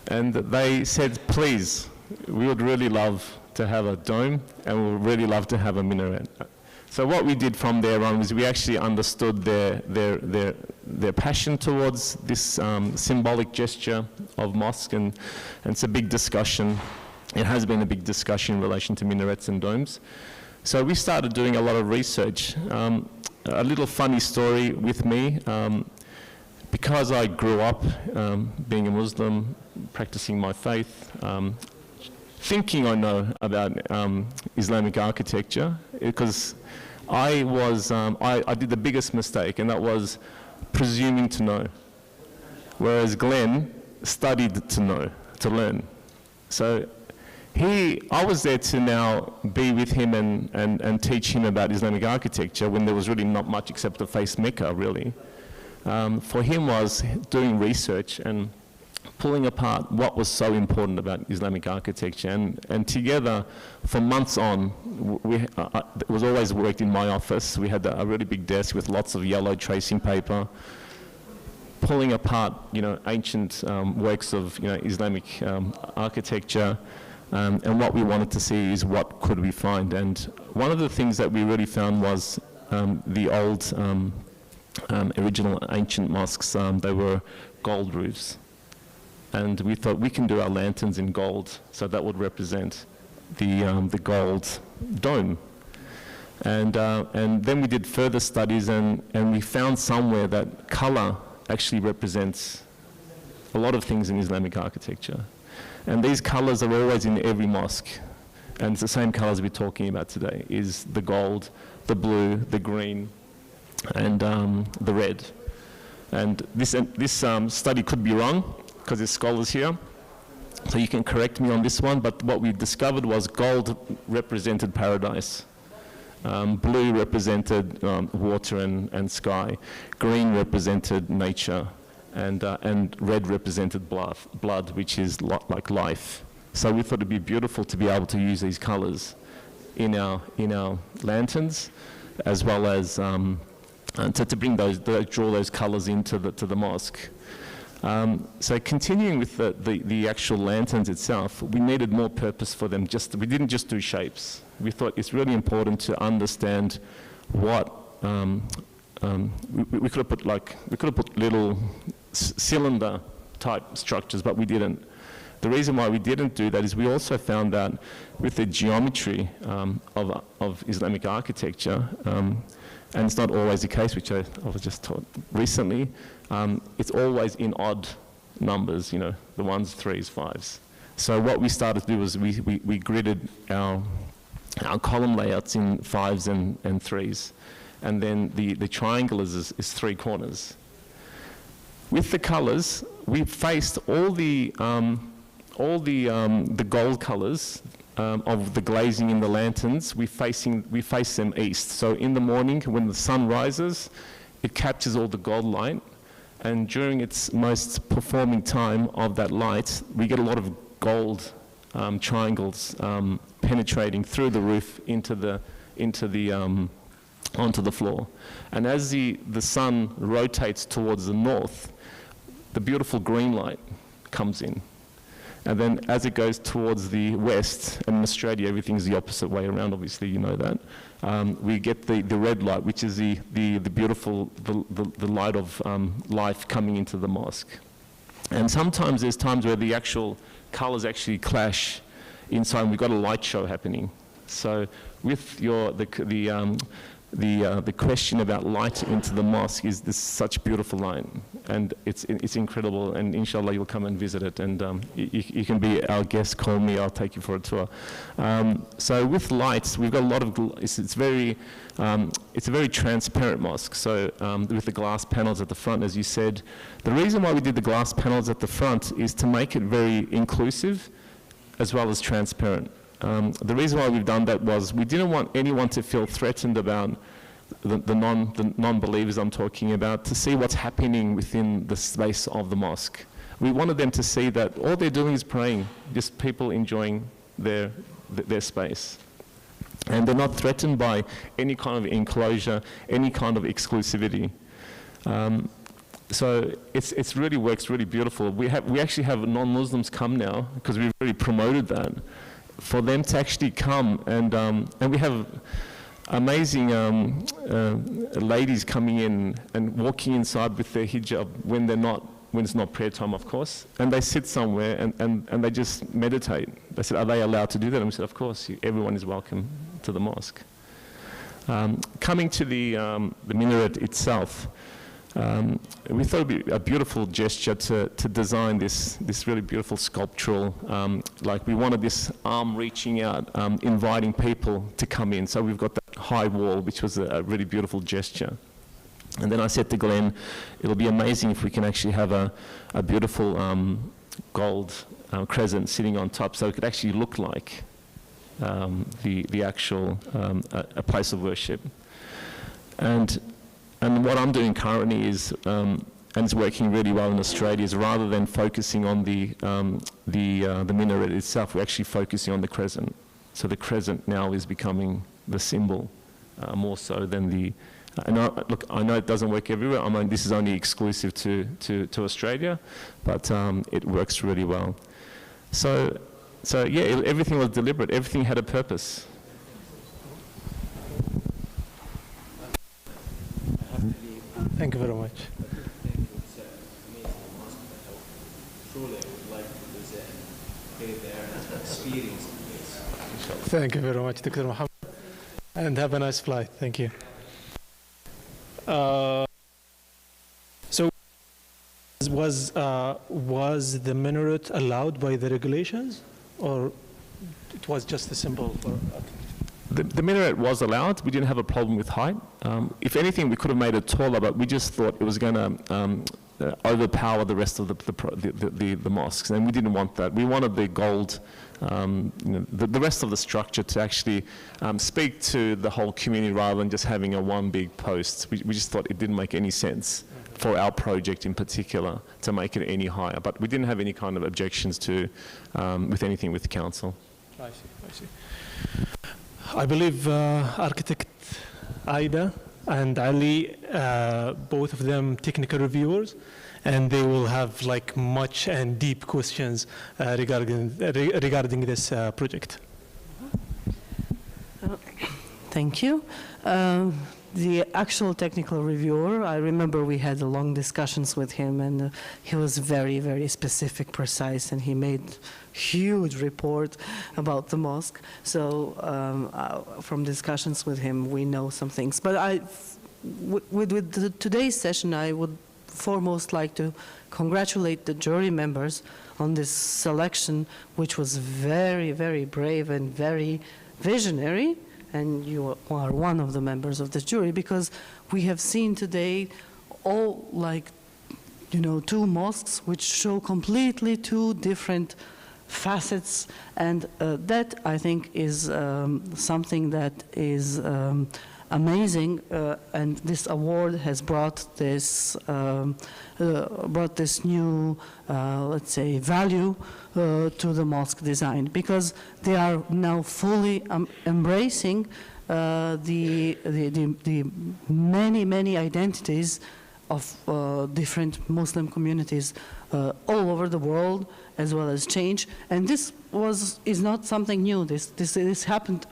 And they said, please, we would really love to have a dome, and we would really love to have a minaret. So what we did from there on was we actually understood their passion towards this symbolic gesture of mosque, and it's a big discussion. It has been a big discussion in relation to minarets and domes. So we started doing a lot of research. A little funny story with me, because I grew up being a Muslim, practicing my faith, thinking I know about Islamic architecture, because I did the biggest mistake, and that was presuming to know, whereas Glenn studied to know, to learn. So I was there to now be with him and teach him about Islamic architecture when there was really not much except to face Mecca, really. For him was doing research and pulling apart what was so important about Islamic architecture. And together, for months on, it was always worked in my office. We had a really big desk with lots of yellow tracing paper, pulling apart, ancient works of, Islamic architecture. And what we wanted to see is what could we find. And one of the things that we really found was the old original ancient mosques. They were gold roofs. And we thought we can do our lanterns in gold, so that would represent the gold dome. And then we did further studies, and we found somewhere that color actually represents a lot of things in Islamic architecture. And these colors are always in every mosque. And it's the same colors we're talking about today, is the gold, the blue, the green, and the red. And this study could be wrong, because there's scholars here. So you can correct me on this one, but what we discovered was gold represented paradise. Blue represented water and sky. Green represented nature. And red represented blood, which is like life. So we thought it'd be beautiful to be able to use these colors in our lanterns, as well as to bring draw those colors into the mosque. So continuing with the actual lanterns itself, we needed more purpose for them. We didn't just do shapes. We thought it's really important to understand what we could have put little cylinder type structures, but we didn't. The reason why we didn't do that is we also found that with the geometry of Islamic architecture, and it's not always the case, which I was just taught recently, it's always in odd numbers, the ones, threes, fives. So what we started to do was we gridded our column layouts in fives and threes. And then the triangle is three corners. With the colors, we faced all the gold colors of the glazing in the lanterns. We face them east. So in the morning, when the sun rises, it captures all the gold light, and during its most performing time of that light, we get a lot of gold triangles penetrating through the roof onto the floor. And as the sun rotates towards the north, the beautiful green light comes in. And then as it goes towards the west, and in Australia everything's the opposite way around, obviously you know that, we get the red light, which is the beautiful, the light of life coming into the mosque. And sometimes there's times where the actual colors actually clash inside, and we've got a light show happening. So with the question about light into the mosque is this such beautiful light, and it's incredible, and inshallah you'll come and visit it, and you can be our guest, call me, I'll take you for a tour. So with lights, we've got a lot of, it's a very transparent mosque, so with the glass panels at the front, as you said. The reason why we did the glass panels at the front is to make it very inclusive as well as transparent. The reason why we've done that was we didn't want anyone to feel threatened about the non-believers I'm talking about, to see what's happening within the space of the mosque. We wanted them to see that all they're doing is praying, just people enjoying their space. And they're not threatened by any kind of enclosure, any kind of exclusivity. So it really works really beautiful. We actually have non-Muslims come now, because we've really promoted that, for them to actually come, and we have amazing ladies coming in and walking inside with their hijab when it's not prayer time, of course, and they sit somewhere and they just meditate. They said, are they allowed to do that? And we said, of course, everyone is welcome to the mosque. Coming to the minaret itself, we thought it would be a beautiful gesture to design this really beautiful sculptural, like we wanted this arm reaching out, inviting people to come in. So we've got that high wall, which was a really beautiful gesture. And then I said to Glenn, it'll be amazing if we can actually have a beautiful gold crescent sitting on top, so it could actually look like the actual a place of worship. And what I'm doing currently is, and it's working really well in Australia, is rather than focusing on the minaret itself, we're actually focusing on the crescent. So the crescent now is becoming the symbol more so than the. Look, I know it doesn't work everywhere. I mean, this is only exclusive to Australia, but it works really well. So yeah, everything was deliberate. Everything had a purpose. Thank you very much. Thank you very much, Dr. Mohammed, and have a nice flight. Thank you. So, was the minaret allowed by the regulations, or it was just a symbol for? The minaret was allowed. We didn't have a problem with height. If anything, we could have made it taller, but we just thought it was going to overpower the rest of the mosques, and we didn't want that. We wanted the gold, the rest of the structure to actually speak to the whole community rather than just having a one big post. We just thought it didn't make any sense for our project in particular to make it any higher, but we didn't have any kind of objections to with anything with the council. I see. I believe architect Aida and Ali, both of them technical reviewers, and they will have like much and deep questions regarding this project. Thank you. The actual technical reviewer, I remember we had long discussions with him, and he was very, very specific, precise, and he made huge report about the mosque. So from discussions with him, we know some things. But with today's session, I would foremost like to congratulate the jury members on this selection, which was very, very brave and very visionary. And you are one of the members of the jury, because we have seen today all, like, two mosques which show completely two different facets, and that, I think, is something that is amazing, and this award has brought this new, let's say, value to the mosque design, because they are now fully embracing the many identities different Muslim communities all over the world, as well as change. And this is not something new. This happened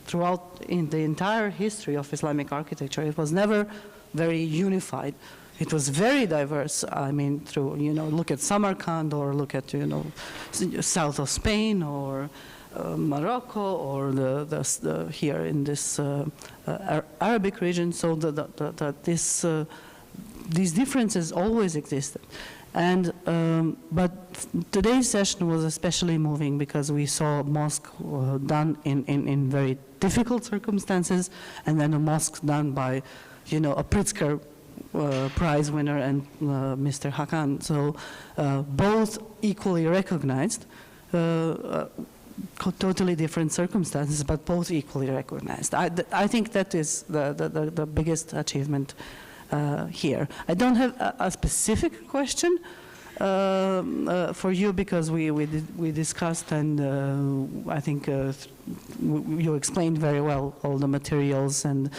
throughout in the entire history of Islamic architecture. It was never very unified. It was very diverse. I mean, through, look at Samarkand, or look at, south of Spain, or Morocco, or here in this Arabic region. So these differences always existed. And but today's session was especially moving because we saw a mosque done in very difficult circumstances, and then a mosque done by, a Pritzker Prize winner and Mr. Hakan. So both equally recognized, totally different circumstances, but both equally recognized. I think that is the biggest achievement here. I don't have a specific question for you because we discussed, and I think you explained very well all the materials and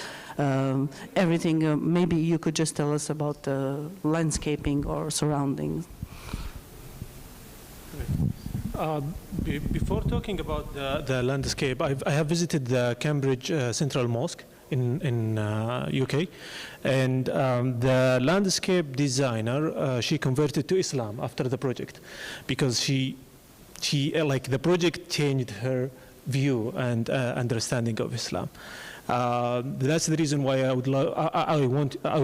everything. Maybe you could just tell us about the landscaping or surroundings. Before talking about the landscape, I have visited the Cambridge Central Mosque in UK, and the landscape designer, she converted to Islam after the project, because she like the project changed her view and understanding of Islam. That's the reason why I would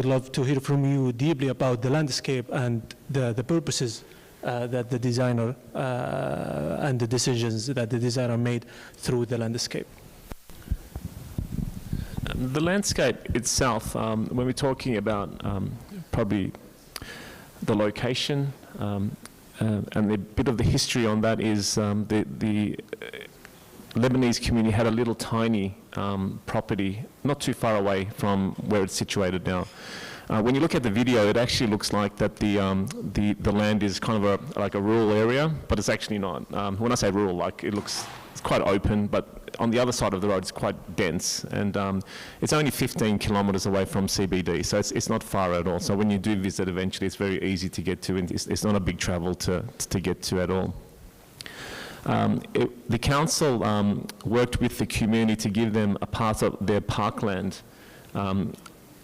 love to hear from you deeply about the landscape and the purposes that the designer and the decisions that the designer made through the landscape. The landscape itself, when we're talking about probably the location and a bit of the history on that is the Lebanese community had a little tiny property not too far away from where it's situated now. When you look at the video, it actually looks like that the land is kind of like a rural area, but it's actually not. When I say rural, like it's quite open, but on the other side of the road it's quite dense, and it's only 15 kilometers away from CBD, so it's not far at all. So when you do visit eventually, it's very easy to get to, and it's not a big travel to get to at all. The council worked with the community to give them a part of their parkland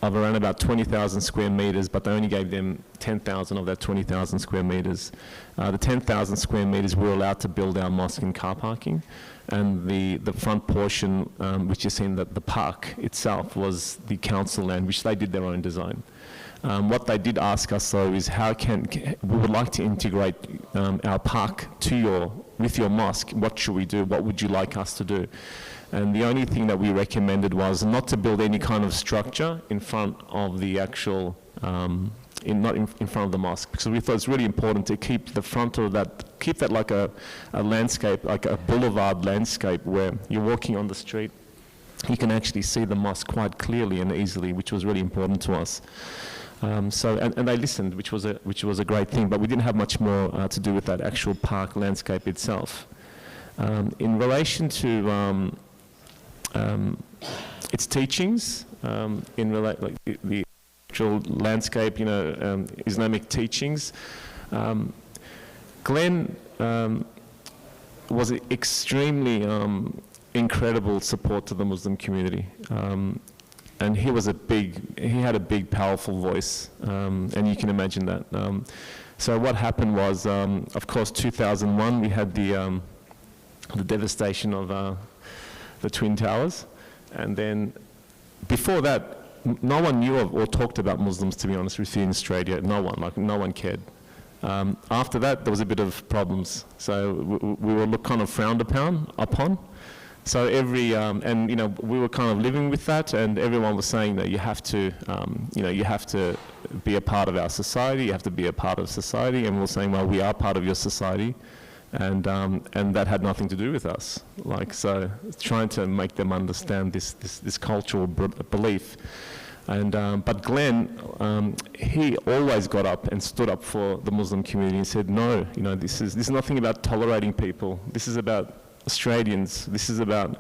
of around about 20,000 square meters, but they only gave them 10,000 of that 20,000 square meters. The 10,000 square meters we were allowed to build our mosque and car parking, and the front portion, which you see in the park itself, was the council land, which they did their own design. What they did ask us though is we would like to integrate our park with your mosque. What should we do? What would you like us to do? And the only thing that we recommended was not to build any kind of structure in front of the actual, not in front of the mosque, because we thought it's really important to keep the front of that, keep that like a landscape, like a boulevard landscape where you're walking on the street, you can actually see the mosque quite clearly and easily, which was really important to us. And they listened, which was a great thing, but we didn't have much more to do with that actual park landscape itself. In relation to its teachings, like the actual landscape, Islamic teachings, Glenn was extremely incredible support to the Muslim community. And he had a big, powerful voice, and you can imagine that. So what happened was, of course, 2001, we had the devastation of the Twin Towers, and then before that, no one knew of or talked about Muslims, to be honest with you, in Australia. No one cared. After that, there was a bit of problems. So we were kind of frowned upon. So we were kind of living with that, and everyone was saying that you have to be a part of our society, you have to be a part of society, and we were saying, well, we are part of your society, and that had nothing to do with us. So trying to make them understand this cultural belief. But Glenn, he always got up and stood up for the Muslim community and said, no, this is nothing about tolerating people. This is about Australians. This is about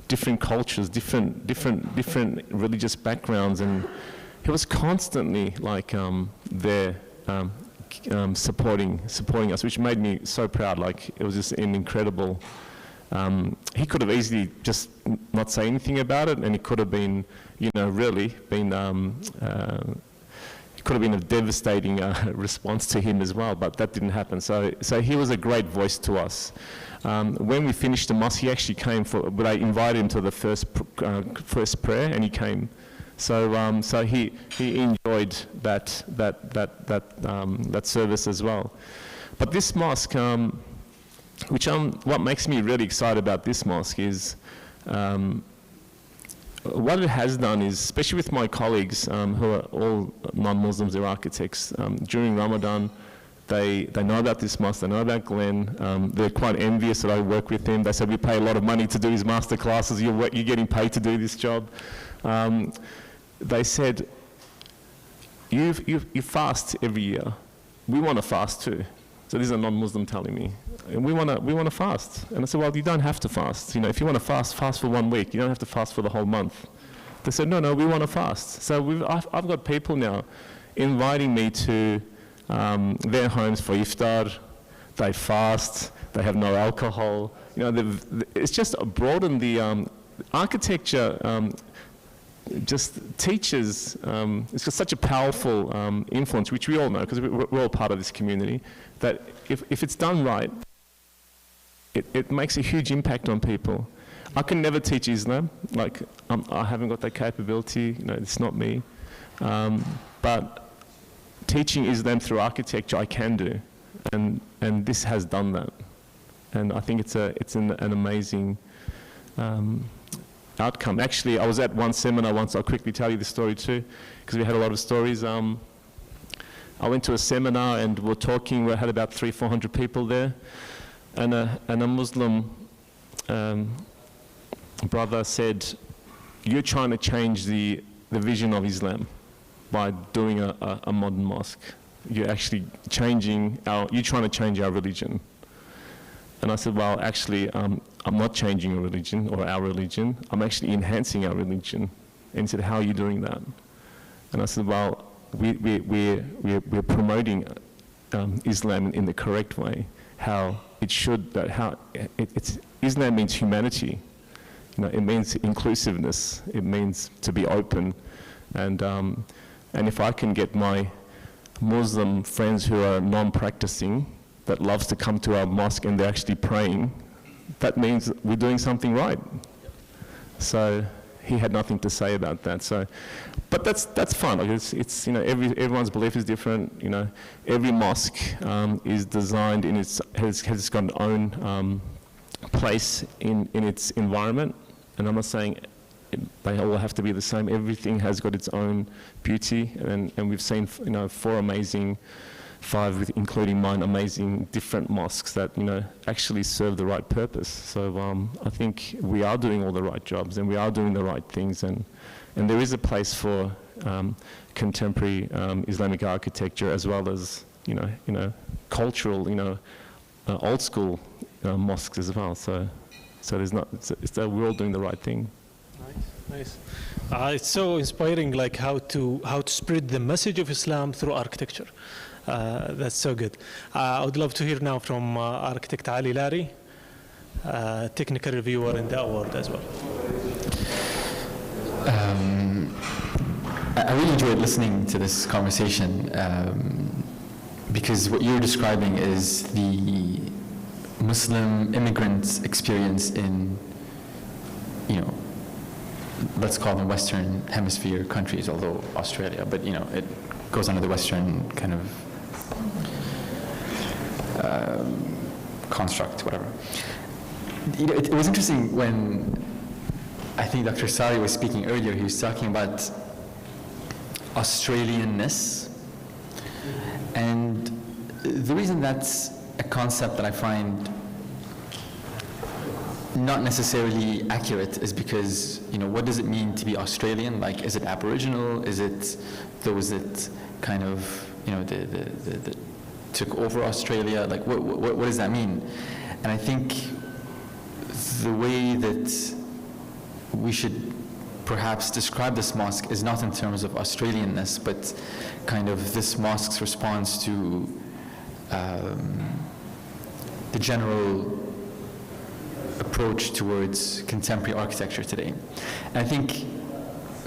different cultures, different religious backgrounds, and he was constantly like there supporting us, which made me so proud. Like, it was just an incredible. He could have easily just not say anything about it, and it could have been, you know, really been. It could have been a devastating response to him as well, but that didn't happen. So he was a great voice to us. When we finished the mosque, he actually came but I invited him to the first prayer, and he came. So he enjoyed that service as well. But this mosque, what makes me really excited about this mosque is what it has done is, especially with my colleagues who are all non-Muslims, they're architects, during Ramadan, they know about this mosque, they know about Glenn, they're quite envious that I work with him. They said, we pay a lot of money to do his master classes, you're getting paid to do this job. They said, you fast every year. We want to fast too. So this is a non-Muslim telling me. And we want to fast. And I said, well, you don't have to fast. You know, if you want to fast for 1 week. You don't have to fast for the whole month. They said, no, we want to fast. So I've got people now inviting me to their homes for iftar. They fast. They have no alcohol. You know, it's just broadened the architecture. Just teaches, it's got such a powerful influence, which we all know, because we're all part of this community, that if it's done right, it makes a huge impact on people. I can never teach Islam, like I haven't got that capability, you know, it's not me. But teaching Islam through architecture I can do, and this has done that. And I think it's an amazing outcome. Actually, I was at one seminar once. I'll quickly tell you the story too, because we had a lot of stories. I went to a seminar and we're talking. We had about 300-400 people there, and a Muslim brother said, "You're trying to change the vision of Islam by doing a modern mosque. You're actually you're trying to change our religion." And I said, well, actually, I'm not changing a religion or our religion. I'm actually enhancing our religion. And he said, how are you doing that? And I said, well, we're promoting Islam in the correct way. How it should. Islam means humanity. You know, it means inclusiveness. It means to be open. And if I can get my Muslim friends who are non-practicing, that loves to come to our mosque and they're actually praying, that means we're doing something right. So he had nothing to say about that. So, but that's fun. Like it's you know, everyone's belief is different. You know, every mosque is designed has got an own place in its environment. And I'm not saying they all have to be the same. Everything has got its own beauty, and we've seen, you know, 5, including mine, amazing different mosques that, you know, actually serve the right purpose. So I think we are doing all the right jobs and we are doing the right things, and there is a place for contemporary Islamic architecture as well as, you know, cultural, you know, old school mosques as well. So there's not. We're all doing the right thing. Nice. It's so inspiring, like how to spread the message of Islam through architecture. That's so good. I would love to hear now from architect Ali Lari, technical reviewer in the award as well. I really enjoyed listening to this conversation because what you're describing is the Muslim immigrants' experience in, you know, let's call them Western Hemisphere countries, although Australia, but, you know, it goes under the Western kind of construct, whatever. You know, it was interesting when I think Dr. Sari was speaking earlier. He was talking about Australianness, and the reason that's a concept that I find not necessarily accurate is because, you know, what does it mean to be Australian? Like, is it Aboriginal? Is it those that kind of, you know, the took over Australia? Like, what does that mean? And I think the way that we should perhaps describe this mosque is not in terms of Australianness, but kind of this mosque's response to the general approach towards contemporary architecture today. And I think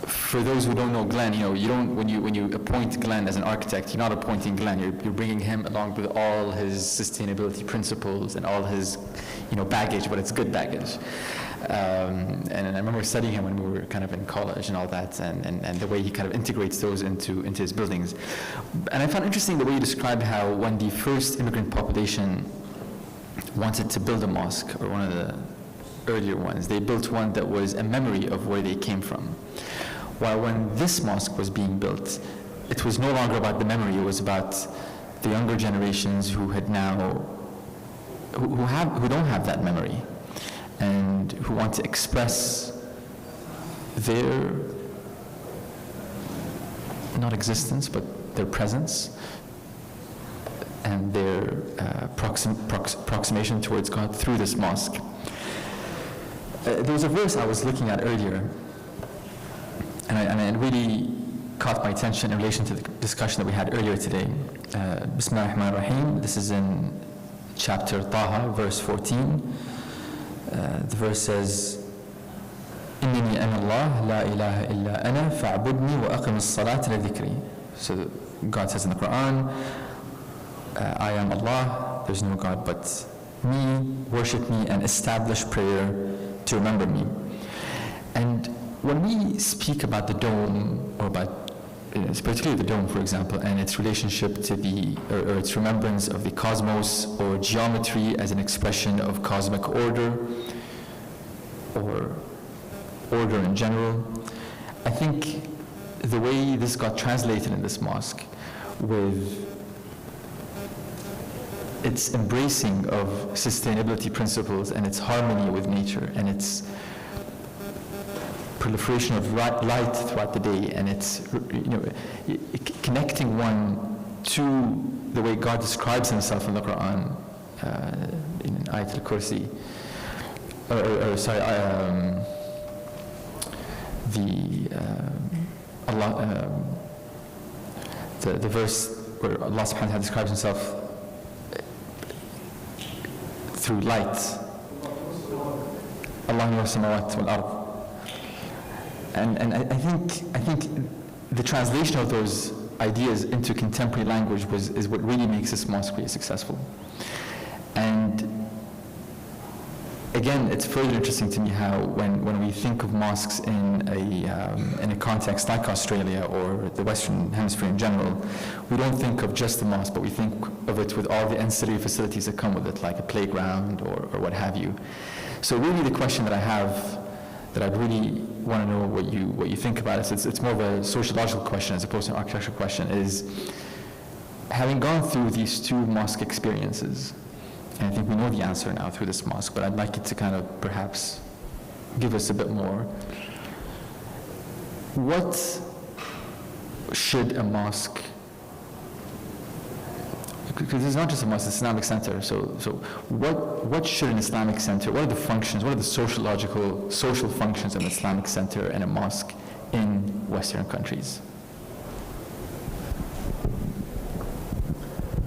for those who don't know Glenn, you don't, when you appoint Glenn as an architect, you're not appointing Glenn, you're bringing him along with all his sustainability principles and all his, baggage, but it's good baggage. And I remember studying him when we were kind of in college and all that, and the way he kind of integrates those into his buildings. And I found interesting the way you described how when the first immigrant population wanted to build a mosque, or one of the earlier ones, they built one that was a memory of where they came from. While when this mosque was being built, it was no longer about the memory, it was about the younger generations who had now, who don't have that memory, and who want to express their, not existence, but their presence, and their approximation towards God through this mosque. There was a verse I was looking at earlier, and it really caught my attention in relation to the discussion that we had earlier today. Bismillah ar-Rahman ar-Rahim. This is in chapter Taha, verse 14. The verse says, إِنِّنِي أَنَا اللَّهُ لَا إِلَهَ إِلَّا أَنَا فَاعْبُدْنِي وَأَقِمِ الصَّلَاةَ لِذِكْرِي. So God says in the Quran, I am Allah, there's no God but me, worship me and establish prayer to remember me. And when we speak about the dome, or about, particularly the dome, for example, and its relationship to or its remembrance of the cosmos, or geometry as an expression of cosmic order, or order in general, I think the way this got translated in this mosque, with its embracing of sustainability principles and its harmony with nature and its proliferation of light throughout the day, and it's connecting one to the way God describes himself in the Quran, in Ayat al-Kursi, the verse where Allah subhanahu wa ta'ala describes himself through light. Allah nur samawat wal ard. And I think the translation of those ideas into contemporary language is what really makes this mosque really successful. And again, it's further interesting to me how when we think of mosques in a context like Australia or the Western Hemisphere in general, we don't think of just the mosque, but we think of it with all the ancillary facilities that come with it, like a playground or what have you. So really the question that I have, that I'd really want to know what you think about it, it's more of a sociological question as opposed to an architectural question, is having gone through these two mosque experiences, and I think we know the answer now through this mosque, but I'd like you to kind of perhaps give us a bit more. What should a mosque, because it's not just a mosque, it's an Islamic center, so what should an Islamic center, what are the functions, what are the social functions of an Islamic center and a mosque in Western countries?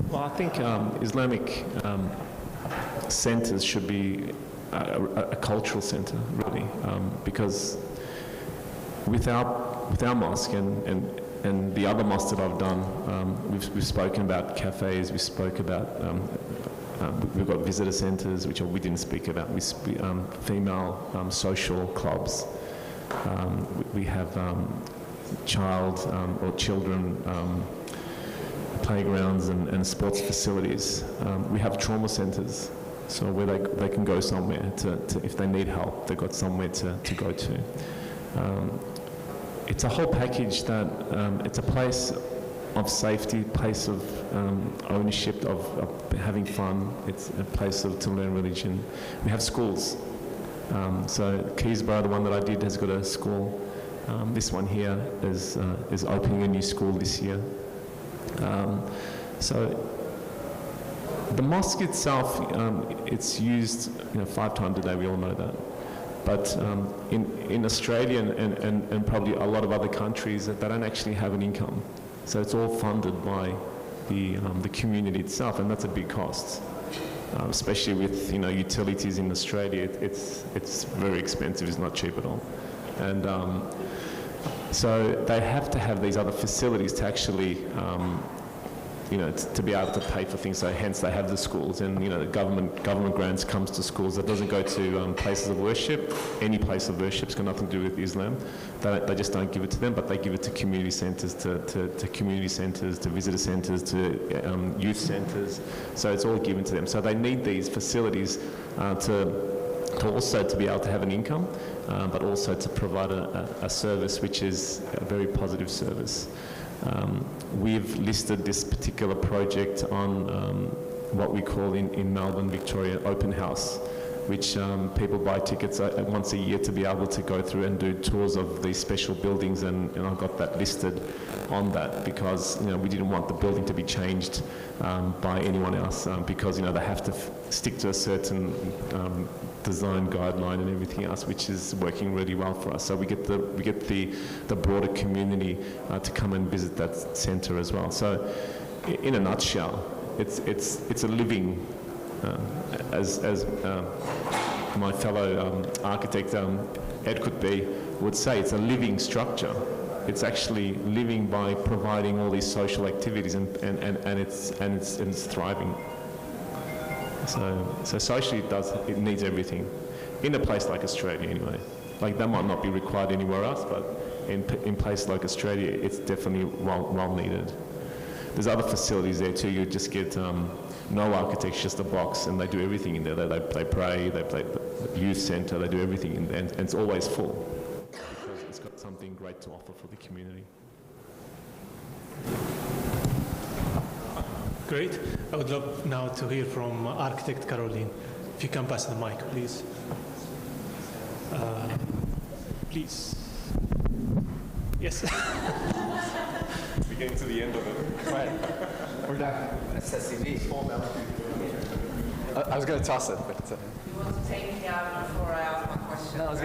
Well, I think Islamic centers should be a cultural center, really, because with our mosque and the other mosques that I've done, we've spoken about cafes, we spoke about, we've got visitor centers, which we didn't speak about, female social clubs, we have child or children playgrounds and sports facilities. We have trauma centers, so where they can go somewhere to if they need help, they've got somewhere to go to. It's a whole package that it's a place of safety, place of ownership, of having fun. It's a place to learn religion. We have schools. So Keysborough, the one that I did, has got a school. This one here is opening a new school this year. So the mosque itself, it's used 5 times a day, we all know that. But in Australia and probably a lot of other countries, they don't actually have an income. So it's all funded by the community itself, and that's a big cost. Especially with utilities in Australia, it's very expensive. It's not cheap at all, and so they have to have these other facilities to actually, to be able to pay for things. So hence they have the schools, and the government grants comes to schools. That doesn't go to places of worship. Any place of worship's got nothing to do with Islam. They just don't give it to them, but they give it to community centres, to community centres, to visitor centres, to youth centres. So it's all given to them. So they need these facilities to also to be able to have an income, but also to provide a service which is a very positive service. We've listed this particular project on what we call in Melbourne, Victoria, open house, which people buy tickets once a year to be able to go through and do tours of these special buildings, and I've got that listed on that because we didn't want the building to be changed by anyone else because they have to stick to a certain design guideline and everything else, which is working really well for us. So we get the broader community to come and visit that centre as well. So in a nutshell, it's a living, as my fellow architect Ed Kutby would say, it's a living structure. It's actually living by providing all these social activities, and it's thriving. So socially it needs everything. In a place like Australia anyway. Like that might not be required anywhere else, but in places like Australia, it's definitely well needed. There's other facilities there too. You just get no architecture, just a box, and they do everything in there. They pray, they play the youth centre, they do everything in there, and it's always full because it's got something great to offer for the community. Great. I would love now to hear from architect Caroline. If you can pass the mic, please. Please. Yes. We're getting to the end of it. Right. We're done. I was going to toss it, but. You want to take me out before I ask my question? No, I was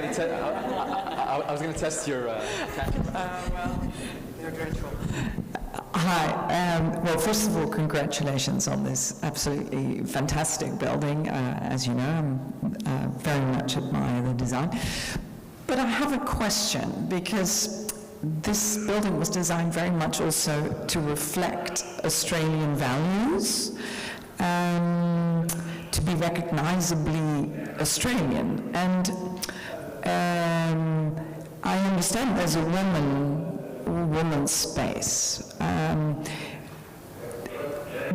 going to test your. Well, you're dreadful. Hi. Well, first of all, congratulations on this absolutely fantastic building. As you know, I very much admire the design. But I have a question, because this building was designed very much also to reflect Australian values, to be recognisably Australian. And I understand there's a woman's space.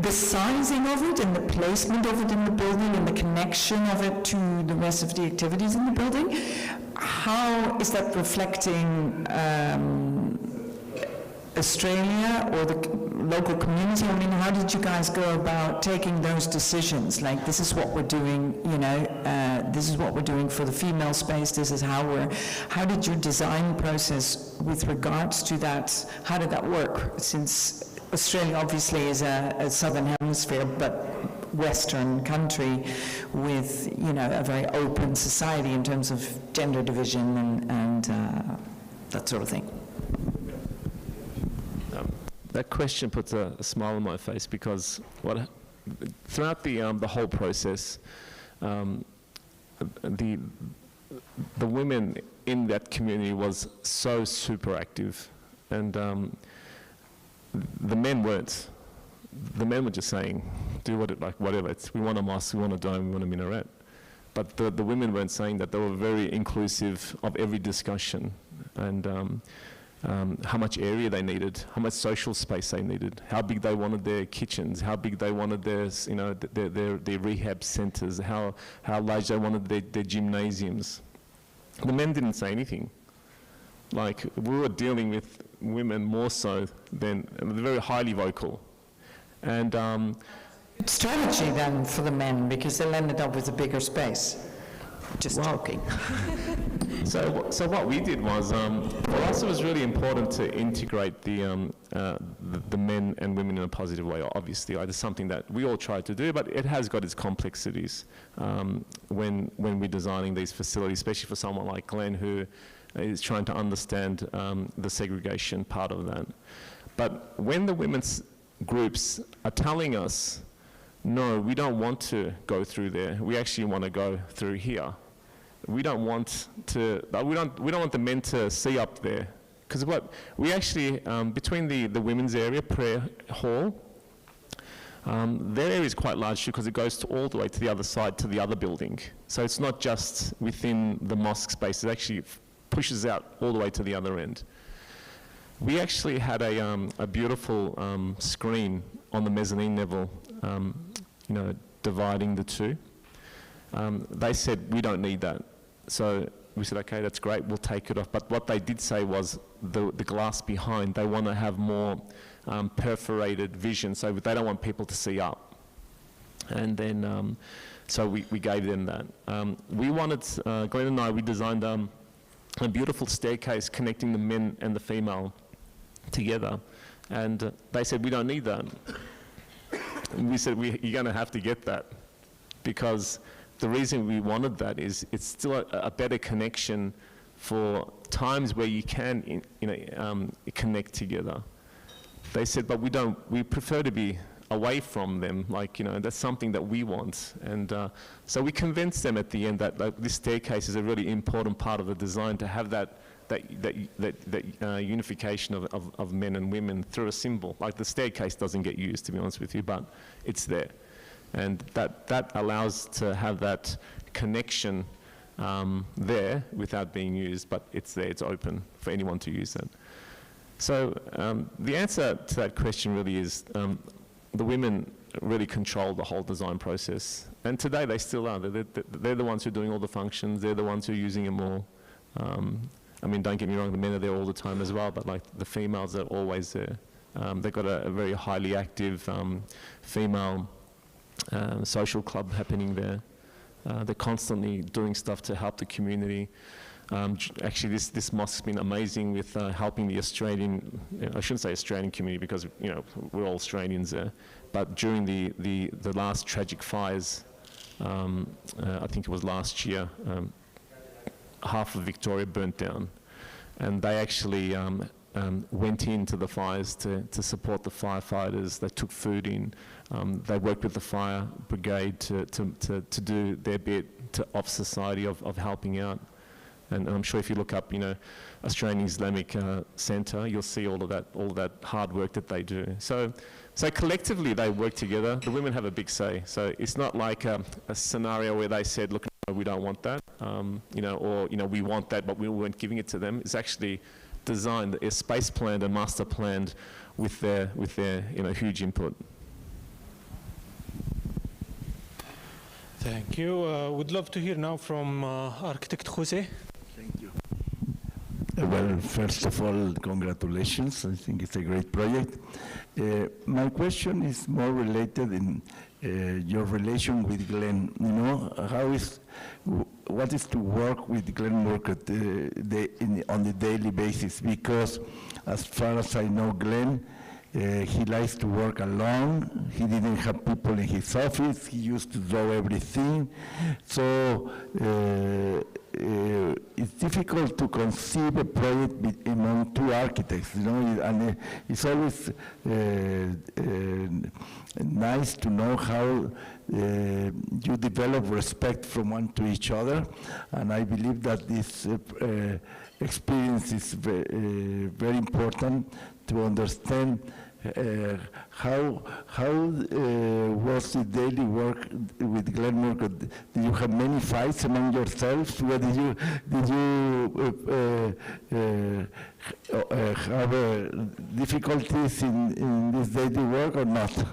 The sizing of it and the placement of it in the building and the connection of it to the rest of the activities in the building, how is that reflecting Australia or the local community? I mean, how did you guys go about taking those decisions? Like, this is what we're doing, this is what we're doing for the female space, this is how did your design process with regards to that, how did that work? Since Australia obviously is a southern hemisphere, but Western country with, a very open society in terms of gender division and that sort of thing. That question puts a smile on my face because throughout the whole process, the women in that community was so super active, and the men weren't. The men were just saying, do whatever. We want a mosque, we want a dome, we want a minaret. But the women weren't saying that. They were very inclusive of every discussion, and how much area they needed, how much social space they needed, how big they wanted their kitchens, how big they wanted their rehab centres, how large they wanted their gymnasiums. The men didn't say anything. Like, we were dealing with women more so than, very highly vocal. And strategy then for the men, because they'll end up with a bigger space. Just joking. So what we did was, for us, it was really important to integrate the men and women in a positive way. Obviously, it's something that we all try to do, but it has got its complexities when we're designing these facilities, especially for someone like Glenn, who is trying to understand the segregation part of that. But when the women's groups are telling us, no, we don't want to go through there, we actually want to go through here. We don't want the men to see up there, because what we actually between the women's area, prayer hall, their area is quite large too, because it goes all the way to the other side, to the other building. So it's not just within the mosque space; it actually pushes out all the way to the other end. We actually had a beautiful screen on the mezzanine level, dividing the two. They said, we don't need that. So we said, okay, that's great, we'll take it off. But what they did say was the glass behind, they want to have more perforated vision, so they don't want people to see up. And then, so we gave them that. We wanted, Glenn and I, we designed a beautiful staircase connecting the men and the female together. And they said, we don't need that. And we said, you're going to have to get that, because the reason we wanted that is it's still a better connection for times where you can connect together. They said, but we prefer to be away from them, that's something that we want. And so we convinced them at the end that this staircase is a really important part of the design, to have that unification of men and women through a symbol. Like the staircase doesn't get used, to be honest with you, but it's there. And that allows to have that connection there without being used, but it's there, it's open for anyone to use that. So the answer to that question really is the women really control the whole design process. And today they still are. They're the ones who are doing all the functions, they're the ones who are using them all. I mean, don't get me wrong, the men are there all the time as well, but like the females are always there. They've got a very highly active female social club happening there. They're constantly doing stuff to help the community. Actually, this mosque's been amazing with helping the Australian, I shouldn't say Australian community, because we're all Australians there, but during the last tragic fires, I think it was last year, half of Victoria burnt down, and they actually went into the fires to support the firefighters. They took food in. They worked with the fire brigade to do their bit of society of helping out. And I'm sure if you look up, Australian Islamic Centre, you'll see all of that hard work that they do. So collectively they work together. The women have a big say. So it's not like a scenario where they said, look, we don't want that, or we want that, but we weren't giving it to them. It's actually designed, a space planned and master planned with their huge input. Thank you. Would love to hear now from architect Jose. Thank you. Well, first of all, congratulations. I think it's a great project. My question is more related in your relation with Glenn. What is to work with Glenn Murcutt on the daily basis? Because as far as I know Glenn, he likes to work alone. He didn't have people in his office. He used to do everything. So it's difficult to conceive a project among two architects, and it's always nice to know how you develop respect from one to each other. And I believe that this experience is very important to understand how was the daily work with Glenn Murcutt? Did you have many fights among yourselves? Did you have difficulties in this daily work or not?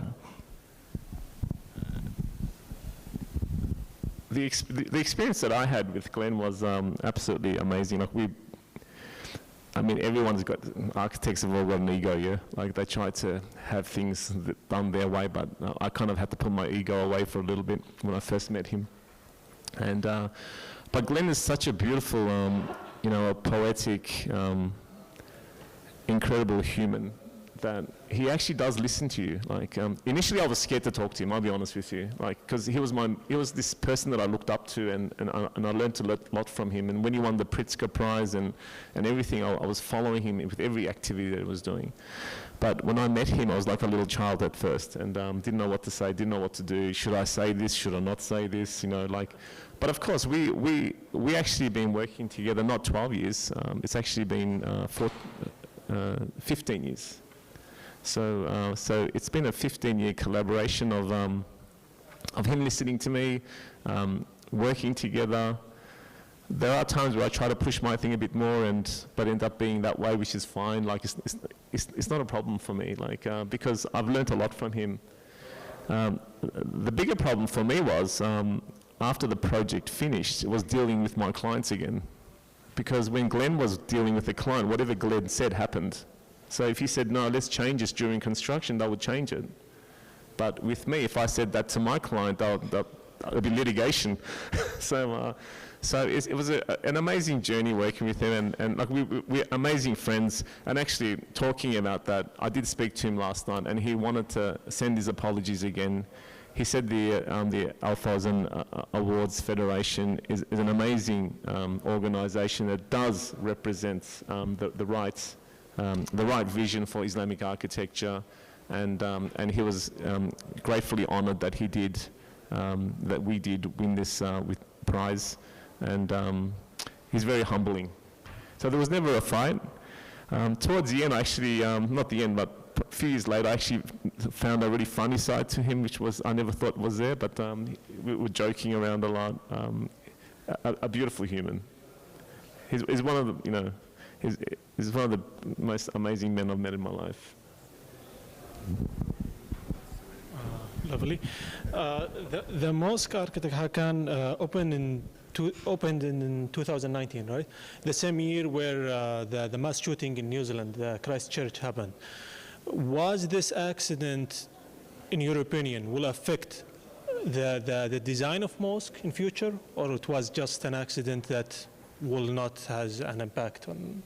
The experience that I had with Glenn was absolutely amazing. Everyone's got, architects have all got an ego, yeah? Like they try to have things done their way, but I kind of had to put my ego away for a little bit when I first met him. And But Glenn is such a beautiful, you know, a poetic, incredible human that he actually does listen to you. Like initially, I was scared to talk to him. I'll be honest with you, like because he was this person that I looked up to, and I learned a lot from him. And when he won the Pritzker Prize and everything, I was following him with every activity that he was doing. But when I met him, I was like a little child at first, and didn't know what to say, didn't know what to do. Should I say this? Should I not say this? You know, like. But of course, we actually been working together not 12 years. It's actually been 15 years. So it's been a 15-year collaboration of him listening to me, working together. There are times where I try to push my thing a bit more, but end up being that way, which is fine. Like it's not a problem for me, like because I've learnt a lot from him. The bigger problem for me was after the project finished, it was dealing with my clients again, because when Glenn was dealing with the client, whatever Glenn said happened. So if he said, no, let's change this during construction, they would change it. But with me, if I said that to my client, there'd be litigation. So it was an amazing journey working with him, and like we're amazing friends. And actually talking about that, I did speak to him last night, and he wanted to send his apologies again. He said the Al-Fawzan Awards Federation is an amazing organisation that does represent the right vision for Islamic architecture, and he was gratefully honoured that he did, that we did win this with prize, and he's very humbling. So there was never a fight. Towards the end, actually, not the end, but a few years later, I actually found a really funny side to him, which was I never thought was there, but we were joking around a lot. A beautiful human. He's one of the, you know, he's one of the most amazing men I've met in my life. Lovely. The mosque architect Hakan opened in 2019, right? The same year where the mass shooting in New Zealand, the Christchurch, happened. Was this accident, in your opinion, will affect the design of mosque in future, or it was just an accident that will not has an impact on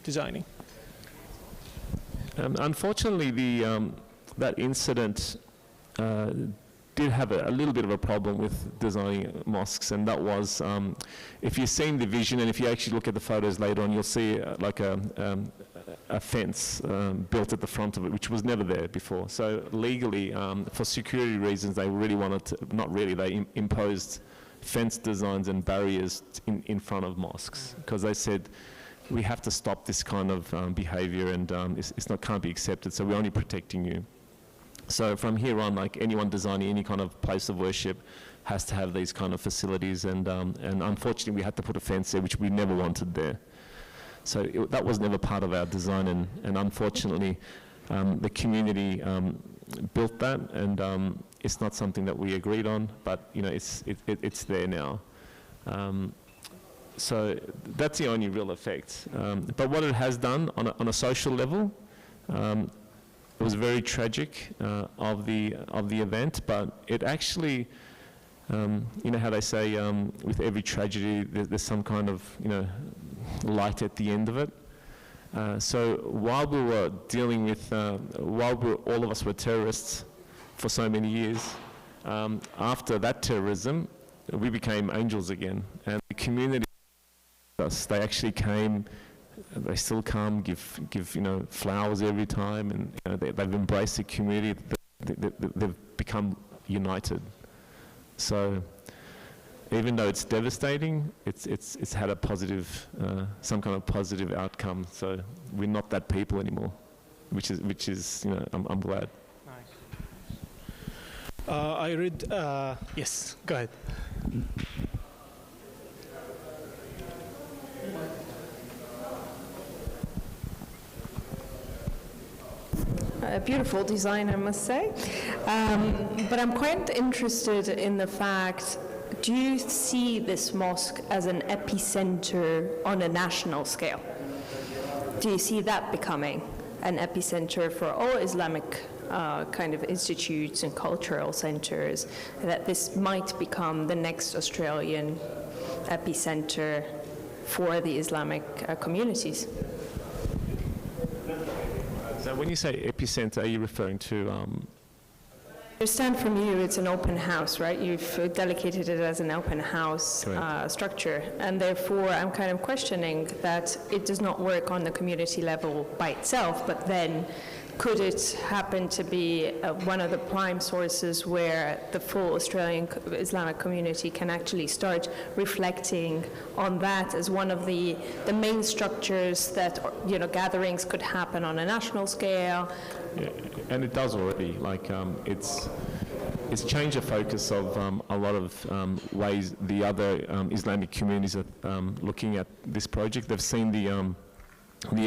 designing? Unfortunately, that incident did have a little bit of a problem with designing mosques, and that was, if you've seen the vision, and if you actually look at the photos later on, you'll see like a fence built at the front of it, which was never there before. So legally, for security reasons, they really wanted to, not really, they imposed fence designs and barriers in front of mosques, because they said, we have to stop this kind of behavior, and can't be accepted, so we're only protecting you. So from here on, like anyone designing any kind of place of worship has to have these kind of facilities, and unfortunately we had to put a fence there, which we never wanted there. So that was never part of our design, and unfortunately the community built that, and it's not something that we agreed on, but you know, it's there now. So that's the only real effect. But what it has done on a social level, it was very tragic of the event, but it actually, you know how they say with every tragedy there's some kind of, you know, light at the end of it. So while we were dealing with, all of us were terrorists for so many years, after that terrorism, we became angels again, and the community, they actually came. They still come, give you know, flowers every time, and you know, they've embraced the community. They've become united. So even though it's devastating, it's had a positive, some kind of positive outcome. So we're not that people anymore, which is you know, I'm glad. Nice. I read. Yes, go ahead. A beautiful design, I must say. But I'm quite interested in the fact, do you see this mosque as an epicenter on a national scale? Do you see that becoming an epicenter for all Islamic kind of institutes and cultural centers, that this might become the next Australian epicenter for the Islamic communities. So when you say epicenter, are you referring to? I understand from you it's an open house, right? You've delegated it as an open house structure, and therefore I'm kind of questioning that it does not work on the community level by itself, but then could it happen to be one of the prime sources where the full Australian Islamic community can actually start reflecting on that as one of the main structures that, you know, gatherings could happen on a national scale? Yeah, and it does already. Like it's changed the focus of a lot of ways the other Islamic communities are looking at this project. They've seen the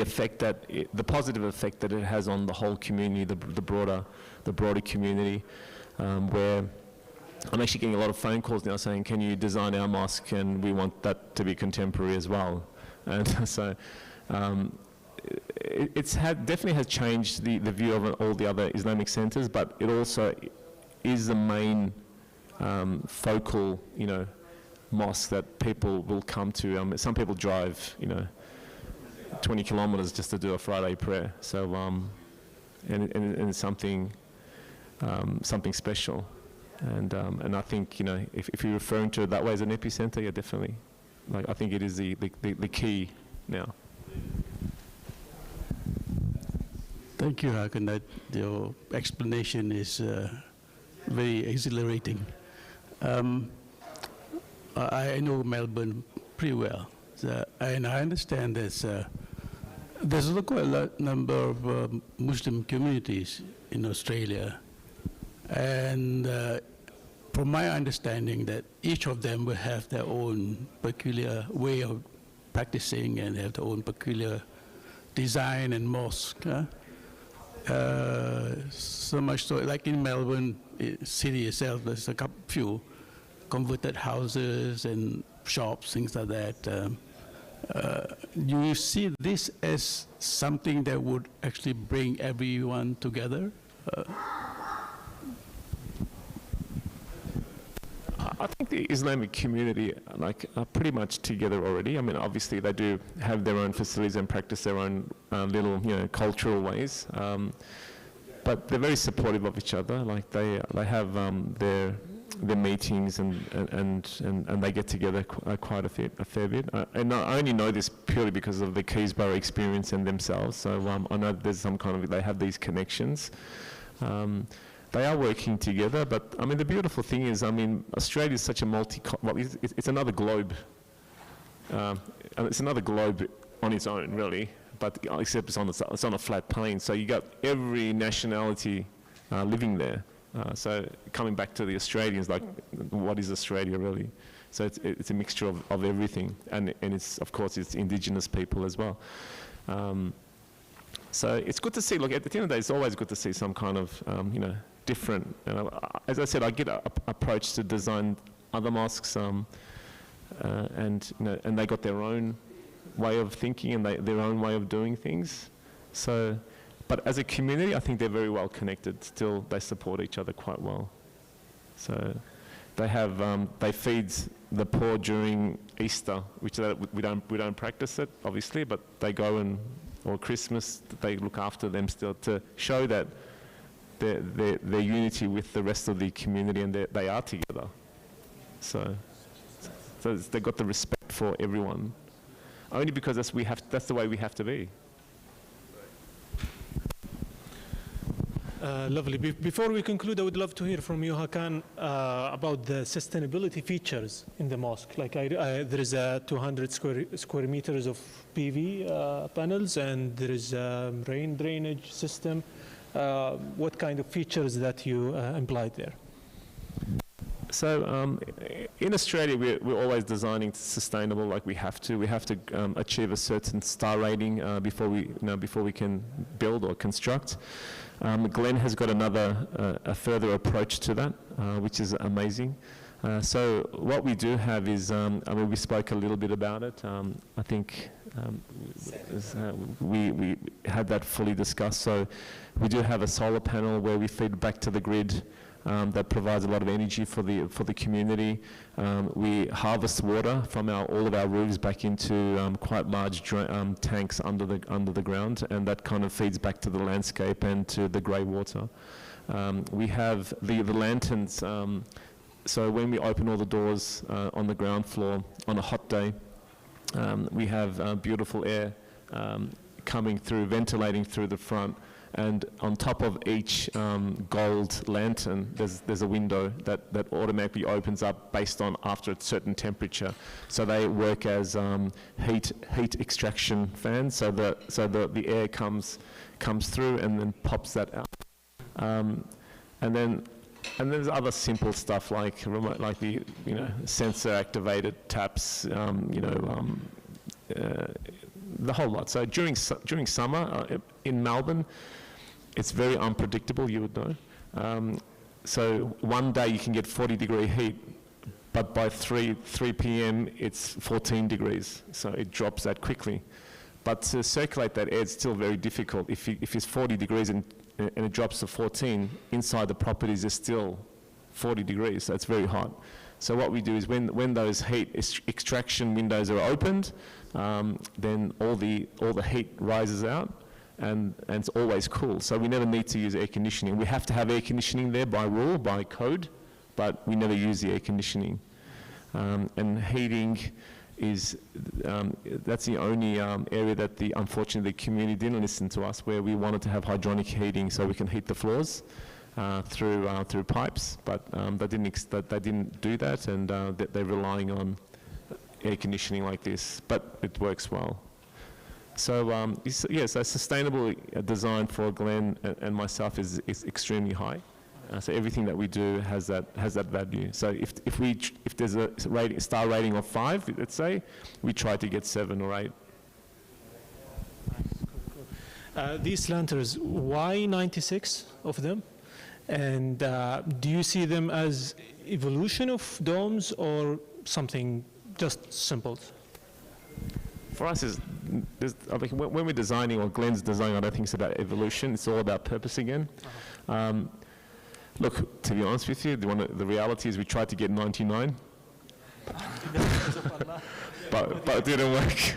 effect that the positive effect that it has on the whole community, the broader community, where I'm actually getting a lot of phone calls now saying, "Can you design our mosque? And we want that to be contemporary as well." And so. Definitely has changed the view of all the other Islamic centres, but it also is the main focal, you know, mosque that people will come to. Some people drive, you know, 20 kilometres just to do a Friday prayer. So, and it's something special, and I think, you know, if you're referring to it that way as an epicentre, yeah, definitely. Like, I think it is the key now. Thank you, Hakan. Your explanation is very exhilarating. I know Melbourne pretty well, and I understand there's quite a number of Muslim communities in Australia, and from my understanding that each of them will have their own peculiar way of practicing and have their own peculiar design and mosque. So much so, like in Melbourne city itself, there's a few converted houses and shops, things like that. Do you see this as something that would actually bring everyone together? I think the Islamic community are pretty much together already. I mean, obviously they do have their own facilities and practice their own little, you know, cultural ways, but they're very supportive of each other. Like they have their meetings and they get together quite a fair bit. And I only know this purely because of the Keysborough experience and themselves. So I know there's some kind of, they have these connections. They are working together, but I mean, the beautiful thing is, I mean, Australia is such a well, it's another globe. It's another globe on its own, really, but except it's on a flat plane. So you got every nationality living there. So coming back to the Australians, like, what is Australia really? So it's a mixture of everything, and it's, of course, it's Indigenous people as well. So it's good to see. Look, at the end of the day, it's always good to see some kind of, you know, different. As I said, I get approached to design other mosques, and you know, and they got their own way of thinking and their own way of doing things. So, but as a community, I think they're very well connected. Still, they support each other quite well. So, they have they feed the poor during Easter, which we don't practice it, obviously, but they go or Christmas, they look after them still to show that their unity with the rest of the community, and they are together. So they've got the respect for everyone, only because that's the way we have to be. Lovely. Before we conclude, I would love to hear from you, Hakan, about the sustainability features in the mosque. Like there is 200 square meters of PV panels, and there is a rain drainage system. What kind of features that you implied there? So in Australia, we're always designing sustainable. Like we have to achieve a certain star rating before we can build or construct. Glenn has got a further approach to that, which is amazing. So what we do have is, I mean, we spoke a little bit about it. I think we had that fully discussed. So we do have a solar panel where we feed back to the grid that provides a lot of energy for the community. We harvest water from all of our roofs back into quite large tanks under the ground, and that kind of feeds back to the landscape and to the grey water. We have the lanterns. So when we open all the doors on the ground floor on a hot day, we have beautiful air coming through, ventilating through the front. And on top of each gold lantern, there's a window that automatically opens up based on after a certain temperature. So they work as heat extraction fans. So the air comes through and then pops that out. And then there's other simple stuff like remote, like the sensor activated taps, the whole lot. So during summer in Melbourne, it's very unpredictable, you would know. So one day you can get 40-degree heat, but by 3 p.m. it's 14 degrees. So it drops that quickly. But to circulate that air, it's still very difficult. If it's 40 degrees and it drops to 14, inside the properties is still 40 degrees, so it's very hot. So what we do is when those heat extraction windows are opened, then all the heat rises out, and it's always cool. So we never need to use air conditioning. We have to have air conditioning there by rule, by code, but we never use the air conditioning. And heating is, that's the only area that unfortunately the community didn't listen to us, where we wanted to have hydronic heating so we can heat the floors through pipes, but they didn't do that, and they're relying on air conditioning like this, but it works well. So yes, a sustainable design for Glenn and myself is extremely high. So everything that we do has that value. So if there's a star rating of 5, let's say, we try to get 7 or 8. These lanterns, why 96 of them? And do you see them as evolution of domes or something just simple? For us, I think when we're designing, or Glenn's designing, I don't think it's about evolution. It's all about purpose again. Look, to be honest with you, the reality is we tried to get 99, but it didn't work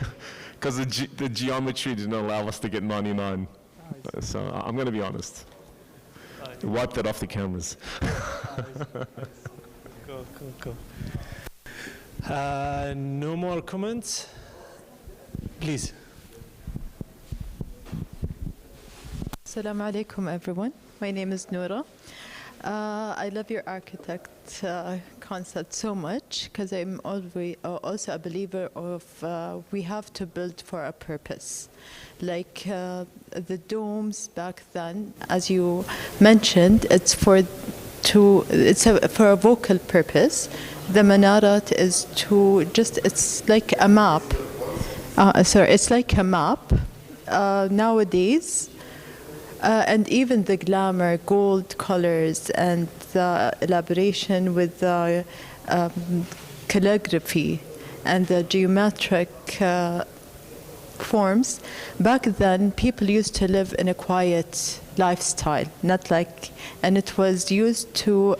because the geometry didn't allow us to get 99. So I'm going to be honest. Wipe that off the cameras. Cool. No more comments? Please. Assalamu alaikum, everyone. My name is Noura. I love your architect concept so much because I'm also a believer of we have to build for a purpose. Like the domes back then, as you mentioned, it's for a vocal purpose. The minaret is it's like a map. It's like a map nowadays. And even the glamour, gold colors, and the elaboration with the calligraphy and the geometric forms. Back then, people used to live in a quiet lifestyle, and it was used to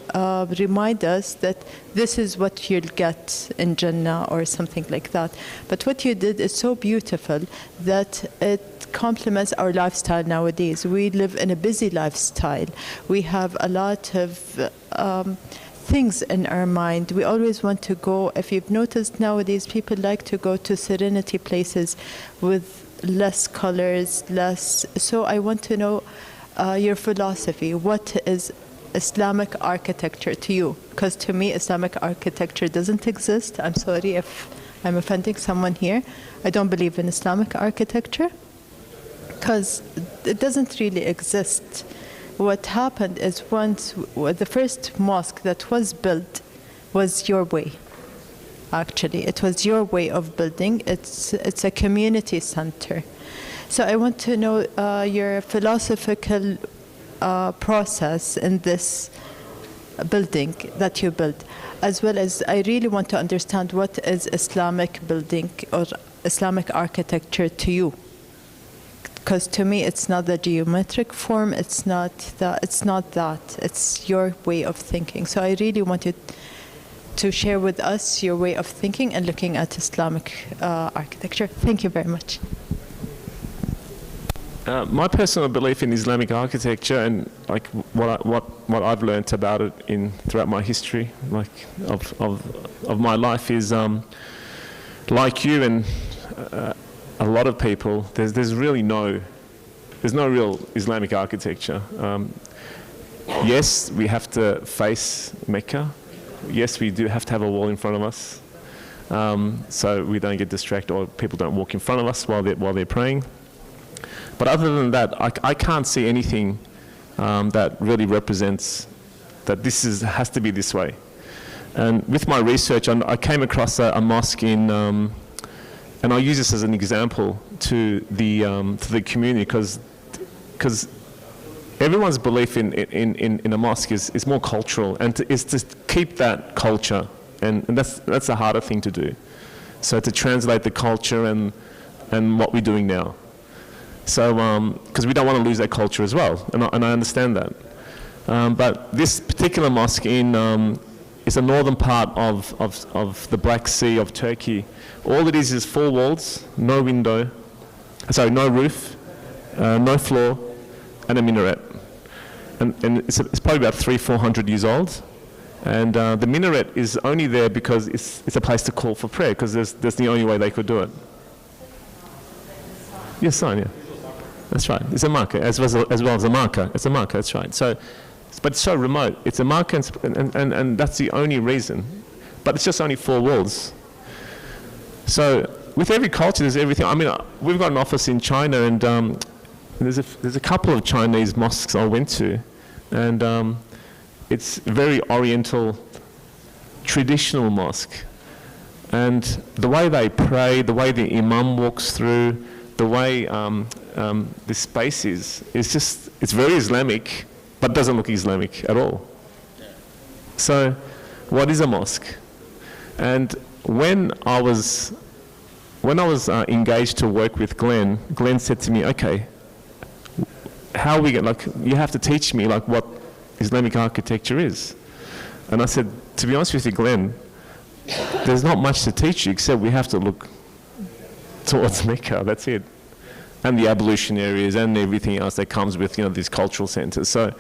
remind us that this is what you'll get in Jannah or something like that. But what you did is so beautiful that it complements our lifestyle nowadays. We live in a busy lifestyle. We have a lot of things in our mind. We always want to go, if you've noticed nowadays, people like to go to serenity places with less colors, less. So I want to know your philosophy. What is Islamic architecture to you? Because to me, Islamic architecture doesn't exist. I'm sorry if I'm offending someone here. I don't believe in Islamic architecture because it doesn't really exist. What happened is the first mosque that was built was your way. Actually, it was your way of building. It's a community center. So I want to know your philosophical process in this building that you built, as well as I really want to understand what is Islamic building or Islamic architecture to you. Because to me, it's not the geometric form, it's not that, it's your way of thinking. So I really wanted to share with us your way of thinking and looking at Islamic architecture. Thank you very much. My personal belief in Islamic architecture and like what I've learnt about it throughout my history, like of my life, is like you and a lot of people. There's no real Islamic architecture. Yes, we have to face Mecca. Yes, we do have to have a wall in front of us, so we don't get distracted or people don't walk in front of us while they're praying. But other than that, I can't see anything that really represents that this has to be this way. And with my research, I came across a mosque and I use this as an example to the community because everyone's belief in a mosque is more cultural and is to keep that culture, and that's a harder thing to do. So to translate the culture and what we're doing now. So, because we don't want to lose that culture as well, and I understand that. But this particular mosque is the northern part of the Black Sea of Turkey. All it is 4 walls, no window, no roof, no floor, and a minaret. And it's probably about 300-400 years old. And the minaret is only there because it's a place to call for prayer, because that's the only way they could do it. Yes, sign, yeah. That's right. It's a marker, as well as a marker. It's a marker, that's right. So, but it's so remote. It's a marker, and that's the only reason. But it's just only 4 walls. So with every culture, there's everything. I mean, we've got an office in China, and there's a couple of Chinese mosques I went to, and it's very Oriental, traditional mosque. And the way they pray, the way the imam walks through, the way the space is just, it's very Islamic, but doesn't look Islamic at all. So what is a mosque? And when I was engaged to work with Glenn said to me, okay, how are we going, you have to teach me what Islamic architecture is. And I said, to be honest with you, Glenn, there's not much to teach you except we have to look towards Mecca, that's it. And the ablution areas and everything else that comes with, these cultural centers. So,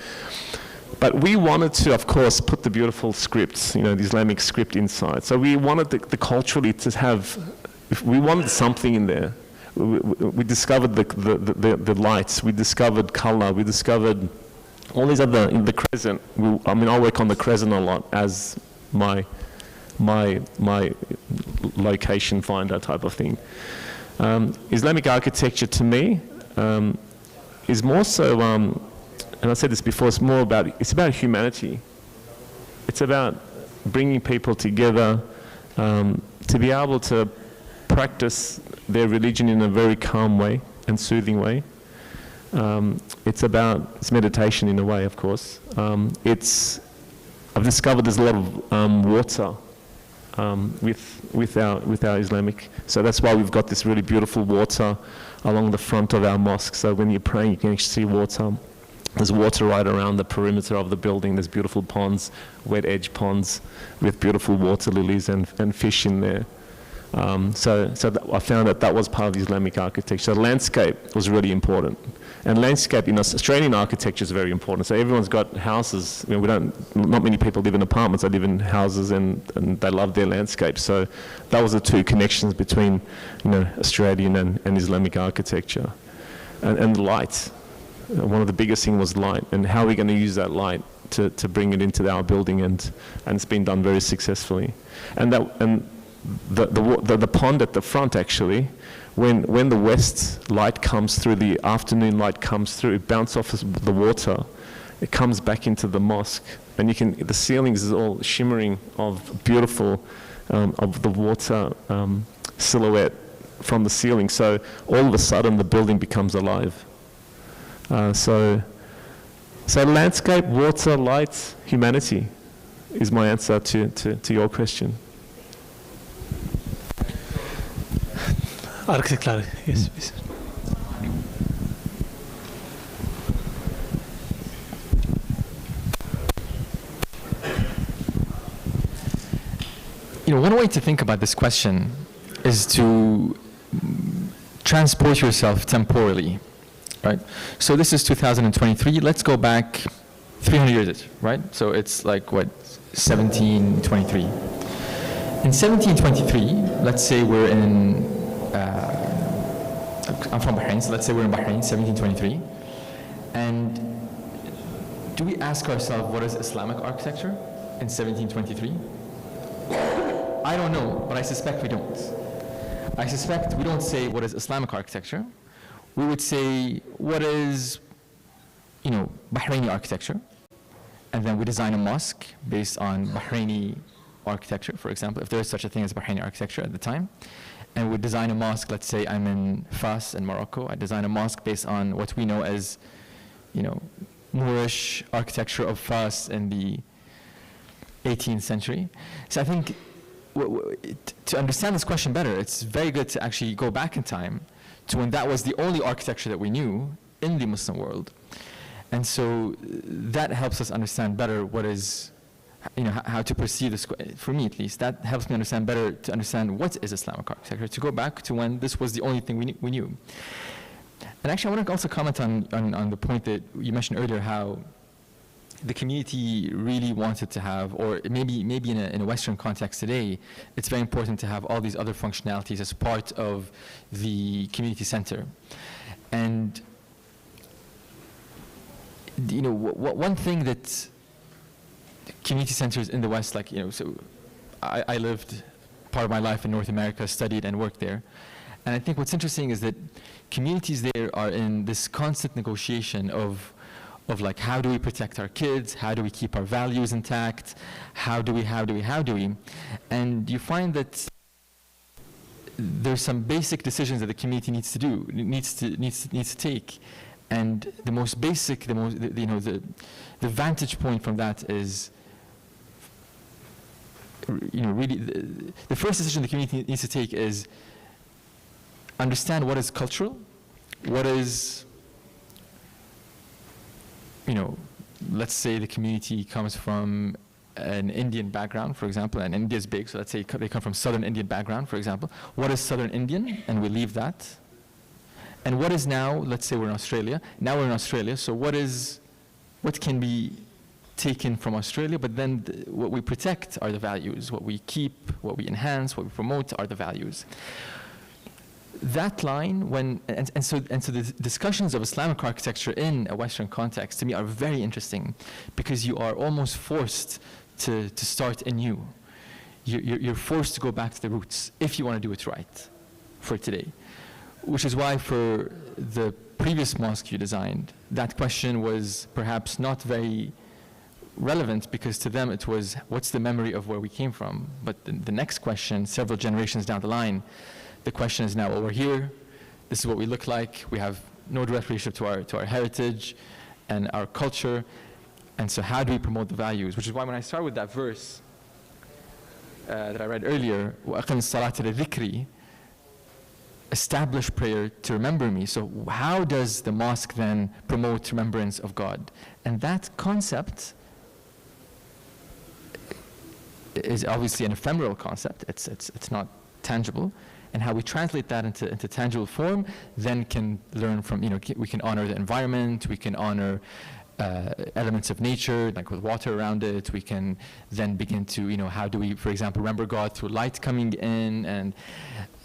but we wanted to, of course, put the beautiful scripts, the Islamic script inside. So we wanted the culturally to have, we wanted something in there. We discovered the lights, we discovered color, we discovered all these other, in the crescent. I work on the crescent a lot as my location finder type of thing. Islamic architecture to me is more so, and I said this before, it's about humanity. It's about bringing people together to be able to practice their religion in a very calm way and soothing way. It's meditation in a way, of course. I've discovered there's a lot of water with our Islamic, so that's why we've got this really beautiful water along the front of our mosque. So when you're praying, you can actually see water. There's water right around the perimeter of the building. There's beautiful ponds, wet edge ponds with beautiful water lilies and fish in there. So I found that was part of the Islamic architecture. The landscape was really important. And landscape in Australian architecture is very important. So everyone's got houses. Not many people live in apartments. They live in houses, and they love their landscape. So that was the two connections between, Australian and Islamic architecture. And light. One of the biggest things was light, and how are we going to use that light to bring it into our building, and it's been done very successfully. And the pond at the front, actually, when the west light comes through, the afternoon light comes through, it bounces off the water, it comes back into the mosque, and the ceilings is all shimmering of beautiful, of the water silhouette from the ceiling. So all of a sudden the building becomes alive. So landscape, water, light, humanity. is my answer to your question. Architect Larry, yes, please. One way to think about this question is to transport yourself temporally, right? So this is 2023. Let's go back 300 years, right? So it's like, what, 1723. In 1723, let's say we're in, I'm from Bahrain, so let's say we're in Bahrain, 1723. And do we ask ourselves, what is Islamic architecture in 1723? I don't know, but I suspect we don't. I suspect we don't say what is Islamic architecture. We would say what is, Bahraini architecture, and then we design a mosque based on Bahraini architecture, for example, if there is such a thing as Bahraini architecture at the time. And we design a mosque, let's say I'm in Fas in Morocco. I design a mosque based on what we know as, Moorish architecture of Fas in the 18th century. So I think to understand this question better, it's very good to actually go back in time to when that was the only architecture that we knew in the Muslim world. And so that helps us understand better what is, how to perceive this, for me at least, that helps me understand better to understand what is Islamic architecture, to go back to when this was the only thing we knew. And actually I want to also comment on the point that you mentioned earlier, how the community really wanted to have, or maybe in a Western context today, it's very important to have all these other functionalities as part of the community center. And one thing that community centers in the West, so I lived part of my life in North America, studied and worked there. And I think what's interesting is that communities there are in this constant negotiation of like, how do we protect our kids? How do we keep our values intact? How do we? And you find that there's some basic decisions that the community needs to do, needs to take. And the most basic, the vantage point from that is, really, the first decision the community needs to take is understand what is cultural, what is, let's say the community comes from an Indian background, for example, and India is big, so let's say they come from Southern Indian background, for example. What is Southern Indian? And we leave that. And what is now, let's say we're in Australia. Now we're in Australia, so what can be taken from Australia, but then what we protect are the values. What we keep, what we enhance, what we promote are the values. That line, so the discussions of Islamic architecture in a Western context, to me, are very interesting, because you are almost forced to start anew. You're forced to go back to the roots if you want to do it right for today. Which is why for the previous mosque you designed, that question was perhaps not very relevant, because to them it was, what's the memory of where we came from? But the next question, several generations down the line, the question is now, well, we're here, this is what we look like, we have no direct relationship to our heritage and our culture, and so how do we promote the values? Which is why when I start with that verse that I read earlier, وَأَقِمِ الصَّلَاةَ لِذِكْرِي, establish prayer to remember me. So how does the mosque then promote remembrance of God? And that concept is obviously an ephemeral concept. It's not tangible. And how we translate that into tangible form then can learn from, we can honor the environment, we can honor elements of nature, like with water around it. We can then begin to, how do we, for example, remember God through light coming in and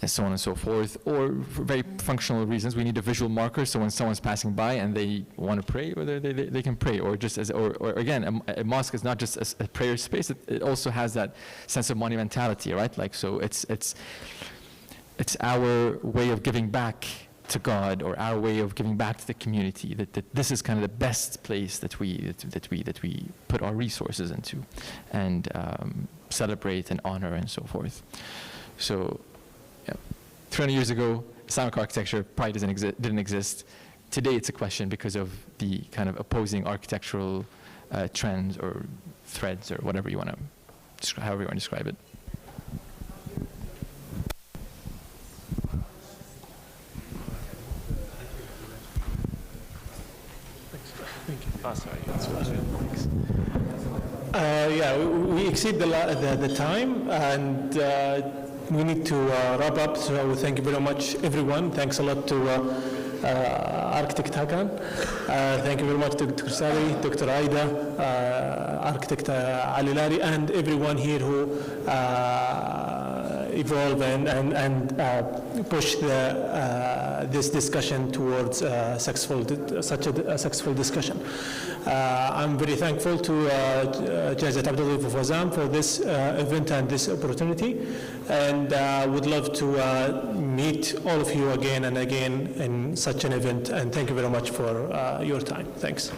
so on and so forth. Or for very functional reasons, we need a visual marker, so when someone's passing by and they want to pray, or they can pray. Or just or again, a mosque is not just a prayer space, it also has that sense of monumentality, right? Like, so it's our way of giving back to God, or our way of giving back to the community, that this is kind of the best place that we put our resources into, and celebrate and honor and so forth. So, 300 years ago, Islamic architecture probably didn't exist. Today it's a question because of the kind of opposing architectural trends or threads or whatever you want to, however you want to describe it. Oh, sorry. Yeah, we exceed the time, and we need to wrap up. So thank you very much, everyone. Thanks a lot to Architect Hakan. Thank you very much to Dr. Sari, Dr. Aida, Architect Ali Lari, and everyone here who evolve and push this discussion towards such a successful discussion. I'm very thankful to Jaizat Abdullah Fawzan for this event and this opportunity, and would love to meet all of you again and again in such an event, and thank you very much for your time. Thanks.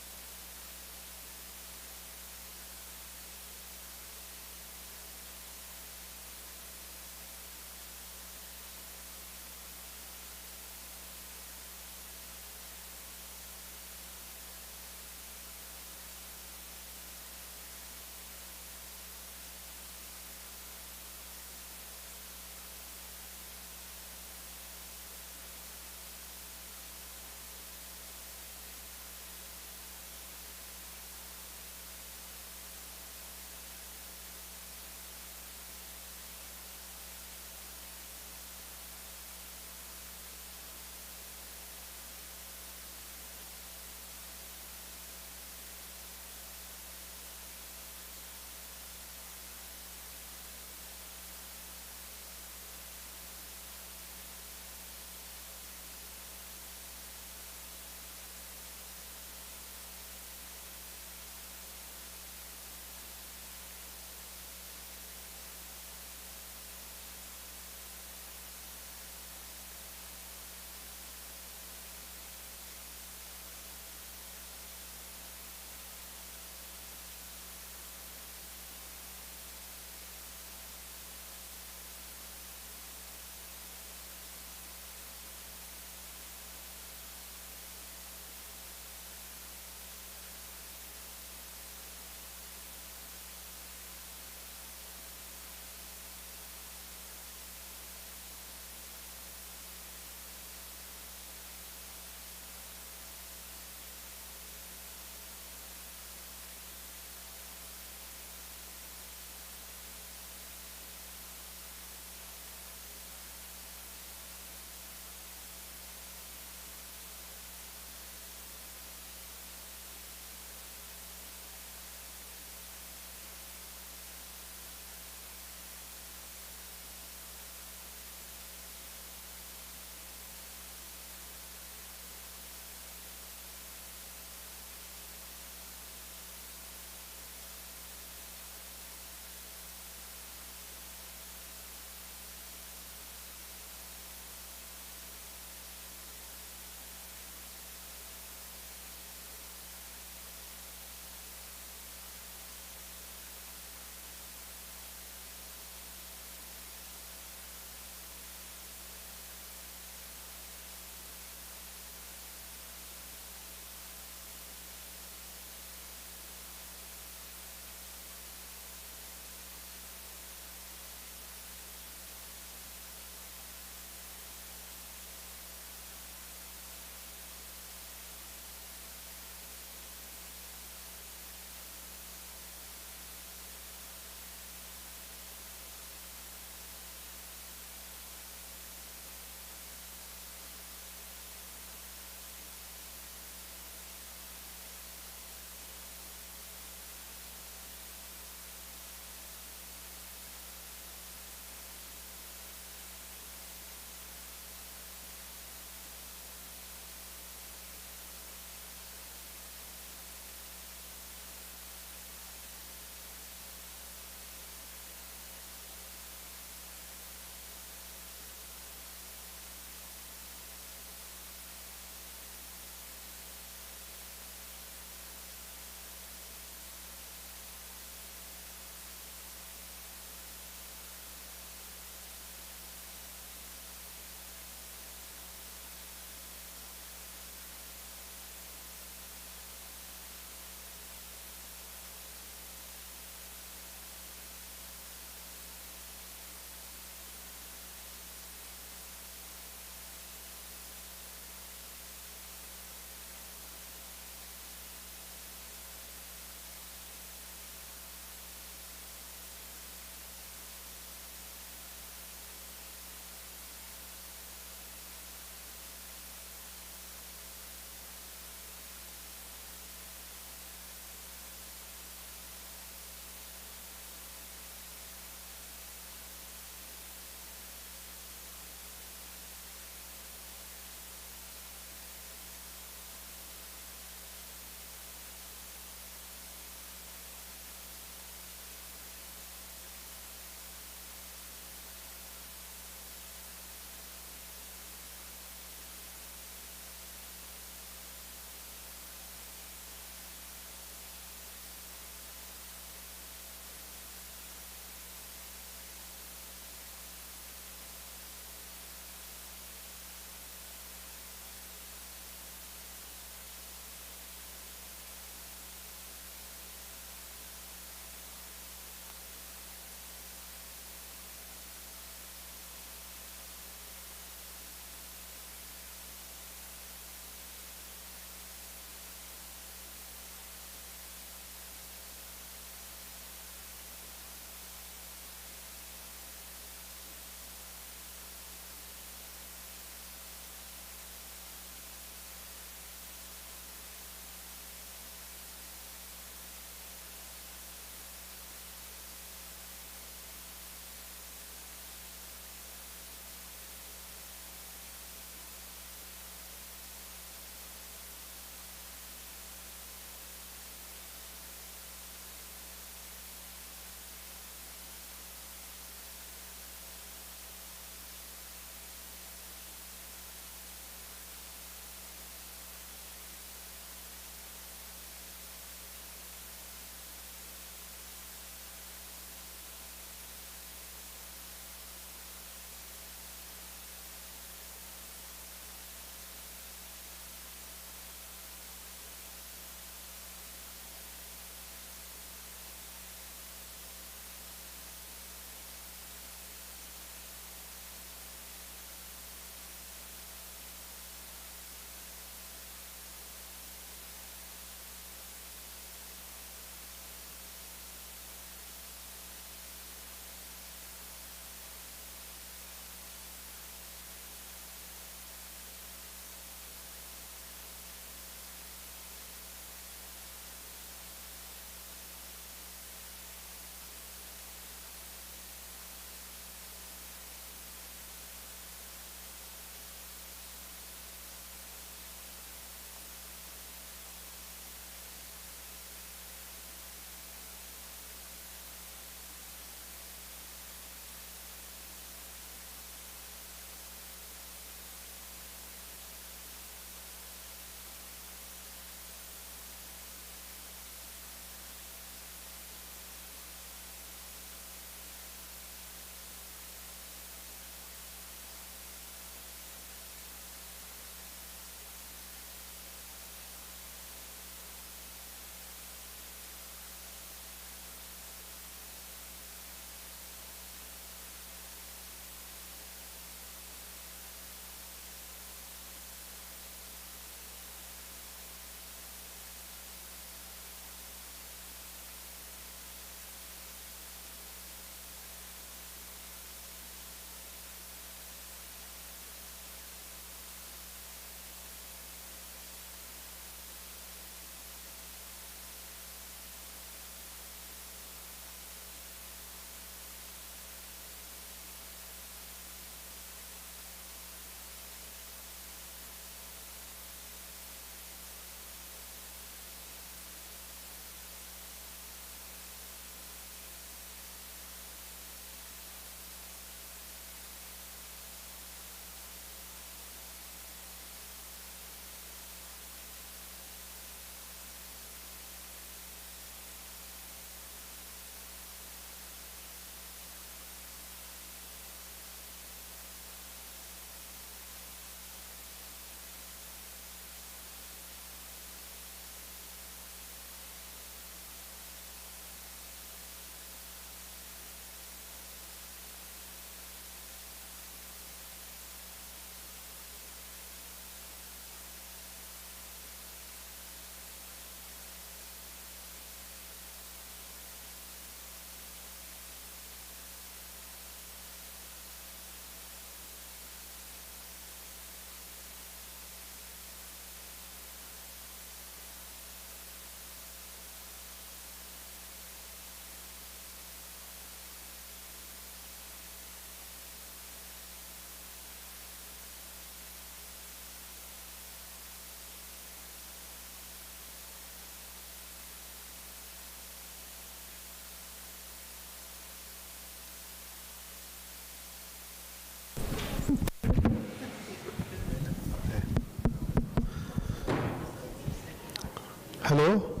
Hello.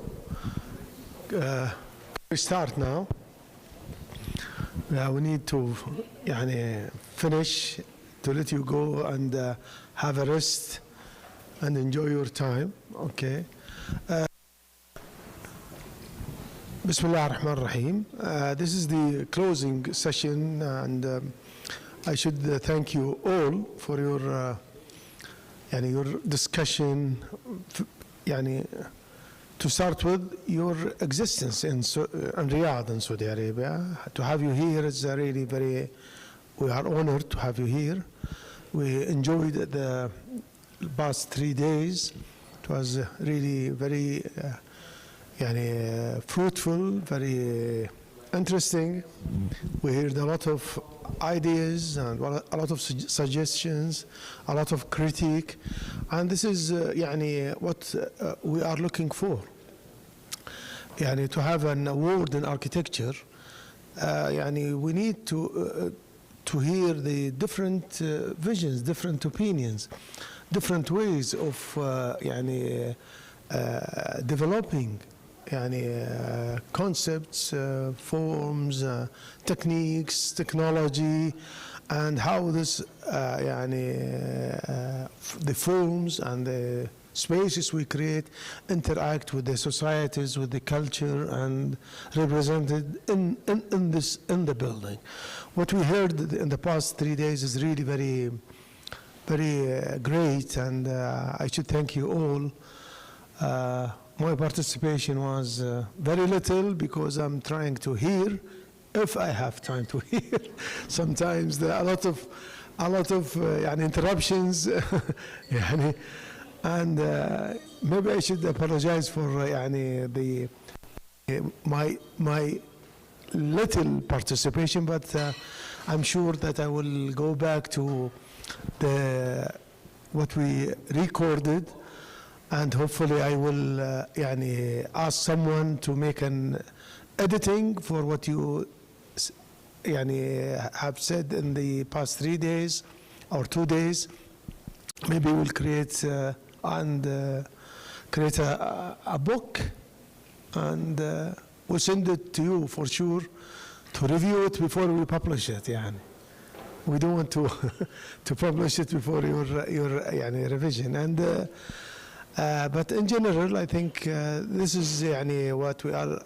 We start now. We need to finish to let you go and have a rest and enjoy your time. Okay. Bismillah ar-Rahman ar-Rahim. This is the closing session, and I should thank you all for your discussion. To start with, your existence in Riyadh in Saudi Arabia. To have you here is really we are honored to have you here. We enjoyed the past 3 days. It was really very fruitful, very interesting. We heard a lot of ideas and a lot of suggestions, a lot of critique, and this is what we are looking for. To have an award in architecture, we need to hear the different visions, different opinions, different ways of developing concepts, forms, techniques, technology, and how this the forms and the spaces we create interact with the societies, with the culture, and represented in the building. What we heard in the past 3 days is really very, very great, and I should thank you all. My participation was very little because I'm trying to hear, if I have time to hear. Sometimes there are a lot of interruptions, and maybe I should apologize for my little participation, but I'm sure that I will go back to what we recorded. And hopefully I will ask someone to make an editing for what you have said in the past 3 days or 2 days. Maybe we'll create a book, and we'll send it to you for sure to review it before we publish it. We don't want to publish it before your revision. And but in general, I think this is what we are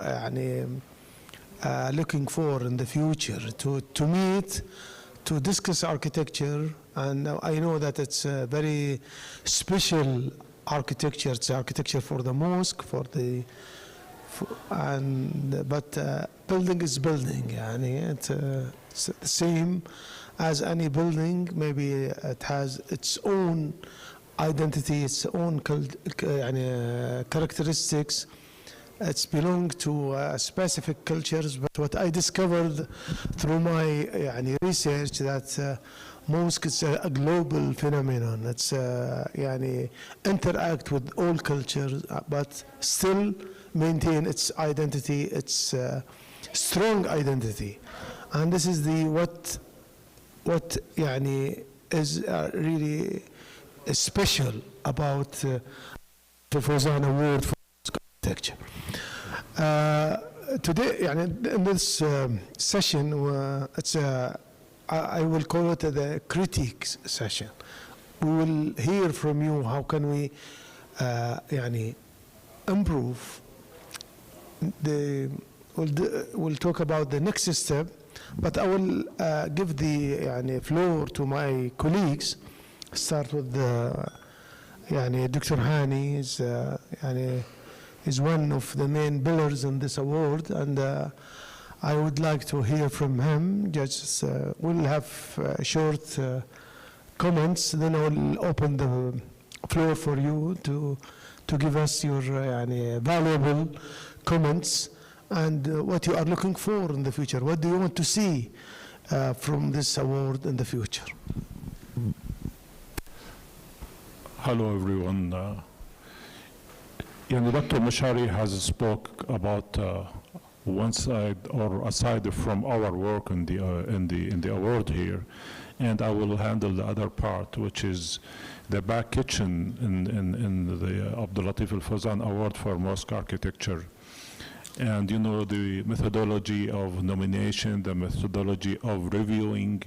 looking for in the future, to meet, to discuss architecture. And I know that it's a very special architecture. It's architecture for the mosque, but building is building. It's the same as any building. Maybe it has its own identity, its own characteristics. It's belong to specific cultures. But what I discovered through my research that mosque is a global phenomenon. It's interact with all cultures, but still maintain its identity, its strong identity. And this is what is really special about the Fawzan Award for architecture. Today, in this session, I will call it the critique session. We will hear from you how can we improve. We'll talk about the next step, but I will give the floor to my colleagues. Start with Dr. Hani is one of the main pillars in this award, and I would like to hear from him. Just we'll have short comments, then I will open the floor for you to give us your valuable comments and what you are looking for in the future. What do you want to see from this award in the future? Hello, everyone. Dr. Mashari has spoke about one side or aside from our work in the award here, and I will handle the other part, which is the back kitchen in the Abdul Latif Al-Fawzan Award for Mosque Architecture. And you know, the methodology of nomination, the methodology of reviewing.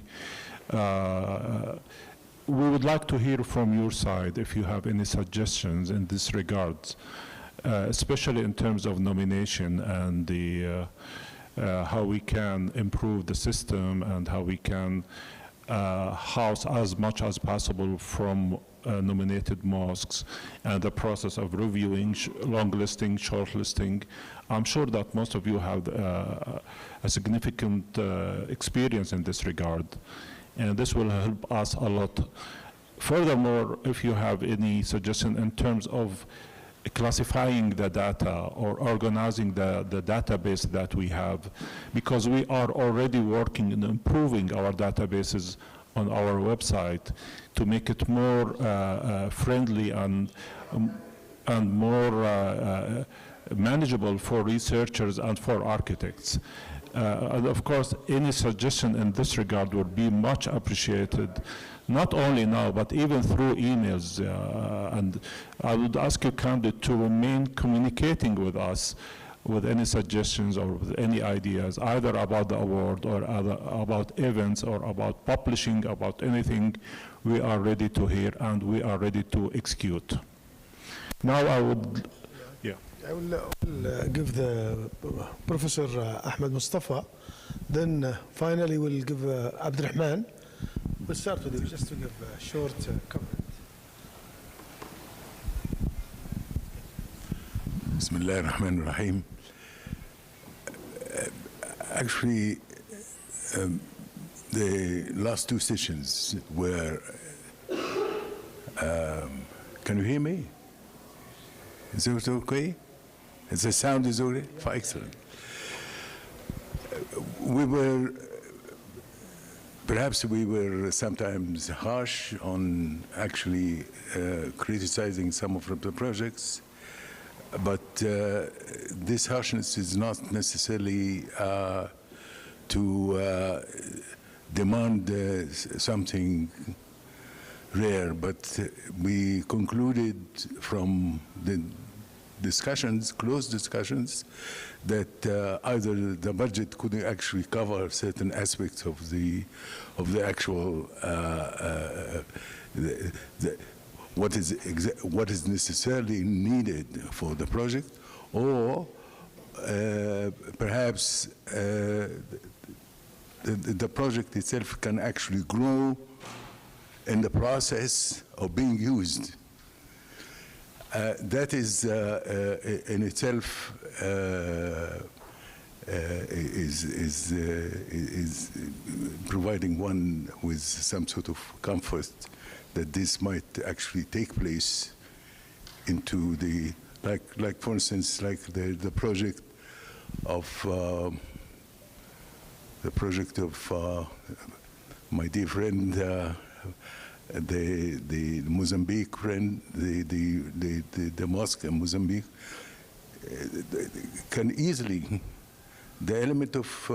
We would like to hear from your side if you have any suggestions in this regard, especially in terms of nomination and the how we can improve the system and how we can house as much as possible from nominated mosques, and the process of reviewing, long listing, short listing. I'm sure that most of you have a significant experience in this regard, and this will help us a lot. Furthermore, if you have any suggestion in terms of classifying the data or organizing the database that we have, because we are already working on improving our databases on our website to make it more friendly and more manageable for researchers and for architects. And of course, any suggestion in this regard would be much appreciated, not only now, but even through emails. And I would ask you kindly to remain communicating with us with any suggestions or with any ideas, either about the award or about events or about publishing, about anything. We are ready to hear and we are ready to execute. Now I would, I will give the Professor Ahmed Mustafa, then finally we'll give Abdurrahman. We'll start with you just to give a short comment. Bismillah ar-Rahman ar-Rahim. Actually, the last two sessions were, can you hear me? Is it okay? The sound is okay? Excellent. Perhaps we were sometimes harsh on actually criticizing some of the projects, but this harshness is not necessarily to demand something rare, but we concluded from the discussions, close discussions, that either the budget couldn't actually cover certain aspects of the actual what is necessarily needed for the project, or perhaps the project itself can actually grow in the process of being used. That is in itself is providing one with some sort of comfort that this might actually take place into the, like for instance, like the project of my dear friend, the Mozambique friend, the mosque in Mozambique, can easily, the element of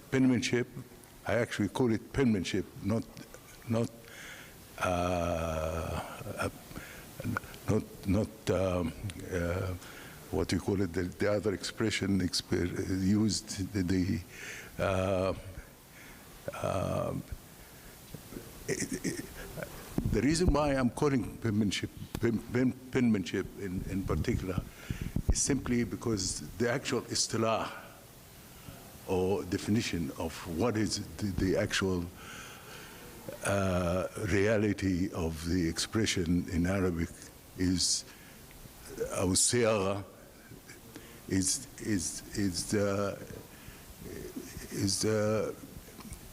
penmanship, I actually call it penmanship, not what you call it, the other expression used, the reason why I'm calling penmanship in particular is simply because the actual istilah or definition of what is the actual reality of the expression in Arabic is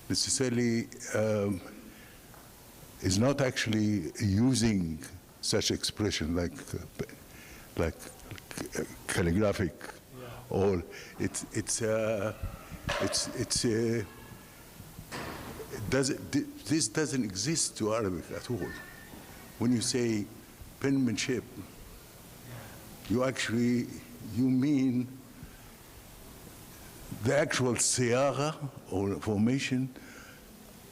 necessarily is not actually using such expression like calligraphic, or this doesn't exist to Arabic at all. When you say penmanship, you mean the actual siyagha or formation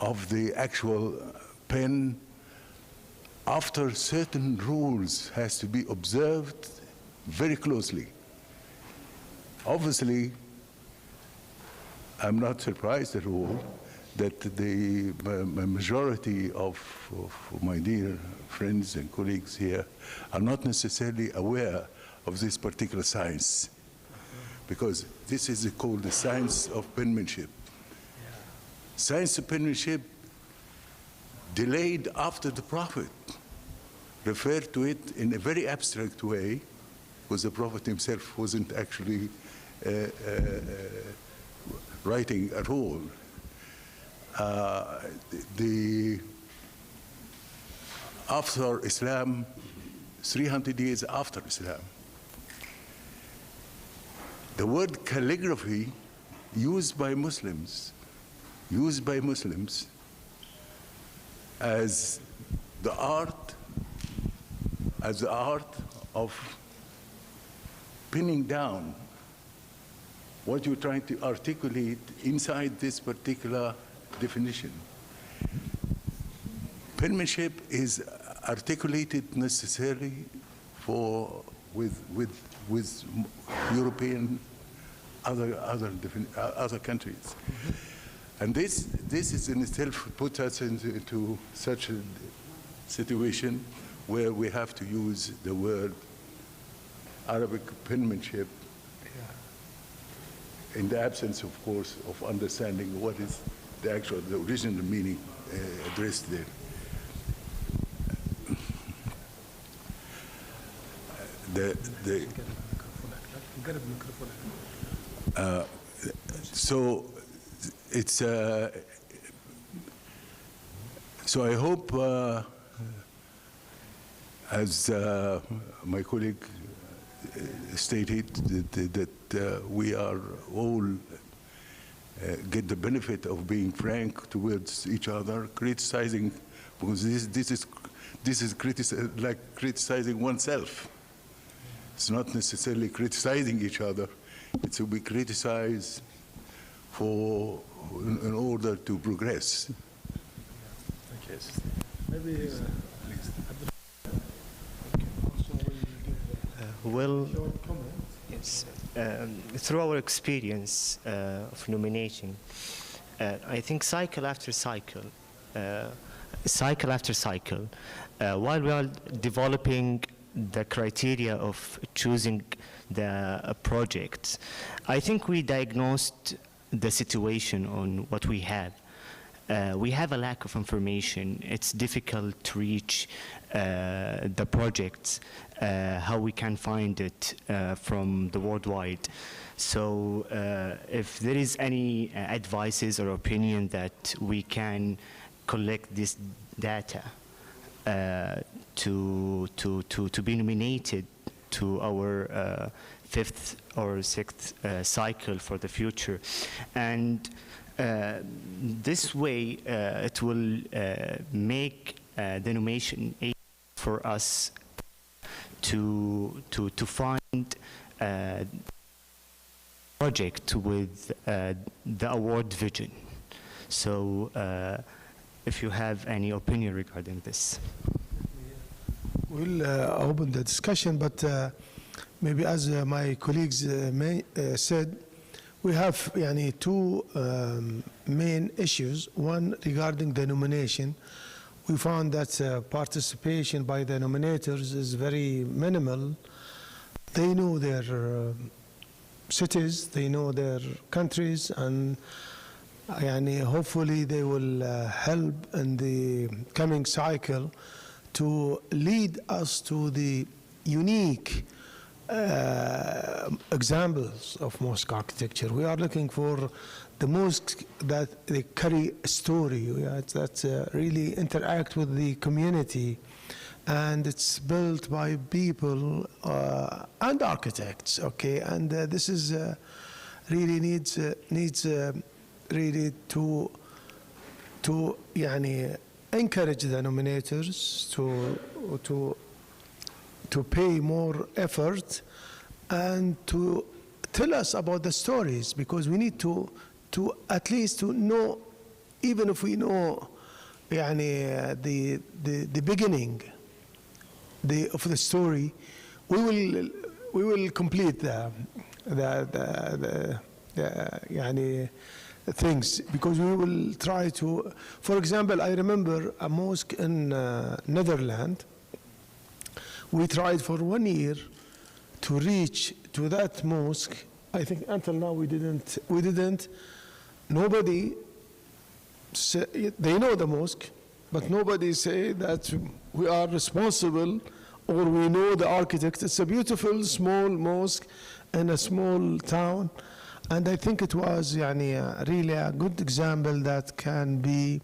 of the actual pen after certain rules has to be observed very closely. Obviously, I'm not surprised at all that the majority of my dear friends and colleagues here are not necessarily aware of this particular science, because this is called the science of penmanship. Science of penmanship, delayed after the Prophet, referred to it in a very abstract way, because the Prophet himself wasn't actually writing at all. After Islam, 300 years after Islam, the word calligraphy used by Muslims as the art of pinning down what you're trying to articulate inside this particular definition. Penmanship is articulated necessarily with European other countries. And this is in itself puts us into such a situation where we have to use the word Arabic penmanship in the absence, of course, of understanding what is the original meaning addressed there. So it's so I hope, as my colleague stated, that we are all get the benefit of being frank towards each other, criticizing, because this is like criticizing oneself. It's not necessarily criticizing each other. It's to be criticized in order to progress. Maybe, well, yes, through our experience of nomination, I think cycle after cycle, while we are developing the criteria of choosing the projects, I think we diagnosed the situation on what we have. We have a lack of information. It's difficult to reach the projects, how we can find it from the worldwide. So if there is any advices or opinion that we can collect this data to be nominated to our fifth or sixth cycle for the future. And this way it will make the nomination for us to find a project with the award vision. So if you have any opinion regarding this. We'll open the discussion, but maybe as my colleagues said, we have two main issues. One regarding the nomination. We found that participation by the nominators is very minimal. They know their cities, they know their countries, and hopefully they will help in the coming cycle to lead us to the unique examples of mosque architecture. We are looking for the mosques that they carry a story, that really interact with the community, and it's built by people and architects. Okay, and this is really needs really to encourage the nominators to pay more effort and to tell us about the stories, because we need to at least to know even if we know the beginning of the story, we will complete the things, because we will try to. For example, I remember a mosque in Netherlands. We tried for 1 year to reach to that mosque. I think until now we didn't. Nobody say, they know the mosque, but nobody say that we are responsible or we know the architect. It's a beautiful small mosque in a small town, and I think it was really a good example that can be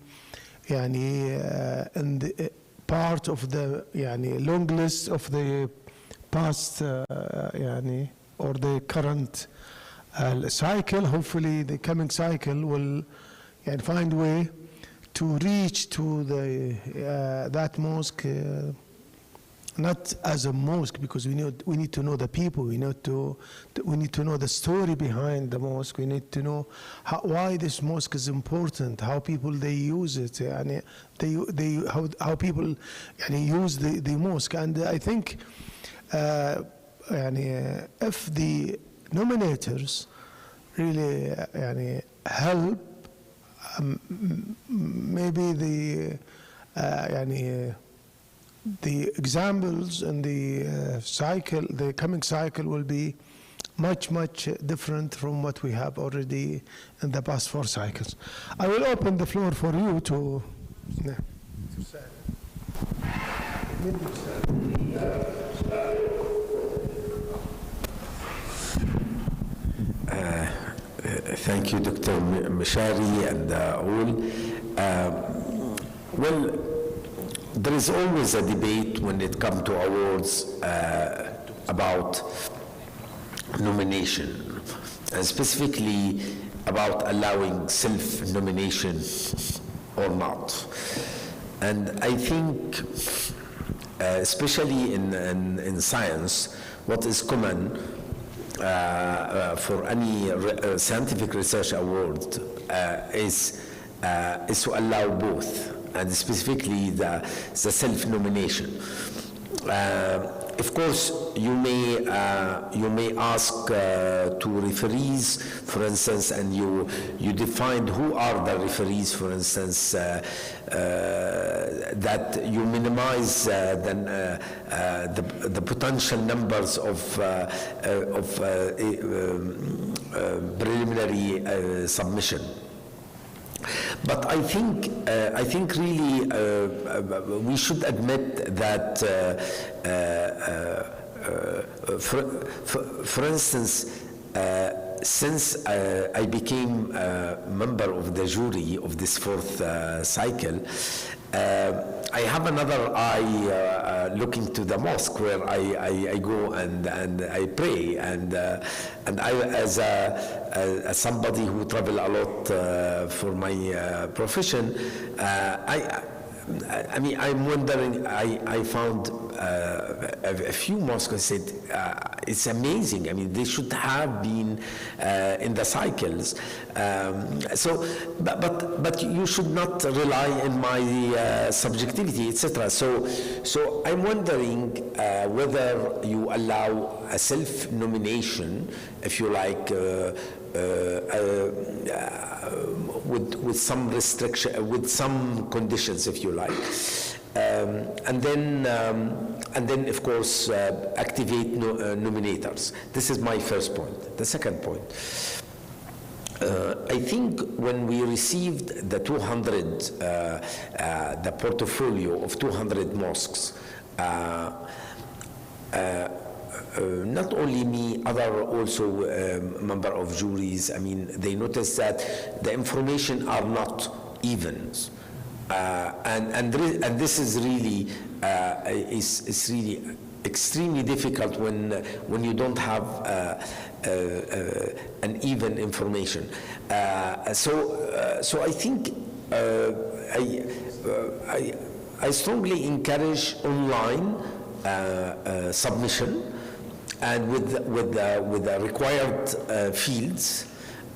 in the part of the long list of the past or the current cycle. Hopefully the coming cycle will find way to reach to that mosque, not as a mosque, because we need to know the people. We need to know the story behind the mosque. We need to know why this mosque is important, how people they use it, and how people use the mosque. And I think if the nominators really help, maybe the examples and the cycle, the coming cycle, will be much different from what we have already in the past 4 cycles. I will open the floor for you to say. Thank you, Dr. Mishari and all. Well, there is always a debate when it comes to awards about nomination, and specifically about allowing self-nomination or not. And I think, especially in science, what is common for any scientific research award is to allow both, and specifically the self-nomination. Of course, you may ask to referees, for instance, and you define who are the referees, for instance, that you minimize the potential numbers of preliminary submission. But I think really we should admit that, for instance, since I became a member of the jury of this 4th cycle, I have another eye looking to the mosque where I go and I pray, and I, as somebody who travel a lot for my profession, I mean, I'm wondering, I found a few mosques. I said, it's amazing. I mean, they should have been in the cycles. But you should not rely on my subjectivity, etc. So I'm wondering whether you allow a self-nomination, if you like, with some restriction, with some conditions, if you like, and then of course activate nominators. This is my first point. The second point, I think when we received the 200, the portfolio of 200 mosques, not only me, other also member of juries, I mean, they noticed that the information are not even, and this is really is really extremely difficult when you don't have an even information. So I think I strongly encourage online submission, and with the required fields,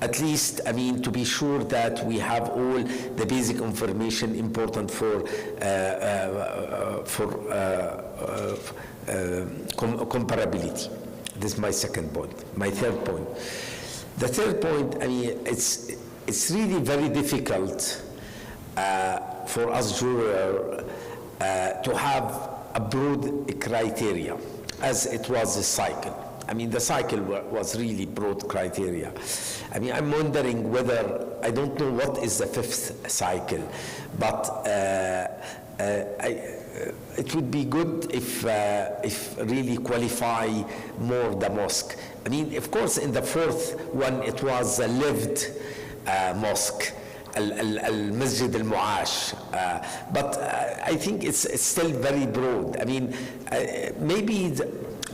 At least, I mean, to be sure that we have all the basic information important for comparability. This is my second point. My third point. The third point, I mean, it's really very difficult for us jurors to have a broad criteria, as it was a cycle. I mean, the cycle was really broad criteria. I mean, I'm wondering whether, I don't know what is the fifth cycle, but it would be good if really qualify more the mosque. I mean, of course, in the fourth one, it was a lived mosque, al-Masjid al-Mu'ash, but I think it's still very broad. I mean, maybe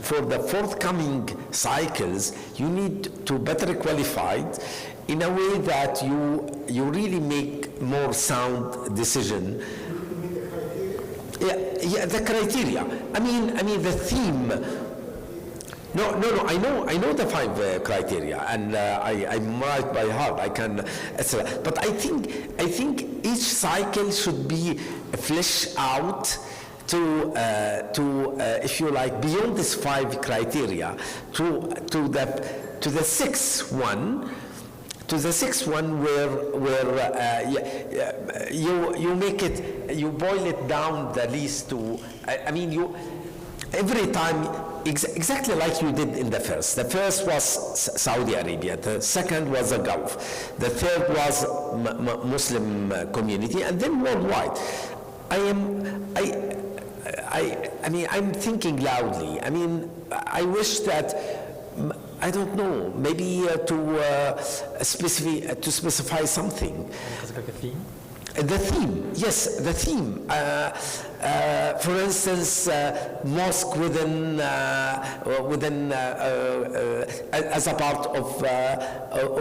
for the forthcoming cycles, you need to better qualify it in a way that you really make more sound decision. Yeah, the criteria. I mean the theme. No. I know the 5 criteria, and I'm right by heart. I can, etc. But I think each cycle should be fleshed out to if you like, beyond this 5 criteria, to the sixth one. To the sixth one, where you make it, you boil it down the least to. I mean, you every time exactly like you did in the first. The first was Saudi Arabia. The second was the Gulf. The third was Muslim community, and then worldwide. I mean, I'm thinking loudly. I mean, I wish that. I don't know, maybe to specify something. The theme, yes, the theme. For instance, mosque within as a part of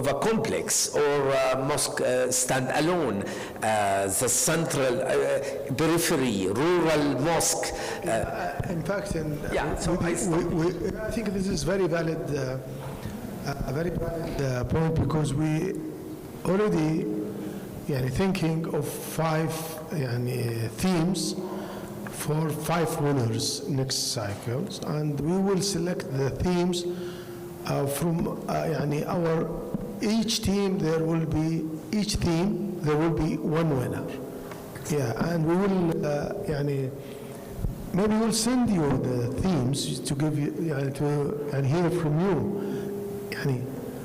a complex, or mosque stand alone, the central periphery, rural mosque. In fact, I think this is very valid, a very valid point, because we already thinking of 5 themes for 5 winners next cycles, and we will select the themes from our each theme. There will be 1 winner. Yeah, and we will maybe we'll send you the themes to give you and hear from you,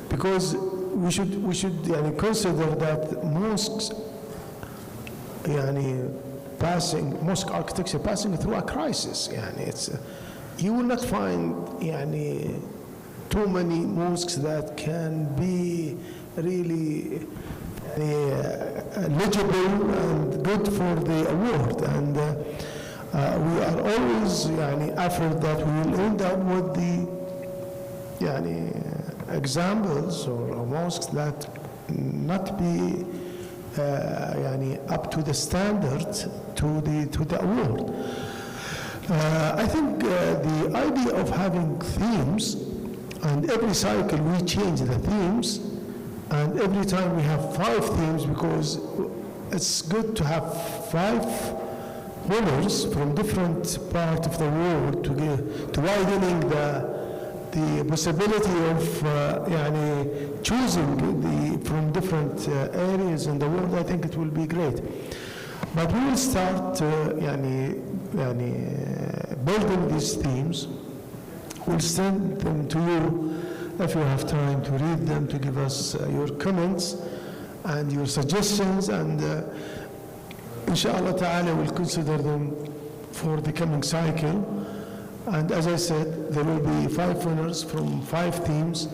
because we should consider that mosque architecture passing through a crisis. You will not find too many mosques that can be really legible and good for the award, and we are always afraid that we will end up with the examples or mosques that not be up to the standard to the award. I think the idea of having themes, and every cycle we change the themes, and every time we have 5 themes, because it's good to have 5 winners from different parts of the world to widening the possibility of choosing from different areas in the world. I think it will be great. But we will start building these themes. We'll send them to you if you have time to read them, to give us your comments and your suggestions, and inshallah ta'ala we'll consider them for the coming cycle. And as I said, there will be 5 winners from 5 themes,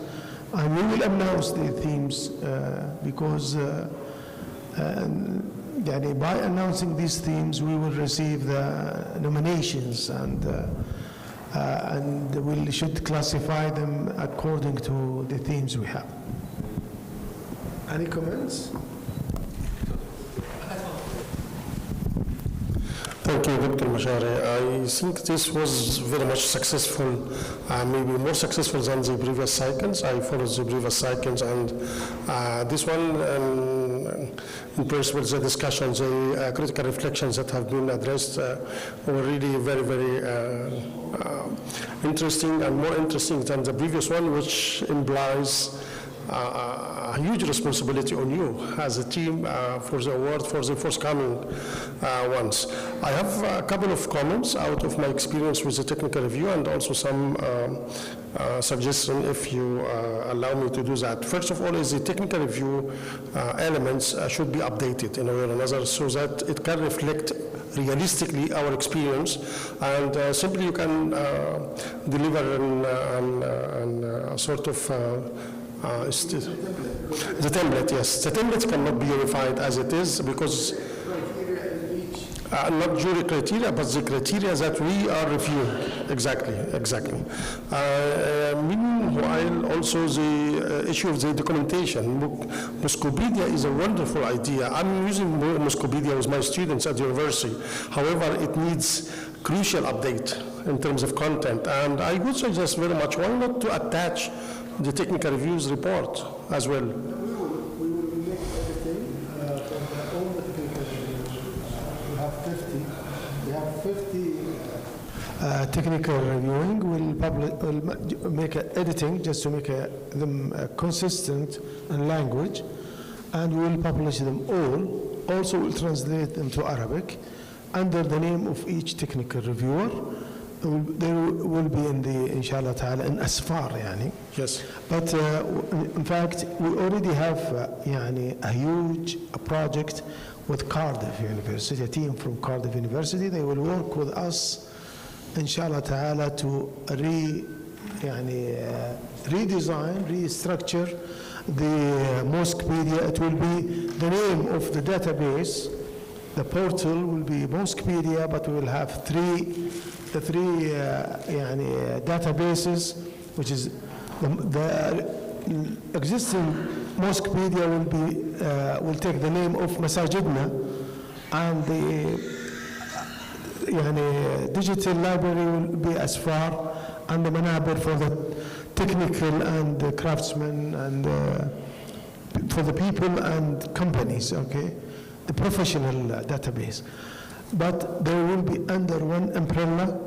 and we will announce the themes because by announcing these themes, we will receive the nominations, and we should classify them according to the themes we have. Any comments? Thank you, Dr. Mashari. I think this was very much successful, maybe more successful than the previous cycles. I followed the previous cycles, and this one, in principle, the discussions, the critical reflections that have been addressed were really very, very interesting, and more interesting than the previous one, which implies a huge responsibility on you as a team for the award for the forthcoming ones. I have a couple of comments out of my experience with the technical review, and also some suggestion, if you allow me to do that. First of all, is the technical review elements should be updated in a way or another, so that it can reflect realistically our experience, and simply you can deliver a sort of the template, yes. The template cannot be unified as it is, because not jury criteria, but the criteria that we are reviewing. Exactly. Meanwhile, also the issue of the documentation. Moscopedia is a wonderful idea. I'm using Moscopedia with my students at the university. However, it needs crucial update in terms of content, and I would suggest very much, why not to attach the technical reviews report as well. We will make everything from all the technical reviews. We have 50 technical reviewing. We'll make editing just to make them consistent in language, and we'll publish them all. Also, we'll translate them to Arabic under the name of each technical reviewer. There will be in the, inshallah ta'ala, in asfar, yani. Yes. But in fact, we already have a huge project with Cardiff University, a team from Cardiff University. They will work with us, inshallah ta'ala, to redesign, restructure the Mosquepedia. It will be the name of the database. The portal will be Mosquepedia, but we will have the three databases, which is the existing Mosquepedia will take the name of Masajidna, and the digital library will be Asfar, and the Manabir for the technical and the craftsmen, and for the people and companies, okay? The professional database. But they will be under one umbrella,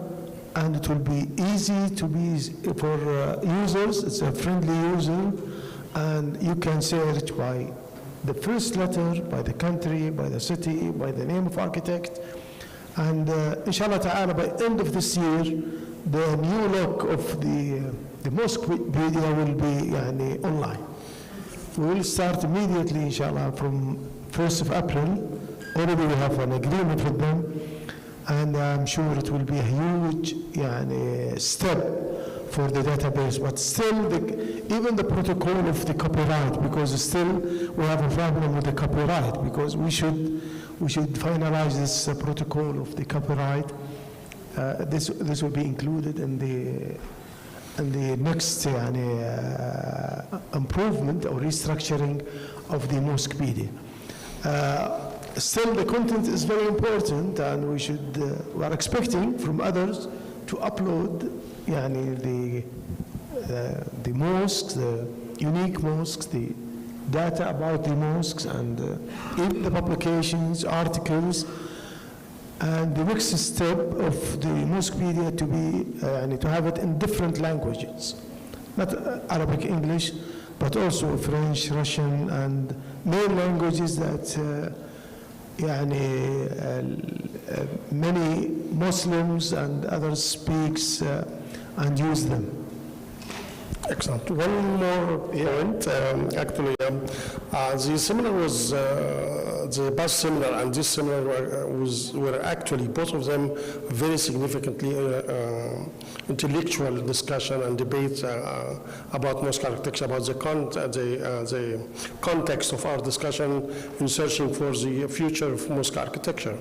and it will be easy to be for users. It's a friendly user, and you can search by the first letter, by the country, by the city, by the name of architect, and inshallah ta'ala, by end of this year, the new look of the Mosquepedia will be online. We will start immediately, inshallah, from 1st of April. Already we have an agreement with them, and I'm sure it will be a huge step for the database. But still, even the protocol of the copyright, because still we have a problem with the copyright, because we should finalize this protocol of the copyright. This will be included in the next improvement or restructuring of the Mosquepedia. Still, the content is very important, and we are expecting from others to upload the mosques, the unique mosques, the data about the mosques, and in the publications, articles, and the next step of the Mosquepedia to be to have it in different languages, not Arabic, English, but also French, Russian, and main languages that many Muslims and others speaks and use them. Excellent. One more point. Actually, the seminar was the past seminar and this seminar were actually both of them very significantly intellectual discussion and debate about mosque architecture, about the context of our discussion in searching for the future of mosque architecture.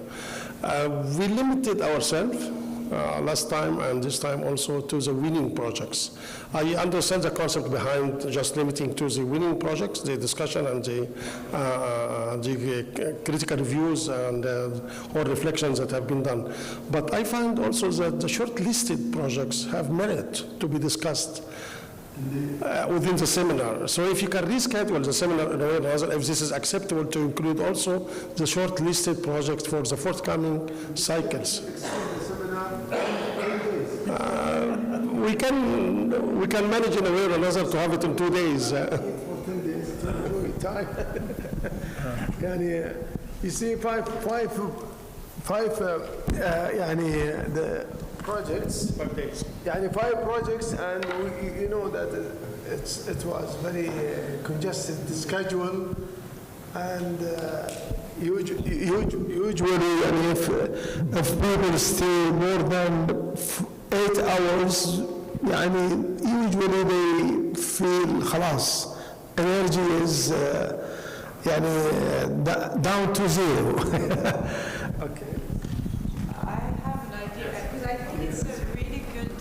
We limited ourselves last time and this time also to the winning projects. I understand the concept behind just limiting to the winning projects, the discussion and the critical reviews and or reflections that have been done. But I find also that the short-listed projects have merit to be discussed within the seminar. So if you can reschedule the seminar in a way or another, if this is acceptable to include also the short-listed projects for the forthcoming cycles. We can manage in a way or another to have it in 2 days. You see, five the projects. 5 days. 5 projects, and you know that it was very congested schedule, and usually, if people stay more than 8 hours, usually they feel خلاص energy is down to zero. Okay. I have an idea, because I think it's a really good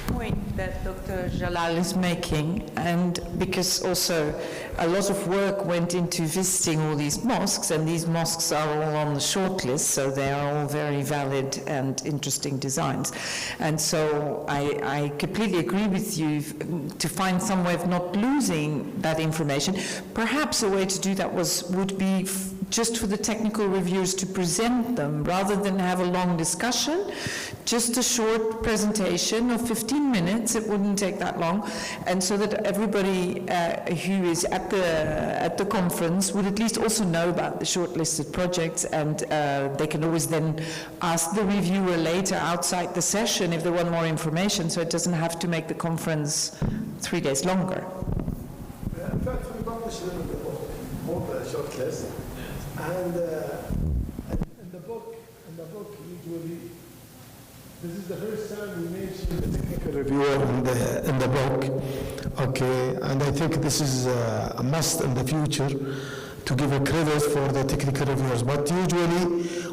point that Dr. Jalal is making, and because also a lot of work went into visiting all these mosques, and these mosques are all on the short list, so they are all very valid and interesting designs. And so I completely agree with you to find some way of not losing that information. Perhaps a way to do that would be just for the technical reviewers to present them, rather than have a long discussion, just a short presentation of 15 minutes, it wouldn't take that long, and so that everybody who is at the conference would at least also know about the shortlisted projects, and they can always then ask the reviewer later outside the session if they want more information, so it doesn't have to make the conference 3 days longer. In fact, we published in the book all the shortlist, and in the book usually, this is the first time we mention the technical reviewer in the book, okay, and I think this is a must in the future to give a credit for the technical reviewers, but usually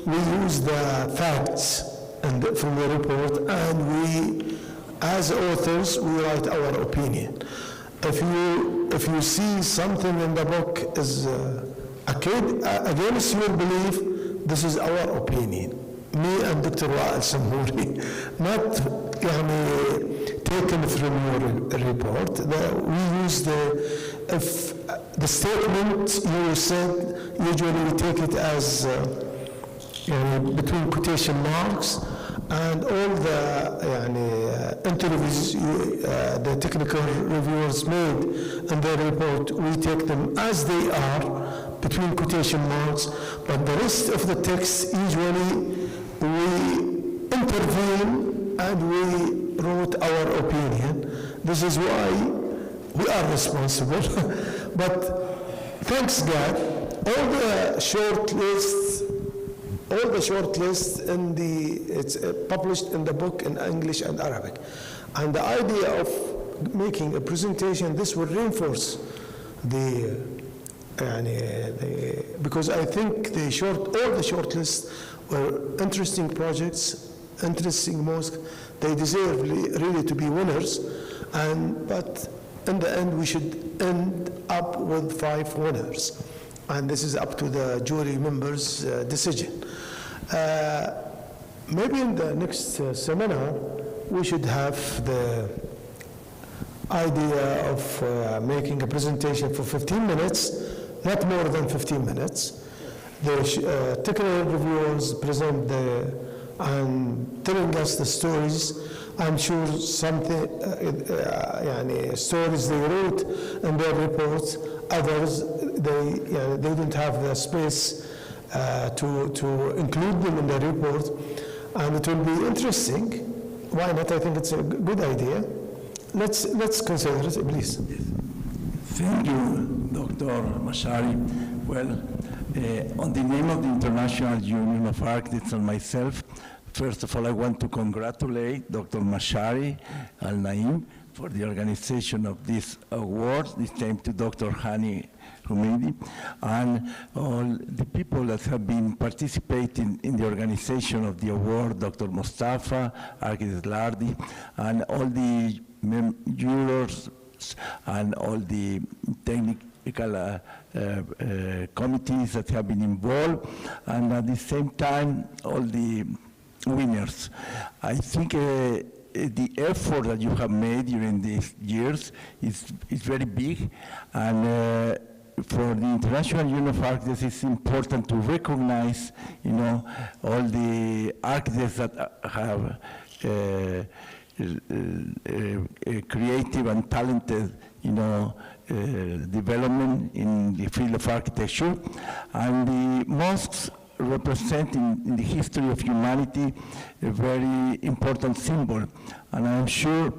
we use the facts from the report, and we, as authors, we write our opinion. If you see something in the book is against your belief, this is our opinion. Me and Dr. Wa'al Samhouri, not taken from your report. We use the statement you said, usually we take it as between quotation marks, and all the interviews the technical reviewers made in their report, we take them as they are, between quotation marks, but the rest of the text, usually we intervene and we wrote our opinion. This is why we are responsible. But thanks God, all the short lists it's published in the book in English and Arabic. And the idea of making a presentation, this will reinforce because I think all the short lists were interesting projects, interesting mosques. They deserve really to be winners, but in the end we should end up with 5 winners, and this is up to the jury members' decision. Maybe in the next seminar we should have the idea of making a presentation for 15 minutes, not more than 15 minutes. The technical reviewers present and telling us the stories. I'm sure something, stories they wrote in their reports, others they didn't have the space to include them in the report, and it will be interesting. Why not? I think it's a good idea. Let's consider it, please. Thank you, Dr. Mashari. Well, on the name of the International Union of Architects and myself, first of all, I want to congratulate Dr. Mashari Al-Naim for the organization of this award, this time to Dr. Hani community, and all the people that have been participating in the organization of the award, Dr. Mustafa, Architect Lardi, and all the jurors and all the technical committees that have been involved, and at the same time, all the winners. I think the effort that you have made during these years is very big, and for the International Union of Architects, it's important to recognize, all the architects that have creative and talented, development in the field of architecture, and the mosques represent in the history of humanity a very important symbol. And I'm sure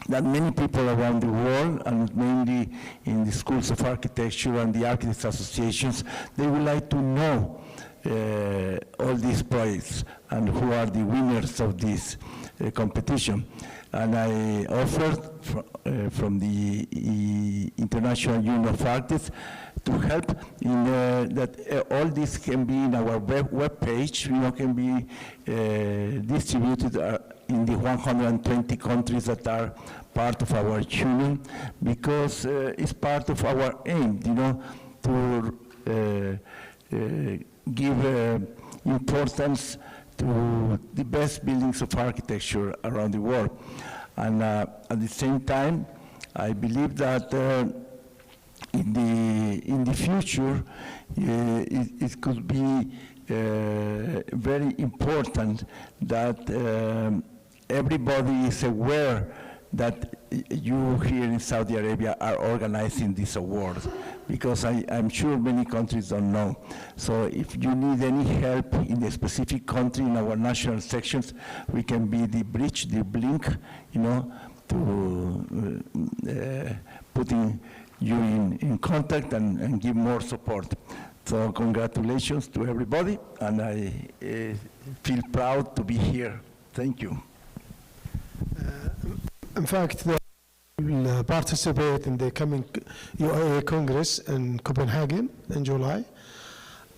that many people around the world, and mainly in the schools of architecture and the architects associations, they would like to know all these projects and who are the winners of this competition. And I offered from the International Union of Architects to help in that all this can be in our web page, can be distributed in the 120 countries that are part of our union, because it's part of our aim, to give importance to the best buildings of architecture around the world. And at the same time, I believe that in the future, it could be very important that everybody is aware that you here in Saudi Arabia are organizing this award, because I'm sure many countries don't know. So if you need any help in a specific country in our national sections, we can be the bridge, the link, to putting you in contact and give more support. So congratulations to everybody, and I feel proud to be here. Thank you. In fact, they will participate in the coming UAA Congress in Copenhagen in July.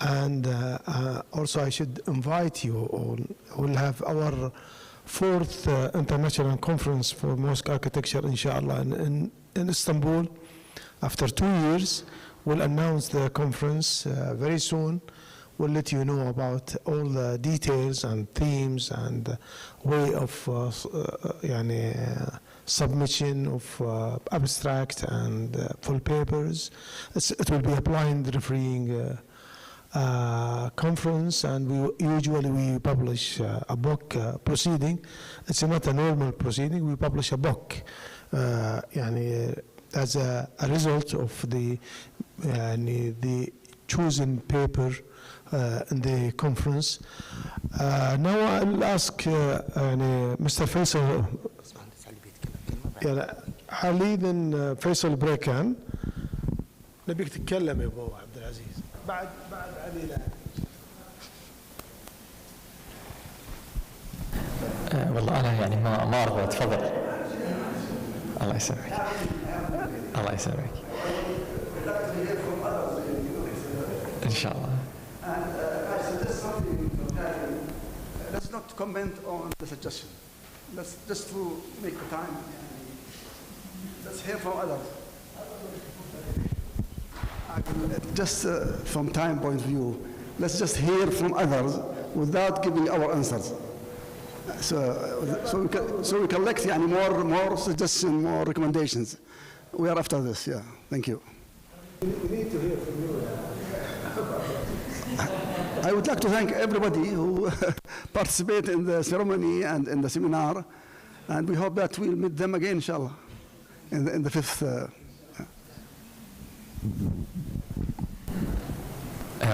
And also I should invite you all. We'll have our 4th International Conference for Mosque Architecture, inshallah, in Istanbul. After 2 years, we'll announce the conference very soon. We'll let you know about all the details and themes and way of submission of abstract and full papers. It will be a blind refereeing conference, and we usually publish a book proceeding. It's not a normal proceeding. We publish a book as a result of the chosen paper in the conference. Now I'll ask Mr. Faisal علي then فيصل بريكان. نبيك تتكلم يا ابو عبد العزيز بعد علي. لا والله انا ما ارغب. تفضل. الله يسلمك. الله يسلمك. ان شاء الله. I suggest something from that. Let's not comment on the suggestion. Let's just to make the time. Let's hear from others. Just from time point of view, let's just hear from others without giving our answers. So we collect more suggestions, more recommendations. We are after this. Yeah. Thank you. We need to hear from you. I would like to thank everybody who participated in the ceremony and in the seminar, and we hope that we'll meet them again, inshallah, in the 5th.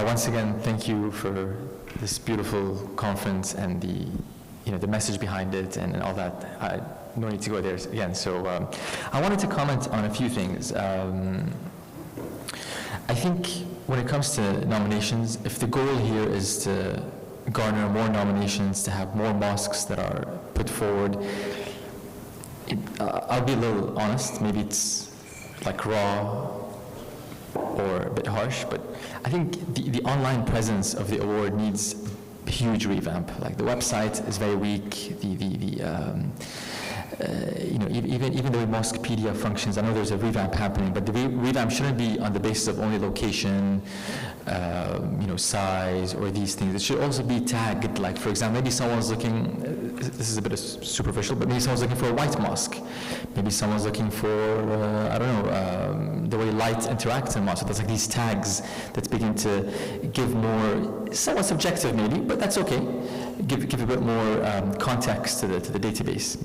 Once again, thank you for this beautiful conference and the message behind it and all that. No need to go there again. So I wanted to comment on a few things. I think when it comes to nominations, if the goal here is to garner more nominations, to have more mosques that are put forward, I'll be a little honest, maybe it's like raw or a bit harsh, but I think the online presence of the award needs a huge revamp. Like the website is very weak. You know, even though Mosquepedia functions, I know there's a revamp happening, but the revamp shouldn't be on the basis of only location, you know, size, or these things. It should also be tagged. Like, for example, maybe someone's looking, this is a bit superficial, but maybe someone's looking for a white mosque. Maybe someone's looking for, I don't know, the way light interacts in mosque. So there's like these tags that begin to give more, somewhat subjective maybe, but that's okay. Give a bit more context to the database.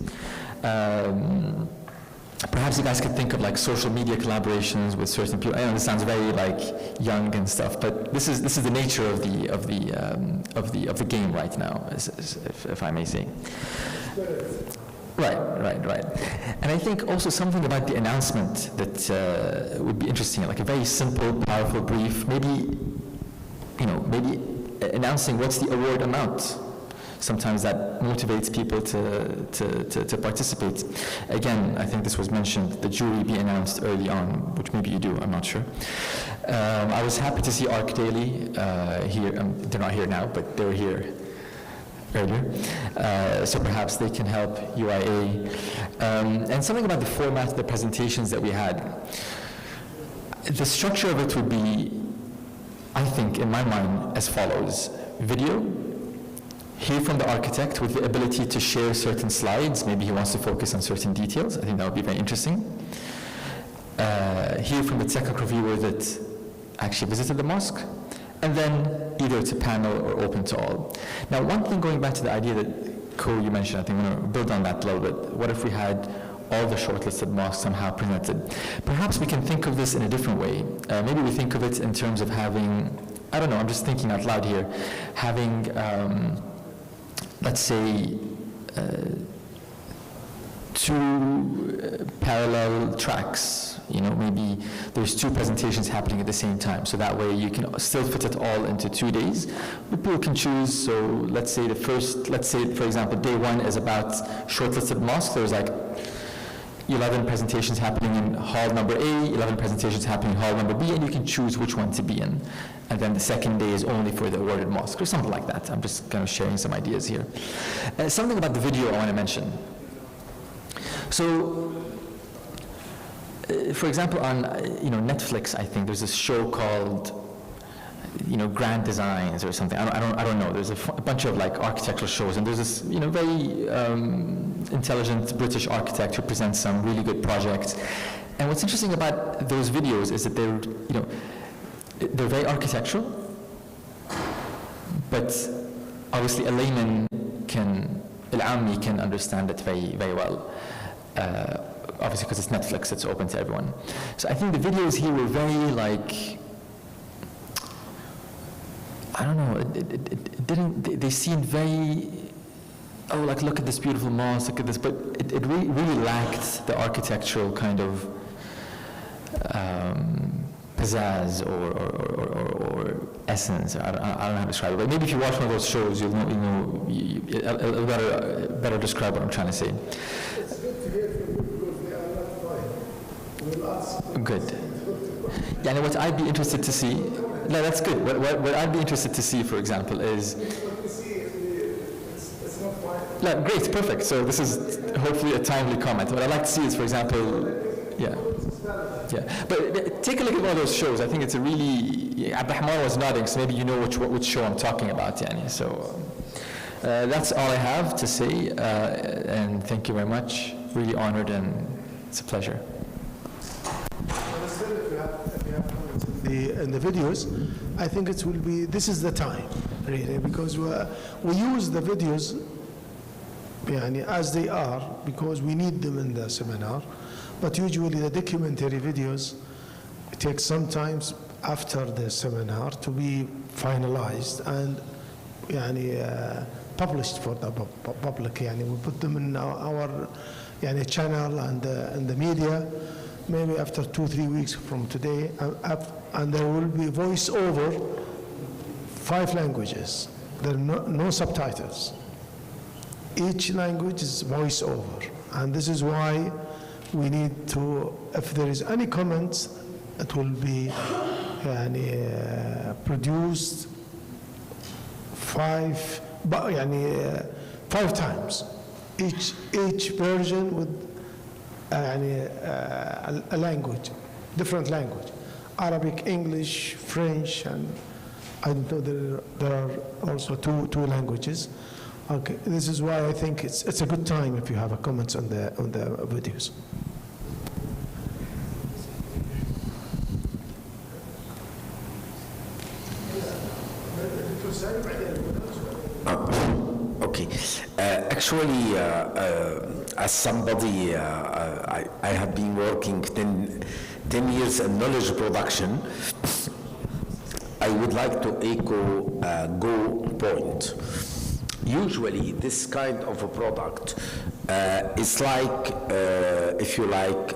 Perhaps you guys could think of like social media collaborations with certain people. I know this sounds very like young and stuff, but this is the nature of the game right now, if I may say. Right. And I think also something about the announcement that would be interesting, like a very simple, powerful brief. Maybe, you know, maybe announcing what's the award amount. Sometimes that motivates people to participate. Again, I think this was mentioned, the jury be announced early on, which maybe you do, I'm not sure. I was happy to see Arc Daily here. They're not here now, but they were here earlier. So perhaps they can help UIA. And something about the format of the presentations that we had. The structure of it would be, I think, in my mind, as follows. Video, hear from the architect with the ability to share certain slides. Maybe he wants to focus on certain details. I think that would be very interesting. Hear from the technical reviewer that actually visited the mosque. And then either it's a panel or open to all. Now, one thing going back to the idea that you mentioned, I think I'm going to build on that a little bit. What if we had all the shortlisted mosques somehow presented? Perhaps we can think of this in a different way. Maybe we think of it in terms of having, I don't know, I'm just thinking out loud here, having, let's say, two parallel tracks. You know, maybe there's two presentations happening at the same time, so that way you can still fit it all into 2 days. But people can choose, so let's say for example, day one is about shortlisted mosques. There's like 11 presentations happening in hall number A, 11 presentations happening in hall number B, and you can choose which one to be in. And then the second day is only for the awarded mosque, or something like that. I'm just kind of sharing some ideas here. Something about the video I want to mention. So, for example, on Netflix, I think there's this show called Grand Designs or something. I don't know. There's a bunch of like architectural shows, and there's this very intelligent British architect who presents some really good projects. And what's interesting about those videos is that they're very architectural, but obviously a layman al-ammi can understand it very, very well. Obviously because it's Netflix, it's open to everyone. So I think the videos here were very like, I don't know, they seemed very, oh, like look at this beautiful mosque, look at this, but it really lacked the architectural kind of pizzazz or essence. I don't know how to describe it, but maybe if you watch one of those shows, you'll know, it'll better describe what I'm trying to say. It's good to hear from you because they are not quiet. We'll ask. Good. Yeah, and what I'd be interested to see, no, that's good. What I'd be interested to see, for example, is. It's not quiet. No, great, perfect. So this is hopefully a timely comment. What I'd like to see is, for example, yeah. But take a look at one of those shows. I think it's a really. Abdurrahman was nodding, so maybe you know which show I'm talking about, Yani. So that's all I have to say, and thank you very much. Really honored, and it's a pleasure. In the videos, I think it will be, this is the time, really, because we use the videos as they are, because we need them in the seminar, but usually the documentary videos, it takes some time after the seminar to be finalized and published for the public. We put them in our channel and the media, maybe after 2-3 weeks from today, and there will be voice over 5 languages. There are no subtitles. Each language is voice over, and this is why we need to, if there is any comments, it will be يعني produced 5 times each version with يعني a language, different language, Arabic, English, French, and I don't know, there are also two languages. Okay, this is why I think it's a good time if you have a comments on the videos. Okay. Actually, as somebody, I have been working 10 years in knowledge production. I would like to echo a go point. Usually, this kind of a product is like, if you like,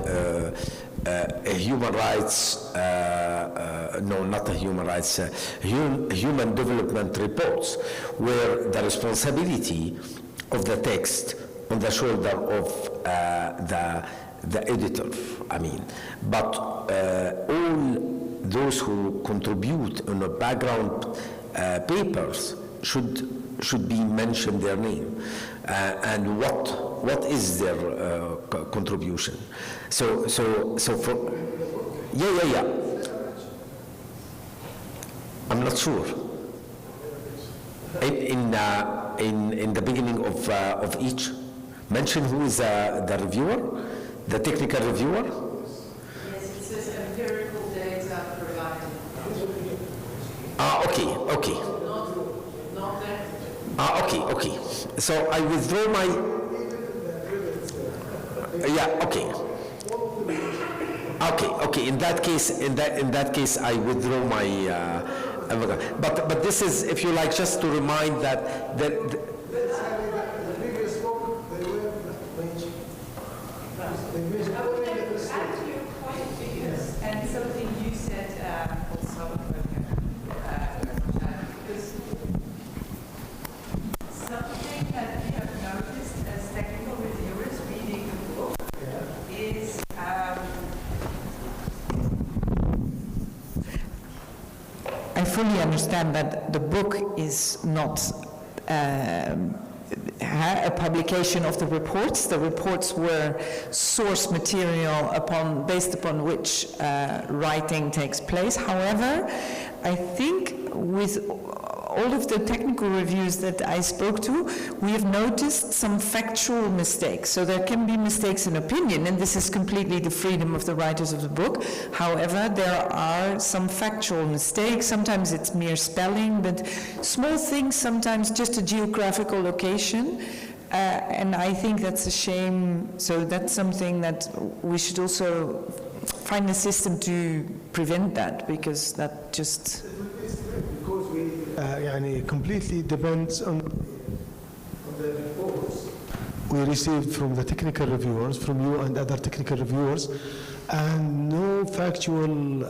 a human rights, no, not a human rights, human development reports, where the responsibility of the text on the shoulder of the editor, I mean, but all those who contribute on the background papers should be mentioned their name and what is their contribution. So for yeah. I'm not sure. In the beginning of each, mention who is the reviewer, the technical reviewer. Yes, it says empirical data provided. Okay. Not there. Okay. So I withdraw my. Yeah. Okay. In that case, I withdraw my. But this is, if you like, just to remind that the previous book they were mentioned. Add to your point, because and something you said also, because something that we have noticed as technical reviewers reading the book is. I fully understand that the book is not a publication of the reports. The reports were source material based upon which writing takes place. However, I think with all of the technical reviews that I spoke to, we have noticed some factual mistakes. So there can be mistakes in opinion, and this is completely the freedom of the writers of the book. However, there are some factual mistakes. Sometimes it's mere spelling, but small things, sometimes just a geographical location. And I think that's a shame. So that's something that we should also find a system to prevent that, because that just... يعني completely depends on the reports we received from the technical reviewers, from you and other technical reviewers, and no factual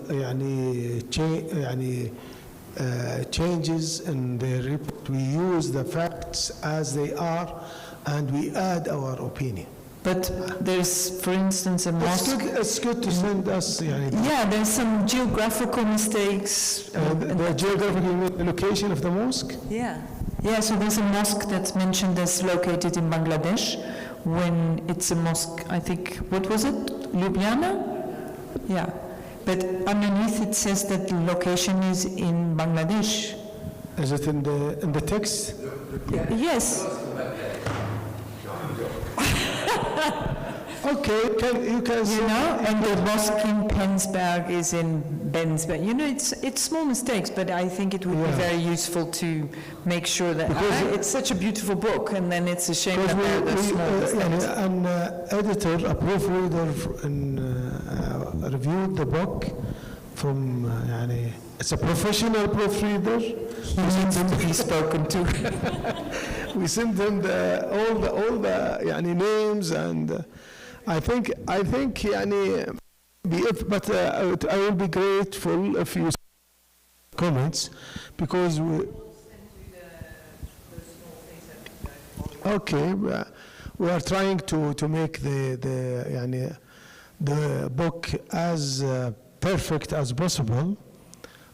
changes in the report. We use the facts as they are, and we add our opinion. But there's, for instance, a mosque. It's good to send us. Yeah, there's some geographical mistakes. The geographical location of the mosque? Yeah. So there's a mosque that's mentioned as located in Bangladesh, when it's a mosque, I think, what was it? Ljubljana? Yeah. But underneath it says that the location is in Bangladesh. Is it in the text? Yes. Okay, you can see. And the mosque in Penzberg is in Bensberg. It's small mistakes, but I think it would be very useful to make sure that it's such a beautiful book, and then it's a shame that there are small mistakes. An editor, a proofreader, reviewed the book from, it's a professional proofreader. He needs to be spoken to. We sent them all the names, and I think but I will be grateful if you comments, because we are trying to make the book as perfect as possible,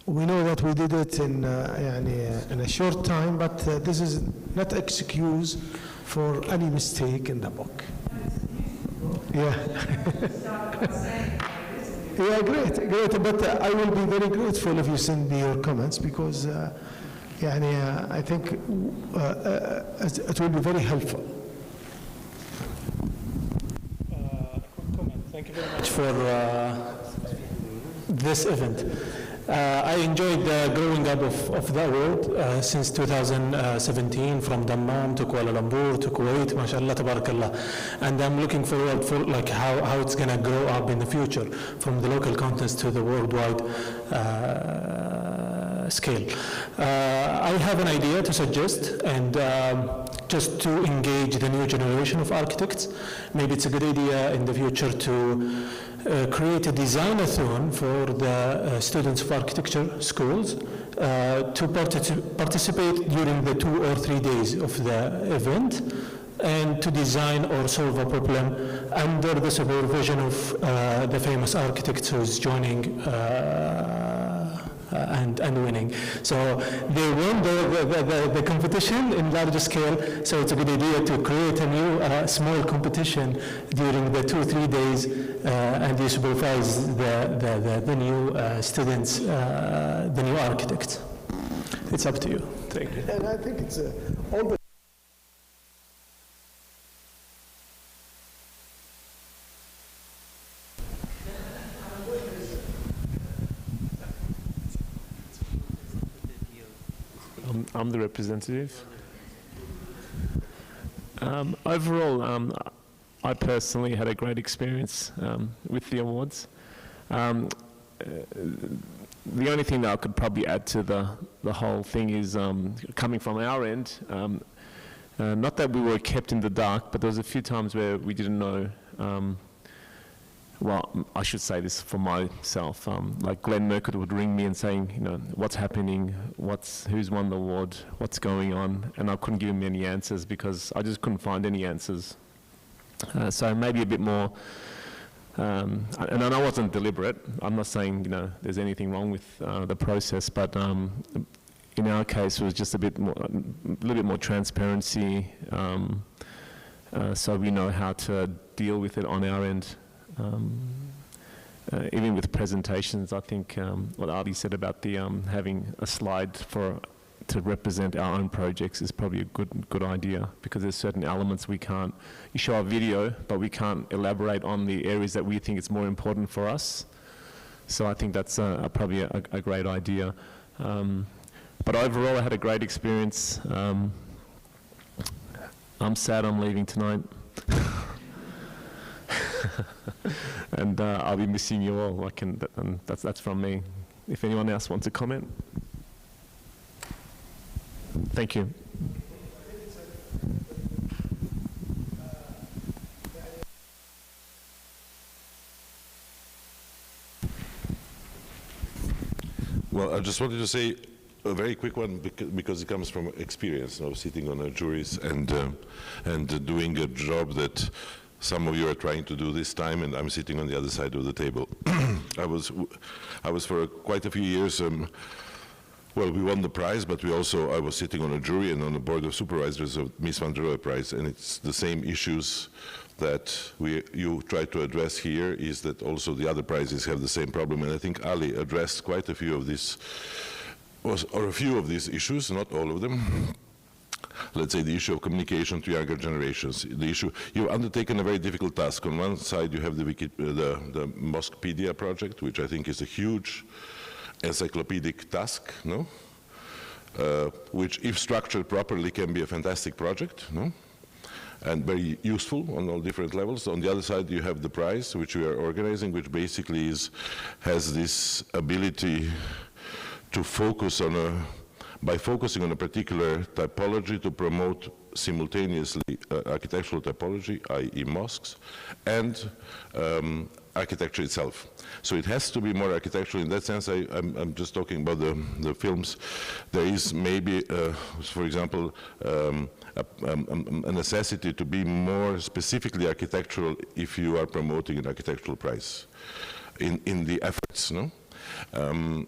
We know that we did it in in a short time, but this is not excuse for any mistake in the book. Yeah. Yeah, great. But I will be very grateful if you send me your comments, because I think it will be very helpful. Thank you very much for this event. I enjoyed growing up of the award since 2017, from Dammam to Kuala Lumpur to Kuwait, mashallah, tabarakallah. And I'm looking forward for like how it's going to grow up in the future, from the local contest to the worldwide scale. I have an idea to suggest, and just to engage the new generation of architects. Maybe it's a good idea in the future to create a design-a-thon for the students of architecture schools to participate during the 2 or 3 days of the event, and to design or solve a problem under the supervision of the famous architects who's joining and winning. So they won the competition in larger scale, so it's a good idea to create a new small competition during the 2-3 days, and you supervise the new students, the new architects. It's up to you. Thank you. And I think it's all the I'm the representative. Overall, I personally had a great experience with the awards. The only thing that I could probably add to the whole thing is coming from our end, not that we were kept in the dark, but there was a few times where we didn't know. Well, I should say this for myself. Like Glenn Merkert would ring me and saying, what's happening, who's won the award, what's going on, and I couldn't give him any answers because I just couldn't find any answers. So maybe a bit more, and I know it wasn't deliberate. I'm not saying there's anything wrong with the process, but in our case, it was just a little bit more transparency, so we know how to deal with it on our end. Even with presentations, I think what Ali said about the having a slide to represent our own projects is probably a good idea, because there's certain elements we can't. You show a video, but we can't elaborate on the areas that we think it's more important for us. So I think that's probably a great idea. But overall, I had a great experience. I'm sad I'm leaving tonight. And I'll be missing you all. And that's from me. If anyone else wants to comment. Thank you. Well, I just wanted to say a very quick one, because it comes from experience of sitting on juries and doing a job that some of you are trying to do this time, and I'm sitting on the other side of the table. I was for quite a few years. Well, we won the prize, but I was sitting on a jury and on the board of supervisors of Miss Van der Rohe Prize, and it's the same issues that you try to address here, is that also the other prizes have the same problem, and I think Ali addressed quite a few of these, or a few of these issues, not all of them. Let's say the issue of communication to younger generations. The issue, you've undertaken a very difficult task. On one side, you have the Mosquepedia project, which I think is a huge encyclopedic task, no? Which, if structured properly, can be a fantastic project, no? And very useful on all different levels. On the other side, you have the prize, which we are organizing, which basically has this ability to focus on by focusing on a particular typology, to promote simultaneously architectural typology, i.e. mosques, and architecture itself. So it has to be more architectural. In that sense, I'm just talking about the films. There is maybe, for example, a necessity to be more specifically architectural if you are promoting an architectural prize in the efforts, no? And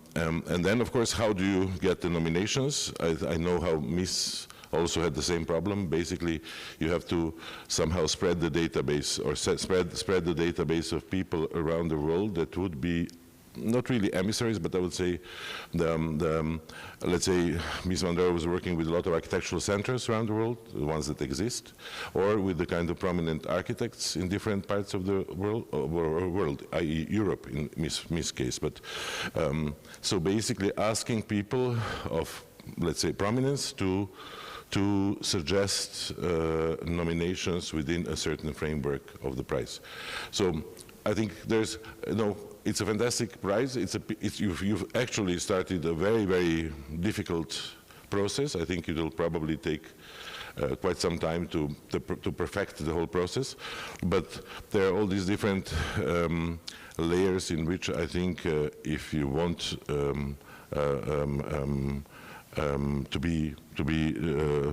then, of course, how do you get the nominations? I know how Miss also had the same problem. Basically, you have to somehow spread the database, or spread the database of people around the world that would be not really emissaries, but I would say let's say Ms. Mandara was working with a lot of architectural centers around the world, the ones that exist, or with the kind of prominent architects in different parts of the world, i.e. Europe in Ms. case. But so basically asking people of, let's say, prominence to suggest nominations within a certain framework of the prize. So I think there's, it's a fantastic prize. You've actually started a very, very difficult process. I think it will probably take quite some time to perfect the whole process. But there are all these different layers in which I think if you want to be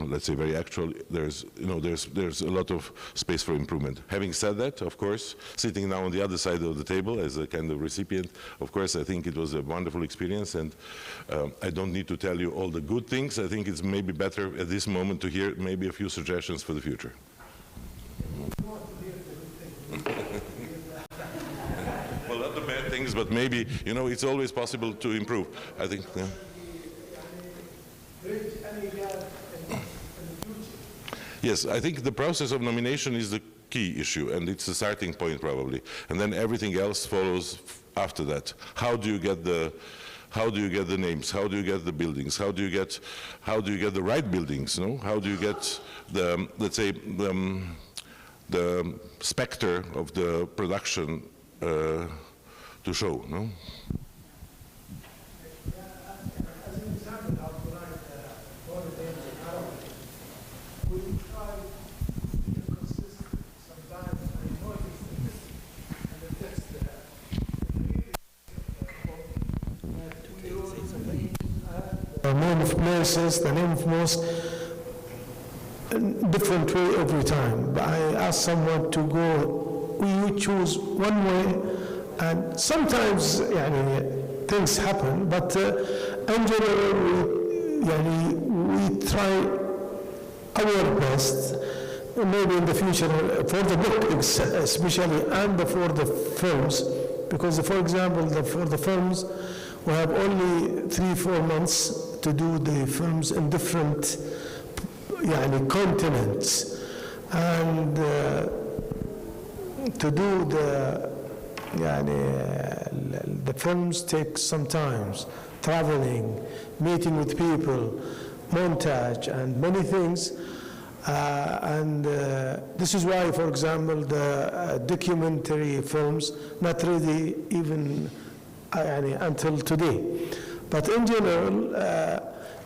let's say very actual, there's a lot of space for improvement. Having said that, of course, sitting now on the other side of the table as a kind of recipient, of course I think it was a wonderful experience, and I don't need to tell you all the good things. I think it's maybe better at this moment to hear maybe a few suggestions for the future. Well, not the bad things, but maybe, it's always possible to improve, I think. Yeah. Yes, I think the process of nomination is the key issue, and it's the starting point probably, and then everything else follows after that. How do you get the names? How do you get the buildings? How do you get the right buildings? No? How do you get the, let's say, the specter of the production to show? No? The name of places, the name of mosque, different way every time. But I ask someone to go, we choose one way, and sometimes things happen, but in general we try our best, maybe in the future, for the book especially, and for the films, because for example, for the films, we have only 3-4 months to do the films in different continents, and to do the films take some time, traveling, meeting with people, montage, and many things. This is why, for example, the documentary films not ready even until today. But in general,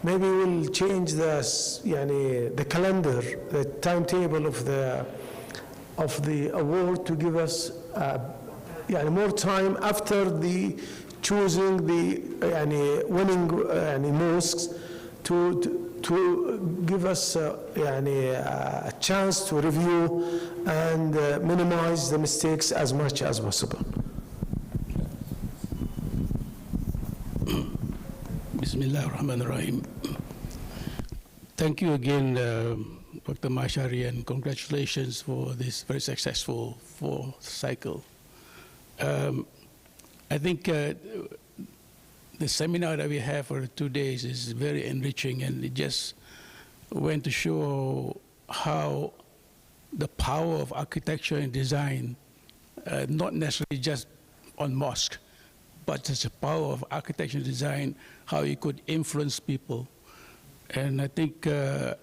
maybe we'll change the calendar, the timetable of the award to give us more time after the choosing the winning mosques to give us a chance to review and minimize the mistakes as much as possible. Bismillah ar-Rahman ar-Rahim. Thank you again, Dr. Mashari, and congratulations for this very successful 4th cycle. I think the seminar that we have for 2 days is very enriching, and it just went to show how the power of architecture and design, not necessarily just on mosque, but it's the power of architecture and design, how it could influence people. And I think it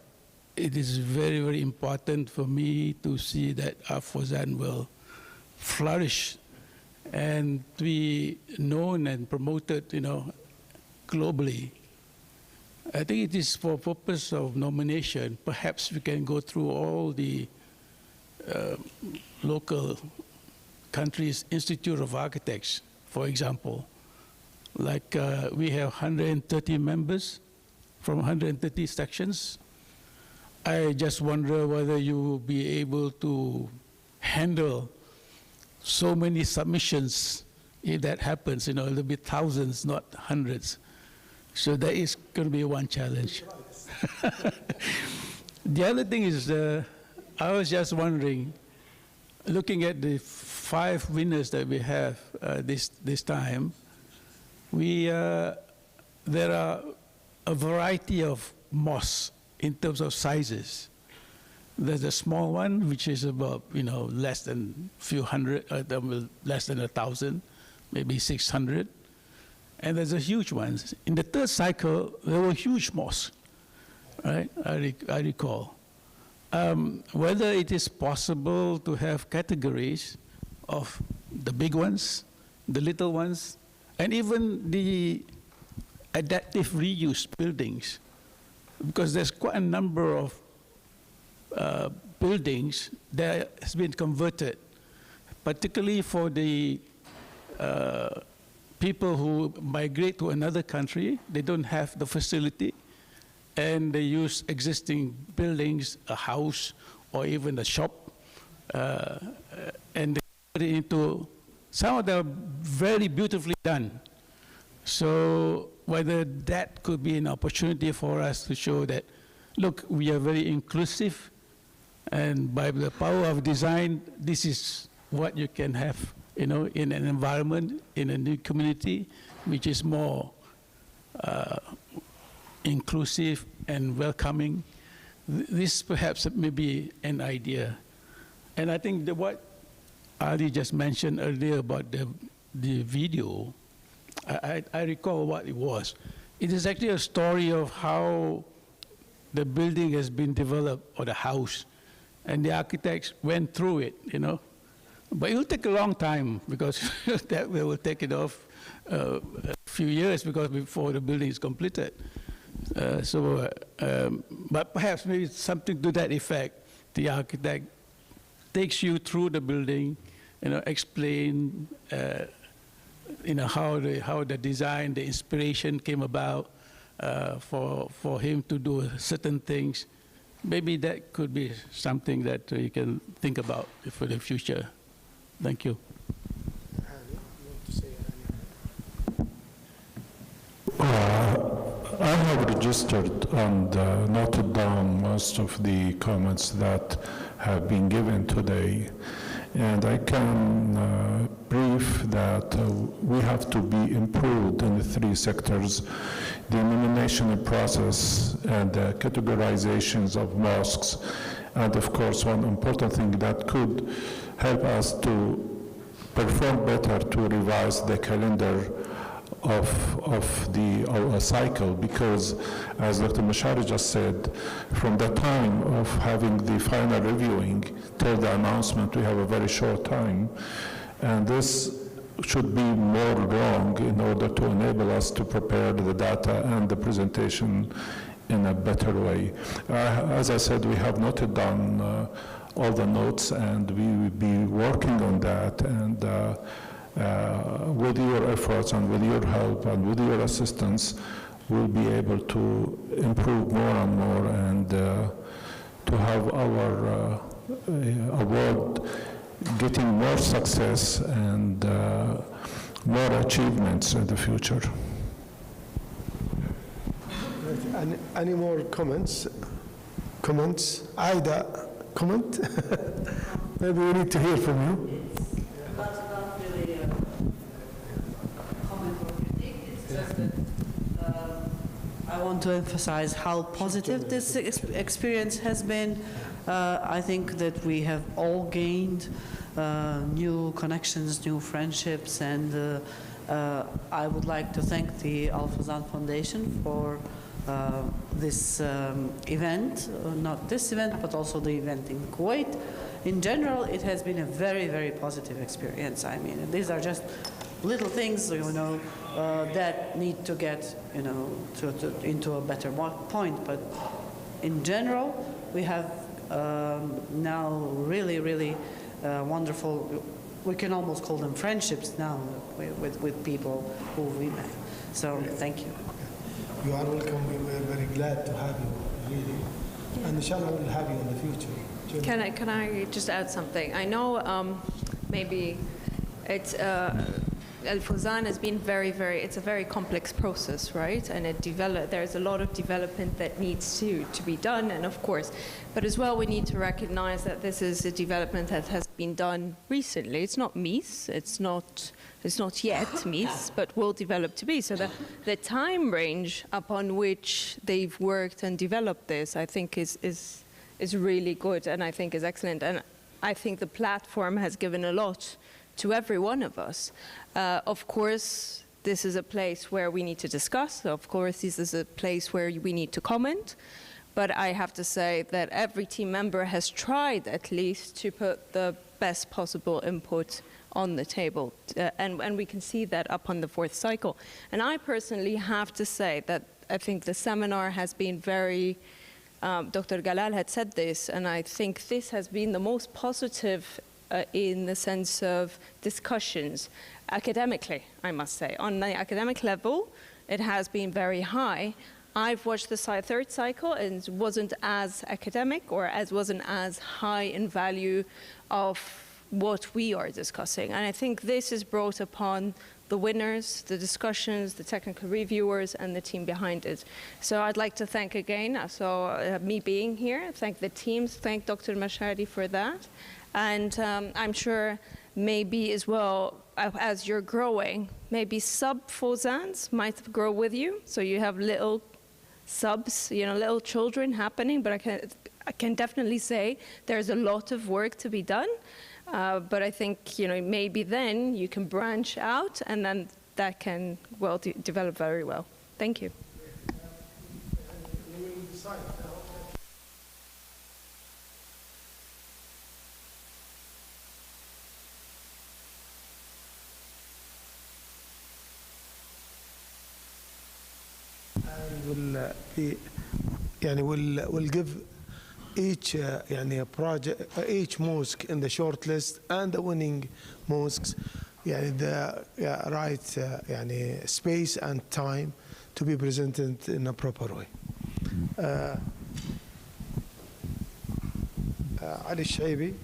is very, very important for me to see that Al-Fawzan will flourish and be known and promoted, globally. I think it is for purpose of nomination. Perhaps we can go through all the local countries' Institute of Architects, for example. Like we have 130 members from 130 sections. I just wonder whether you will be able to handle so many submissions if that happens, it'll be thousands, not hundreds. So that is going to be one challenge. The other thing is, I was just wondering, looking at the 5 winners that we have this time, there are a variety of mosques in terms of sizes. There's a small one, which is about, less than a few hundred, less than 1,000, maybe 600. And there's a huge one. In the third cycle, there were huge mosques, right? I recall. Whether it is possible to have categories of the big ones, the little ones, and even the adaptive reuse buildings, because there's quite a number of buildings that has been converted, particularly for the people who migrate to another country. They don't have the facility, and they use existing buildings, a house, or even a shop, and they put it into, some of them very beautifully done. So whether that could be an opportunity for us to show that, look, we are very inclusive, and by the power of design, this is what you can have, in an environment, in a new community, which is more inclusive and welcoming. This perhaps may be an idea. And I think that what Ali just mentioned earlier about the video, I recall what it was. It is actually a story of how the building has been developed, or the house, and the architects went through it, But it will take a long time, because that will take it off a few years before the building is completed. But perhaps maybe something to that effect. The architect takes you through the building, explain, how the design, the inspiration came about for him to do certain things. Maybe that could be something that you can think about for the future. Thank you. I have registered and noted down most of the comments that have been given today, and I can brief that we have to be improved in the 3 sectors: the nomination process and the categorizations of mosques, and of course one important thing that could help us to perform better to revise the calendar of the cycle, because as Dr. Mashari just said, from the time of having the final reviewing till the announcement, we have a very short time, and this should be more long in order to enable us to prepare the data and the presentation in a better way. As I said, we have noted down all the notes, and we will be working on that, and with your efforts and with your help and with your assistance, we'll be able to improve more and more, and to have our award getting more success and more achievements in the future. Any more comments? Aida, comment? Maybe we need to hear from you. Not really a comment or critique, it's just that I want to emphasize how positive this experience has been. I think that we have all gained new connections, new friendships, and I would like to thank the Al Fazan Foundation for this event, not this event, but also the event in Kuwait. In general, it has been a very, very positive experience. I mean, these are just little things, that need to get, into a better point. But in general, we have now really, really wonderful, we can almost call them friendships now with people who we met. So thank you. You are welcome. We're very glad to have you, really. And inshallah, we'll have you in the future. Can I just add something? I know maybe it's Al-Fawzan has been it's a very complex process, right? And there's a lot of development that needs to be done, and of course, but as well we need to recognize that this is a development that has been done recently. It's not Mies, it's not yet Mies, but will develop to be. So the time range upon which they've worked and developed this, I think is really good, and I think is excellent. And I think the platform has given a lot to every one of us. Of course, this is a place where we need to discuss. Of course, this is a place where we need to comment. But I have to say that every team member has tried at least to put the best possible input on the table. And we can see that up on the 4th cycle. And I personally have to say that I think the seminar has been very, Dr. Galal had said this, and I think this has been the most positive in the sense of discussions, academically, I must say. On the academic level, it has been very high. I've watched the 3rd cycle, and it wasn't as academic or wasn't as high in value of what we are discussing. And I think this is brought upon the winners, the discussions, the technical reviewers, and the team behind it. So I'd like to thank again, me being here, thank the teams, thank Dr. Mashari for that. And I'm sure maybe as well, as you're growing, maybe sub-Fawzans might grow with you. So you have little subs, little children happening, but I can definitely say there's a lot of work to be done. But I think, maybe then you can branch out, and then that can, develop very well. Thank you. And we'll give each project, each mosque in the short list and the winning mosques, the right space and time to be presented in a proper way. Ali Shaibi,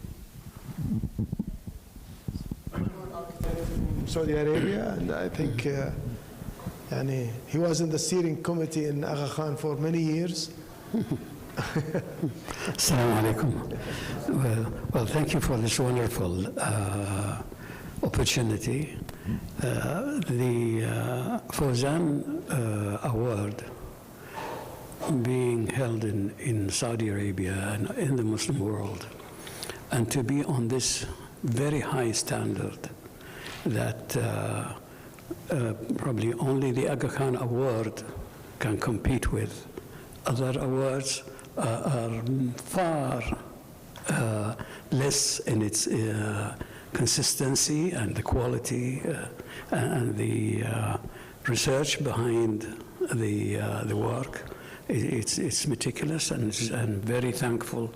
from Saudi Arabia, and I think he was in the steering committee in Aga Khan for many years. Assalamu alaikum. Well, thank you for this wonderful opportunity. The Fawzan Award being held in Saudi Arabia and in the Muslim world, and to be on this very high standard that probably only the Aga Khan Award can compete with. Other awards are far less in its consistency and the quality and the research behind the work. It's meticulous, and I'm very thankful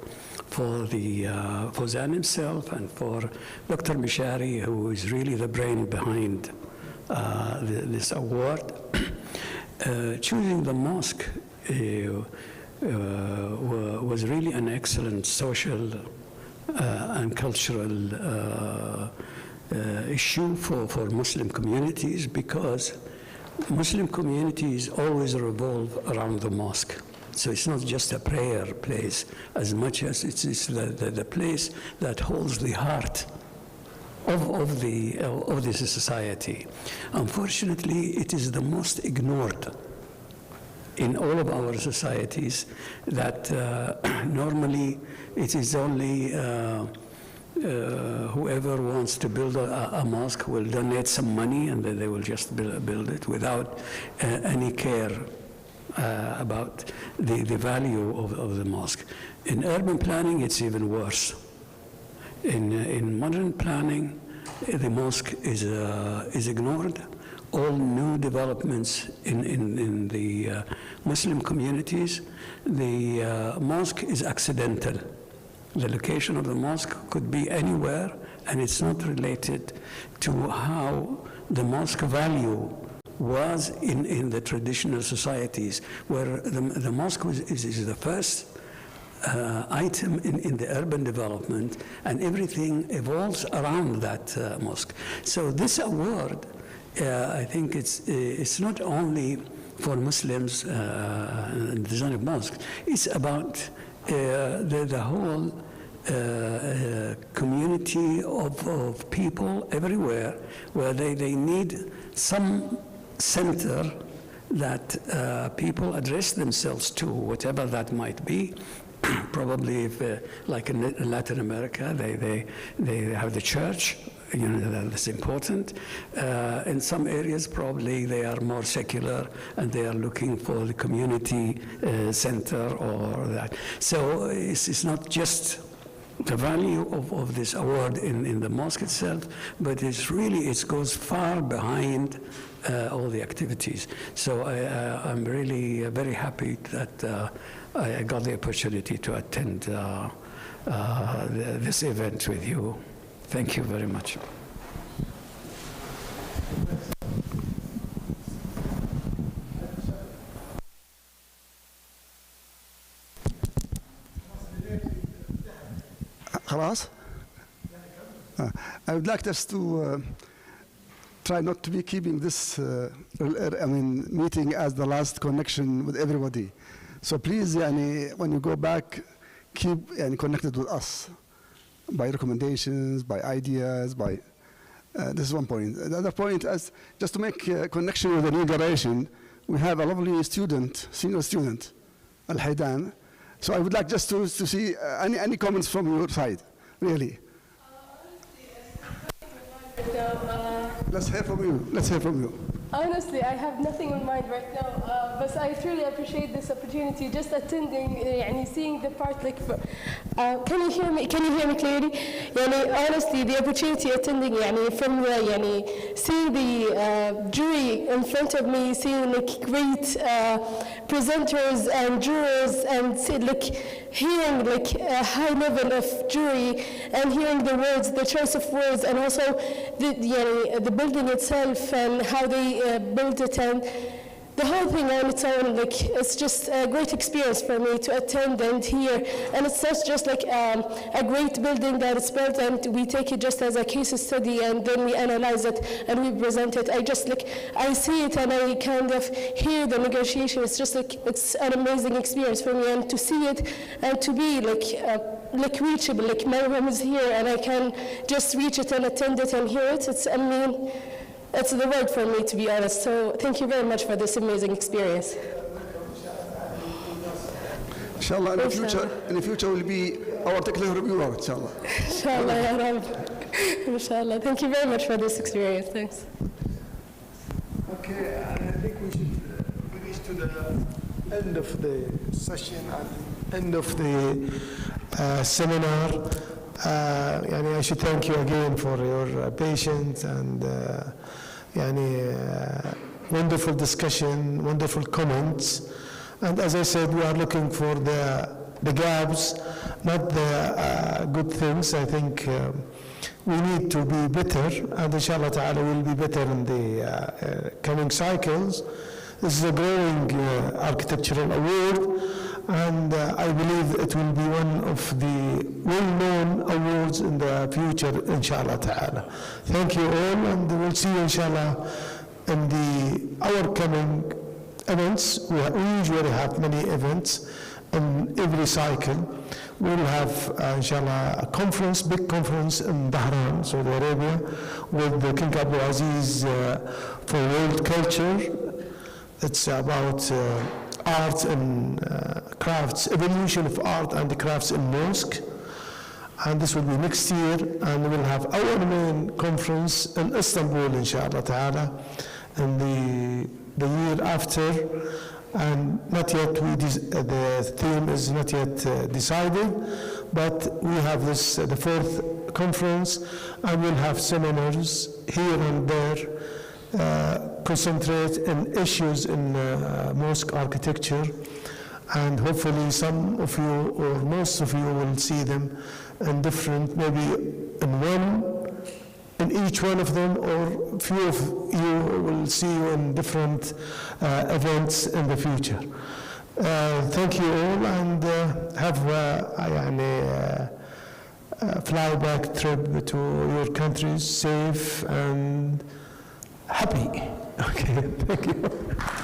for the Fawzan himself and for Dr. Mishari, who is really the brain behind this award. Choosing the mosque was really an excellent social and cultural issue for Muslim communities, because Muslim communities always revolve around the mosque. So it's not just a prayer place as much as it's the place that holds the heart of this society. Unfortunately, it is the most ignored in all of our societies, that normally it is only whoever wants to build a mosque will donate some money, and then they will just build it without any care about the value of the mosque. In urban planning, it's even worse. In modern planning, the mosque is ignored. All new developments in the Muslim communities, the mosque is accidental. The location of the mosque could be anywhere, and it's not related to how the mosque value was in the traditional societies, where the mosque is the first item in the urban development, and everything evolves around that mosque. So this award I think it's not only for Muslims the design of mosques. It's about the whole community of people everywhere, where they need some center that people address themselves to, whatever that might be. Probably, if, like in Latin America, they have the church. You know, that's important. In some areas, probably they are more secular and they are looking for the community center or that. So it's not just the value of this award in the mosque itself, but it's really, it goes far behind all the activities. So I'm really very happy that I got the opportunity to attend this event with you. Thank you very much. خلاص? I would like us to try not to be keeping this meeting as the last connection with everybody. So please, when you go back, keep connected with us by recommendations, by ideas, by this is one point. The other point is just to make a connection with the new generation. We have a lovely student, senior student, Al Haydan. So I would like just to see any comments from your side, really. Let's hear from you. Let's hear from you. Honestly, I have nothing in mind right now, but I truly appreciate this opportunity. Just attending, seeing the part like. Can you hear me? Can you hear me clearly? Honestly, the opportunity attending, from seeing the jury in front of me, seeing great presenters and jurors, and hearing a high level of jury, and hearing the words, the choice of words, and also the building itself and how they built it, and the whole thing on its own, it's just a great experience for me to attend and hear. And it's not just a great building that is built and we take it just as a case study and then we analyze it and we present it. I see it and I kind of hear the negotiation. It's just it's an amazing experience for me, and to see it and to be reachable, my room is here and I can just reach it and attend it and hear it. It's the word for me, to be honest. So thank you very much for this amazing experience. Inshallah, in the future will be our technical reviewer, inshallah. Inshallah, ya Rab. Inshallah. Thank you very much for this experience. Thanks. Okay, I think we should reach to the end of the session and end of the seminar. I should thank you again for your patience and wonderful discussion, wonderful comments. And as I said, we are looking for the gaps, not the good things. I think we need to be better, and inshallah ta'ala we'll be better in the coming cycles. This is a growing architectural award, and I believe it will be one of the well-known awards in the future, inshallah ta'ala. Thank you all, and we'll see you, inshallah, in our coming events. We usually have many events in every cycle. We'll have, inshallah, a conference, big conference in Bahrain, Saudi Arabia, with the King Abdul Aziz for world culture. It's about art and crafts, evolution of art and crafts in mosque. And this will be next year, and we'll have our main conference in Istanbul, inshallah ta'ala, in the year after. And not yet, the theme is not yet decided, but we have this, the fourth conference, and we'll have seminars here and there, concentrate on issues in mosque architecture, and hopefully some of you or most of you will see them in different, maybe in each one of them, or few of you will see you in different events in the future. Thank you all, and have a flyback trip to your countries safe, and happy. Okay, thank you.